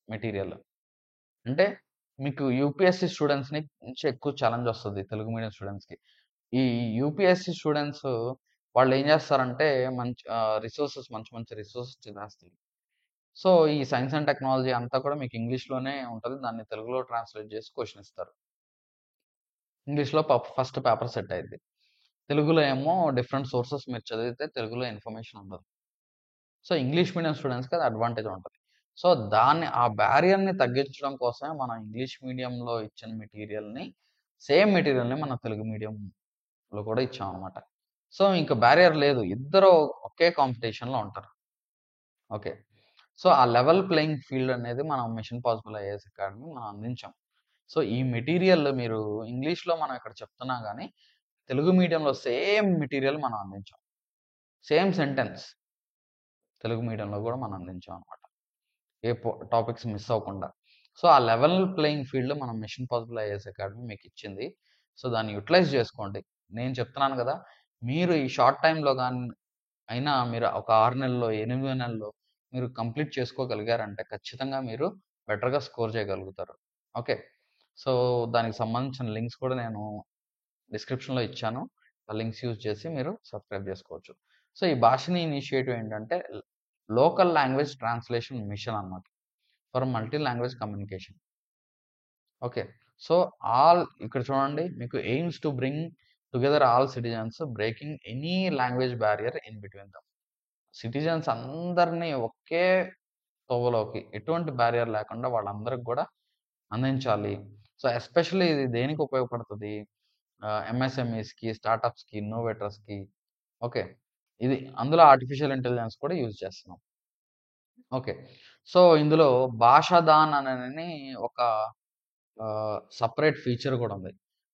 మెటీరియల్. అంటే మీకు యూపీఎస్‌సి స్టూడెంట్స్‌ని నుంచి ఎక్కువ ఛాలెంజ్ వస్తది తెలుగు మీడియం స్టూడెంట్స్‌కి. ఈ యూపీఎస్‌సి స్టూడెంట్స్ వాళ్ళేం చేస్తారంటే మంచి మంచి రిసోర్సెస్ తినేస్తారు. సో, ఈ సైన్స్ అండ్ టెక్నాలజీ అంతా కూడా మీకు ఇంగ్లీష్‌లోనే ఉంటది. దాన్ని తెలుగులో ట్రాన్స్‌లేట్ చేసి క్వెషన్ ఇస్తారు. ఇంగ్లీష్‌లో ఫస్ట్ పేపర్ సెట్ అయిద్ది. తెలుగులో ఏమో డిఫరెంట్ సోర్సెస్ మీరు చదివితే తెలుగులో ఇన్ఫర్మేషన్ ఉండదు. సో, ఇంగ్లీష్ మీడియం స్టూడెంట్స్‌కి అది అడ్వాంటేజ్ ఉంటది. సో, ఆ బ్యారియర్‌ని తగ్గించడం కోసమే మనం ఇంగ్లీష్ మీడియంలో ఇచ్చిన సేమ్ మెటీరియల్‌ని మన తెలుగు మీడియంలో కూడా ఇచ్చామనమాట. సో, ఇంక బ్యారియర్ లేదు. ఇద్దరు ఒకే కాంపిటీషన్‌లో ఉంటారు. ఓకే. సో, ఆ లెవెల్ ప్లేయింగ్ ఫీల్డ్ అనేది మనం మిషన్ పాసిబుల్ ఐఏఎస్ అకాడమీ మనం అందించాం. సో, ఈ మెటీరియల్ మీరు ఇంగ్లీష్‌లో మనం ఇక్కడ చెప్తున్నా గానీ, తెలుగు మీడియంలో సేమ్ మెటీరియల్ మనం అందించాం. సేమ్ సెంటెన్స్ తెలుగు మీడియంలో గూడా మనం అందించాం అనమాట. టాపిక్స్ మిస్ అవ్వకుండా. సో, ఆ లెవెల్ ప్లేయింగ్ ఫీల్డ్ మనం మిషన్ పాసిబుల్ ఐఏఎస్ అకాడమీ మీకిచ్చింది. సో, దాన్ని యుటిలైజ్ జేసుకోండి. నేను చెప్తున్నాను గదా! మీరు ఈ షార్ట్ టైమ్‌లో అయినా మీరు ఒక 6 నెలల్లో, 8 నెలల్లో మీరు కంప్లీట్ చేసుకోగలిగారంటే ఖచ్చితంగా మీరు బెటర్‌గా స్కోర్ చేయగలుగుతారు. ఓకే. సో, దానికి సంబంధించిన లింక్స్ కూడా నేను డిస్క్రిప్షన్‌లో ఇచ్చాను. ఆ లింక్స్ యూజ్ చేసి మీరు సబ్‌స్క్రైబ్ జేసుకోవచ్చు. సో, ఈ భాషిని ఇనిషియేటివ్ ఏంటంటే లోకల్ లాంగ్వేజ్ ట్రాన్స్‌లేషన్ మిషన్ అన్నమాట. For multi language communication. Okay. So, ఇక్కడ చూడండి మీకు AIIMS to bring together all citizens breaking any language barrier in between them. Citizens అందరిని ఒకే తోవలోకి ఎటువంటి బారియర్ లేకుండా వాళ్ళందరికి గూడా అందించాలి. సో, ఎస్పెషల్లీ ఇది దేనికి ఉపయోగపడుతది? ఎంఎస్ఎంఈస్‌కి, స్టార్టప్స్‌కి, ఇన్నోవేటర్స్‌కి ఓకే. ఇది అందులో ఆర్టిఫిషియల్ ఇంటెలిజెన్స్ కూడా యూజ్ చేస్తున్నాం. ఓకే. సో, ఇందులో భాషాదాన్ అనని ఒక సెపరేట్ ఫీచర్ కూడా ఉంది.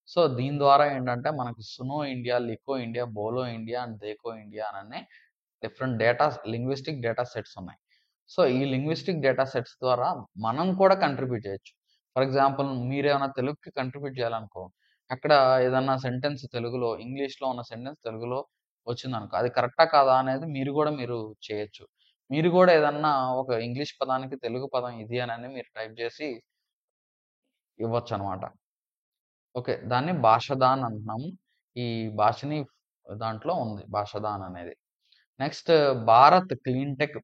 సో, దీని ద్వారా ఏంటంటే మనకు Suno India, Likho India, Bolo India and Dekho India అననే డిఫరెంట్ లింగ్విస్టిక్ డేటా సెట్స్ ఉన్నాయి. సో, ఈ లింగ్విస్టిక్ డేటా సెట్స్ ద్వారా మనం కూడా కంట్రిబ్యూట్ చేయొచ్చు. ఫర్ ఎగ్జాంపుల్ మీరేమైనా తెలుగుకి కంట్రిబ్యూట్ చేయాలనుకో, అక్కడ ఏదన్నా సెంటెన్స్ తెలుగులో, ఇంగ్లీష్‌లో ఉన్న సెంటెన్స్ తెలుగులో వచ్చిందనుకో, అది కరెక్టా కాదా అనేది మీరు చేయొచ్చు. మీరు గూడా ఏదన్నా ఒక ఇంగ్లీష్ పదానికి తెలుగు పదం ఇది అనని మీరు టైప్ చేసి ఇవ్వొచ్చనమాట. ఓకే. దాన్ని భాషాదాన్ అంటున్నాము. ఈ భాషని దాంట్లో ఉంది భాషాదాన్ అనేది. Next Bharat clean tech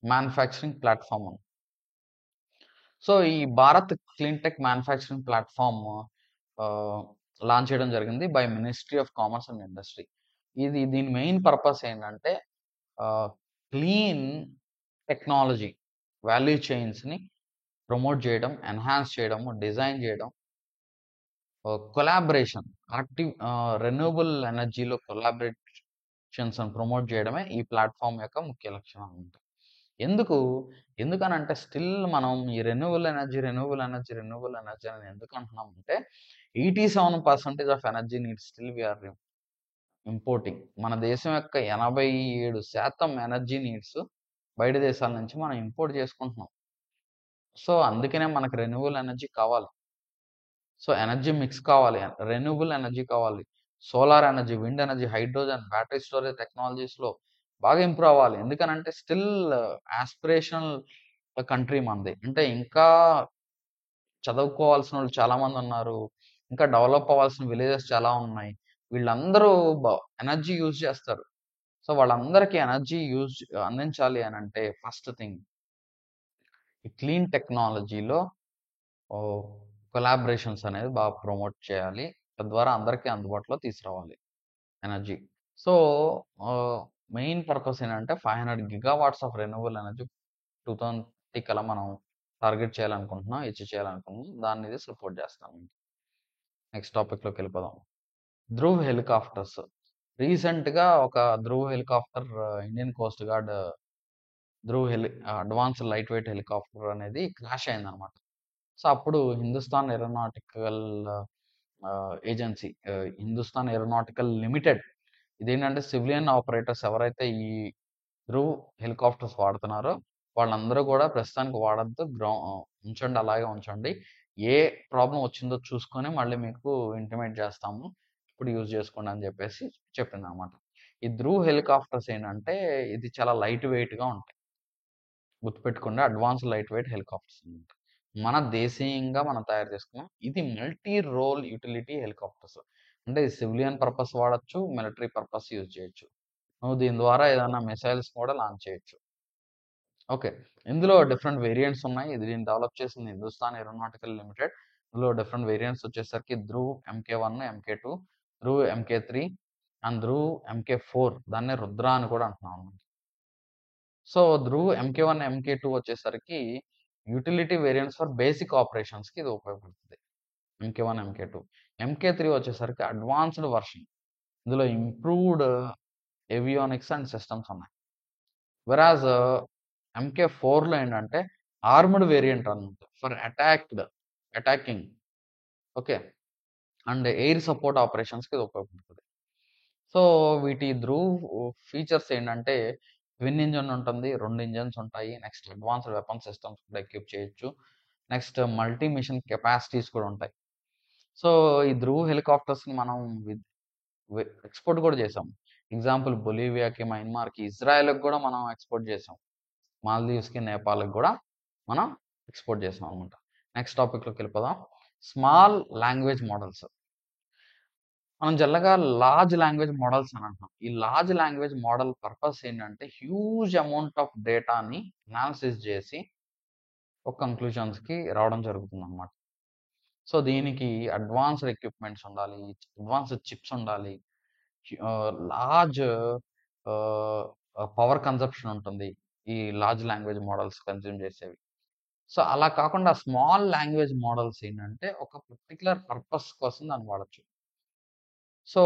manufacturing platform ఉంది. సో, ఈ Bharat clean tech manufacturing platform ఆహ్, లాంచ్ చేయడం జరిగింది by ministry of commerce and industry. దీని మెయిన్ పర్పస్ ఏంటంటే ఆహ్, క్లీన్ టెక్నాలజీ వాల్యూ చైన్స్‌ని ప్రమోట్ చేయడం, ఎన్హాన్స్ చేయడము, డిజైన్ చేయడం, కొలాబరేషన్ రెన్యూవబుల్ ఎనర్జీలో కొలాబరేషన్స్‌ని ప్రమోట్ చేయడమే ఈ ప్లాట్‌ఫార్మ్ యొక్క ముఖ్య లక్షణం అన్నమాట. ఎందుకు? ఎందుకనంటే స్టిల్ మనం ఈ రెన్యూవబుల్ ఎనర్జీ అని ఎందుకు అంటున్నామంటే 87% of energy needs still we are importing. మన దేశం యొక్క 87% ఎనర్జీ నీడ్స్ బయట దేశాల నుంచి మనం ఇంపోర్ట్ చేసుకుంటున్నాం. సో, అందుకనే మనకు రెన్యూవబుల్ ఎనర్జీ కావాలి. సో, ఎనర్జీ మిక్స్ కావాలి. రెన్యూవబుల్ ఎనర్జీ కావాలి. Solar energy, wind energy, hydrogen, battery storage టెక్నాలజీస్‌లో బాగా ఇంప్రూవ్ అవ్వాలి. ఎందుకనంటే స్టిల్ యాస్పిరేషనల్ కంట్రీ మనది. అంటే ఇంకా చదువుకోవాల్సినోళ్ళు చాలామందున్నారు. ఇంకా డెవలప్ అవ్వాల్సిన విలేజెస్ చాలా ఉన్నాయి. వీళ్ళందరూ బ ఎనర్జీ యూజ్ చేస్తారు. సో, వాళ్ళందరికీ ఎనర్జీ అందించాలి అనంటే ఫస్ట్ థింగ్ ఈ క్లీన్ టెక్నాలజీలో ఓహ్! కొలాబరేషన్స్ అనేది బాగా ప్రమోట్ చేయాలి. తద్వారా అందరికీ అందుబాటులో తీసుకురావాలి ఎనర్జీ. సో, ఆహ్, మెయిన్ పర్పస్ ఏంటంటే 500 గిగావాట్స్ ఆఫ్ రెన్యూవబుల్ ఎనర్జీ 2030 కల్లా మనం టార్గెట్ చేయాలనుకుంటున్నాం. అచీవ్ చేయాలనుకుంటున్నాం. దాన్ని ఇది సపోర్ట్ చేస్తాం. నెక్స్ట్ టాపిక్‌లోకెళ్ళిపోదాం. ధ్రువ్ హెలికాప్టర్స్. రీసెంట్‌గా ఒక Dhruv helicopter Indian coast guard advanced light weight helicopter అనేది క్రాష్ అయిందనమాట. సో, అప్పుడు Hindustan aeronautical Hindustan aeronautical limited ఇదేంటంటే సివిలియన్ ఆపరేటర్స్ ఎవరైతే ఈ ధ్రువ్ హెలికాప్టర్స్ వాడుతున్నారో వాళ్ళందరూ కూడా ప్రస్తుతానికి వాడొద్దు. ఉంచండి అలాగే ఉంచండి. ఏ ప్రాబ్లమ్ వచ్చిందో చూసుకొని మళ్ళీ మీకు ఇంటిమేట్ చేస్తాము. ఇప్పుడు యూజ్ చేసుకోండి అని చెప్పేసి చెప్పిందనమాట. ఈ ధ్రువ్ హెలికాప్టర్స్ ఏంటంటే ఇది చాలా లైట్ వెయిట్‌గా ఉంటాయి. గుర్తుపెట్టుకోండి అడ్వాన్స్డ్ లైట్ వెయిట్ హెలికాప్టర్స్ అన్నమాట. మన దేశీయంగా మనం తయారు చేసుకున్నాం. ఇది మల్టీ రోల్ యుటిలిటీ హెలికాప్టర్స్. అంటే సివిలియన్ పర్పస్ వాడొచ్చు. మిలిటరీ పర్పస్ యూజ్ చేయొచ్చు. నువ్వు దీని ద్వారా ఏదైనా మిసైల్స్ కూడా లాంచ్ చేయొచ్చు. ఓకే. ఇందులో డిఫరెంట్ వేరియంట్స్ ఉన్నాయి. దీన్ని డెవలప్ చేసింది హిందుస్థాన్ ఏరోనాటికల్ లిమిటెడ్. ఇందులో డిఫరెంట్ వేరియంట్స్ వచ్చేసరికి ధ్రువ్ ఎంకే-1, ఎంకే-2, ధ్రువ్ ఎంకే-3 అండ్ ధ్రువ్ ఎంకే-4 దాన్నే రుద్ర అని కూడా అంటున్నాం. సో, ధ్రువ్ ఎంకే-1, ఎంకే-2 వచ్చేసరికి యుటిలిటీ వేరియంట్స్ ఫర్ బేసిక్ ఆపరేషన్స్‌కి ఇది ఉపయోగపడుతది. MK one, MK two. ఎంకే-3 వచ్చేసరికి అడ్వాన్స్డ్ వెర్షన్. ఇందులో ఇంప్రూవ్డ్ ఏవియానిక్స్ అండ్ సిస్టమ్స్ ఉన్నాయి. వెరాజ్ ఎంకే-4లో ఏంటంటే ఆర్మ్డ్ వేరియంట్ అన్నమాట. For attacking okay. And air support ఆపరేషన్స్‌కి ఇది ఉపయోగపడుతది. సో, వీటి ధ్రువ్ ఫీచర్స్ ఏంటంటే ట్విన్ ఇంజిన్ ఉంటుంది. 2 ఇంజిన్స్ ఉంటాయి. నెక్స్ట్ అడ్వాన్స్డ్ వెపన్ సిస్టమ్స్ కూడా ఎక్విప్ చేయొచ్చు. నెక్స్ట్ మల్టీ మిషన్ కెపాసిటీస్ కూడా ఉంటాయి. సో, ఈ ధ్రువ్ హెలికాప్టర్స్‌ని మనం విద్ వె ఎక్స్‌పోర్ట్ కూడా చేసాం. ఎగ్జాంపుల్ బొలీవియాకి, మయన్మార్‌కి, ఇజ్రాయెల్‌కి కూడా మనం ఎక్స్‌పోర్ట్ చేసాం. మాల్దీవ్స్‌కి, నేపాల్‌కి కూడా మనం ఎక్స్‌పోర్ట్ చేసాం అన్నమాట. నెక్స్ట్ టాపిక్‌లోకెళ్ళిపోదాం. Small language models. మనం జనరల్‌గా లార్జ్ లాంగ్వేజ్ మోడల్స్ అని అంటున్నాం. ఈ లార్జ్ లాంగ్వేజ్ మోడల్ పర్పస్ ఏంటంటే హ్యూజ్ అమౌంట్ ఆఫ్ డేటాని అనాలిసిస్ చేసి ఒక కంక్లూజన్స్‌కి రావడం జరుగుతుందన్నమాట. సో, దీనికి అడ్వాన్స్డ్ ఎక్విప్‌మెంట్స్ ఉండాలి. అడ్వాన్స్డ్ చిప్స్ ఉండాలి. లార్జ్ ఆహ్, పవర్ కన్జంప్షన్ ఉంటుంది. ఈ లార్జ్ లాంగ్వేజ్ మోడల్స్ కన్జ్యూమ్ చేసేవి. సో, అలా కాకుండా స్మాల్ లాంగ్వేజ్ మోడల్స్ ఏంటంటే, ఒక పర్టిక్యులర్ పర్పస్ కోసం దాన్ని వాడొచ్చు. సో,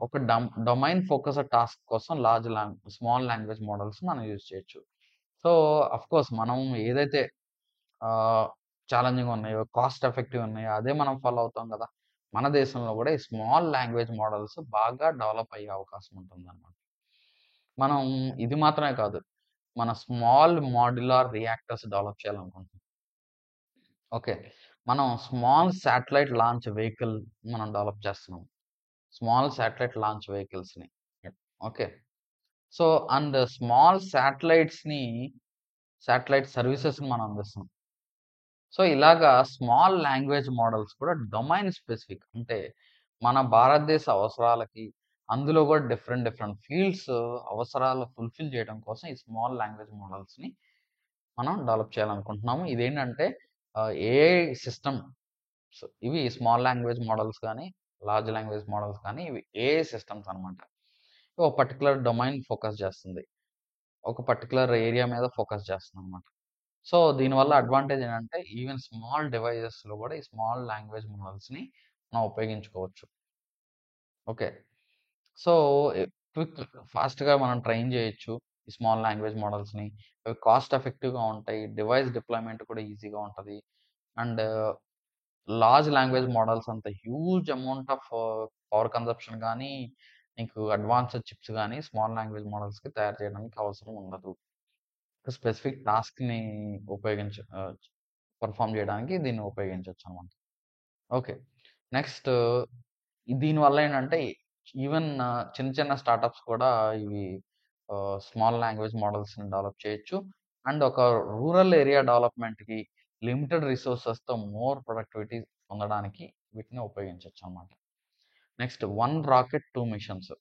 ఒక డొమైన్ ఫోకస్డ్ టాస్క్ కోసం స్మాల్ లాంగ్వేజ్ మోడల్స్ మనం యూజ్ చేయొచ్చు. సో, ఆఫ్‌కోర్స్ మనం ఏదైతే ఆహ్, ఛాలెంజింగ్‌గా ఉన్నాయో, కాస్ట్ ఎఫెక్టివ్ ఉన్నాయో, అదే మనం ఫాలో అవుతాం గదా! మన దేశంలో గూడా ఈ స్మాల్ లాంగ్వేజ్ మోడల్స్ బాగా డెవలప్ అయ్యే అవకాశం ఉంటుందన్నమాట. మనం ఇది మాత్రమే కాదు. మన స్మాల్ మాడ్యులర్ రియాక్టర్స్ డెవలప్ చేయాలనుకుంటున్నాం. ఓకే. మనం స్మాల్ శాటిలైట్ లాంచ్ వెహికల్ మనం డెవలప్ చేస్తున్నాం. స్మాల్ శాటిలైట్ లాంచ్ వెహికల్స్‌ని. ఓకే. సో, అండ్ శాటిలైట్ సర్వీసెస్‌ని మనం అందిస్తున్నాం. సో, ఇలాగా స్మాల్ లాంగ్వేజ్ మోడల్స్ కూడా డొమైన్ స్పెసిఫిక్. అంటే మన భారతదేశ అవసరాలకి, అందులో కూడా డిఫరెంట్ డిఫరెంట్ ఫీల్డ్స్ అవసరాలు ఫుల్‌ఫిల్ చేయడం కోసం ఈ స్మాల్ లాంగ్వేజ్ మోడల్స్‌ని మనం డెవలప్ చేయాలనుకుంటున్నాము. ఇదేంటంటే ఏఐ సిస్టమ్ ఇవి స్మాల్ లాంగ్వేజ్ మోడల్స్ గానీ, లార్జ్ లాంగ్వేజ్ మోడల్స్ కానీ ఇవి ఏఐ సిస్టమ్స్ అనమాట. ఒక పర్టిక్యులర్ డొమైన్ ఫోకస్ చేస్తుంది. ఒక పర్టిక్యులర్ ఏరియా మీద ఫోకస్ చేస్తుందనమాట. సో, దీనివల్ల అడ్వాంటేజ్ ఏంటంటే ఈవెన్ స్మాల్ డివైజెస్‌లో కూడా ఈ స్మాల్ లాంగ్వేజ్ మోడల్స్‌ని మనం ఉపయోగించుకోవచ్చు. ఓకే. సో, ఎ క్విక్ ఫాస్ట్‌గా మనం ట్రైన్ చేయొచ్చు. ఈ స్మాల్ లాంగ్వేజ్ మోడల్స్‌ని. అవి కాస్ట్ ఎఫెక్టివ్‌గా ఉంటాయి. డివైస్ డిప్లాయ్‌మెంట్ కూడా ఈజీగా ఉంటది. అండ్ లార్జ్ లాంగ్వేజ్ మోడల్స్ అంత huge amount of power consumption గానీ, నీకు అడ్వాన్స్‌డ్ చిప్స్ గానీ, స్మాల్ లాంగ్వేజ్ మోడల్స్‌కి తయారు చేయడానికి అవసరం ఉండదు. స్పెసిఫిక్ టాస్క్‌ని పెర్ఫార్మ్ చేయడానికి దీన్ని ఉపయోగించొచ్చనమాట. ఓకే. నెక్స్ట్ దీనివల్ల ఏంటంటే ఈవెన్ చిన్న చిన్న స్టార్టప్స్ కూడా ఇవి స్మాల్ లాంగ్వేజ్ మోడల్స్‌ని డెవలప్ చేయొచ్చు. అండ్ ఒక రూరల్ ఏరియా డెవలప్‌మెంట్‌కి లిమిటెడ్ రిసోర్సెస్‌తో మోర్ ప్రొడక్టివిటీ పొందడానికి వీటిని ఉపయోగించొచ్చనమాట. Next 1 rocket 2 missions.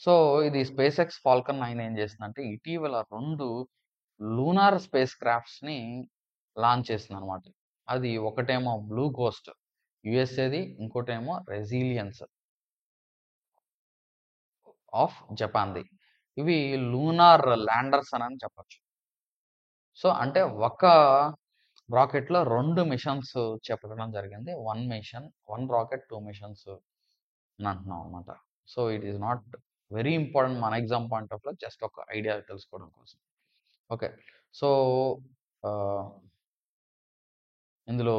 సో, ఇది స్పేస్ ఎక్స్ ఫాల్కన్ 9 ఏం చేసిందంటే ఇటీవల 2 లూనార్ స్పేస్ క్రాఫ్ట్స్‌ని లాంచ్ చేసిందనమాట. అది ఒకటేమో బ్లూ గోస్ట్ యూఎస్ఏది. ఇంకోటేమో రెసిలియన్స్ ఆఫ్ జపాన్‌ది. ఇవి లూనార్ ల్యాండర్స్ అని చెప్పొచ్చు. సో, అంటే ఒక రాకెట్‌లో 2 మిషన్స్ చెప్పడం జరిగింది. 1 రాకెట్ 2 మిషన్స్ అని అంటున్నాం అనమాట. So, it is not very important మన ఎగ్జామ్ పాయింట్ ఆఫ్ వ్యూలో జస్ట్ ఒక ఐడియా తెలుసుకోవడం కోసం. ఓకే. సో, ఆహ్, ఇందులో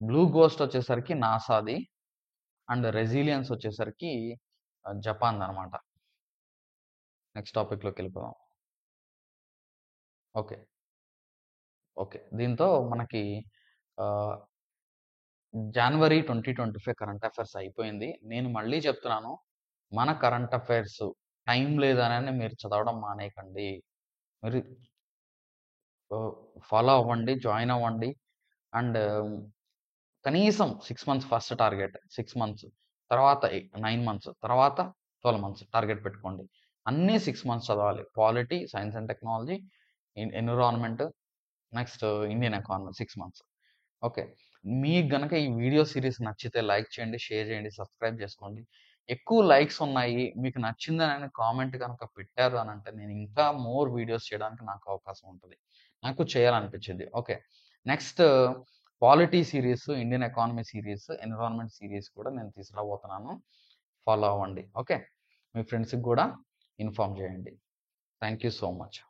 బ్లూ గోస్ట్ వచ్చేసరికి నాసాది. అండ్ రెసిలియన్స్ వచ్చేసరికి జపాన్‌దనమాట. నెక్స్ట్ టాపిక్‌లోకెళ్ళిపోదాం. ఓకే. ఓకే. దీంతో మనకి ఆహ్, జనవరి 2025 కరెంట్ అఫైర్స్ అయిపోయింది. నేను మళ్ళీ చెప్తున్నాను. మన కరెంట్ అఫైర్స్ టైం లేదనని మీరు చదవడం మానేయకండి. మీరు ఆహ్, ఫాలో అవ్వండి, జాయిన్ అవ్వండి. అండ్ కనీసం 6 మంత్స్ ఫస్ట్ టార్గెట్. 6 మంత్స్. తర్వాత 9 మంత్స్. తర్వాత 12 మంత్స్ టార్గెట్ పెట్టుకోండి. అన్నీ 6 మంత్స్ చదవాలి. Polity, science and technology, environment, next Indian economy 6 months. Okay. మీకు గనక ఈ వీడియో సీరీస్ నచ్చితే లైక్ చేయండి, షేర్ చేయండి, సబ్స్క్రైబ్ చేసుకోండి. ఎక్కువ లైక్స్ ఉన్నాయి. మీకు నచ్చిందని కామెంట్ గనక పెట్టారు అనంటే నేను ఇంకా మోర్ వీడియోస్ చేయడానికి నాకు అవకాశం ఉంటది. నాకు చేయాలనిపించింది. Okay. Next polity series, Indian economy series, environment series కూడా నేను తీసుకురాబోతున్నాను. ఫాలో అవ్వండి. ఓకే. మీ ఫ్రెండ్స్‌కి గూడా ఇన్ఫార్మ్ చేయండి. Thank you so much.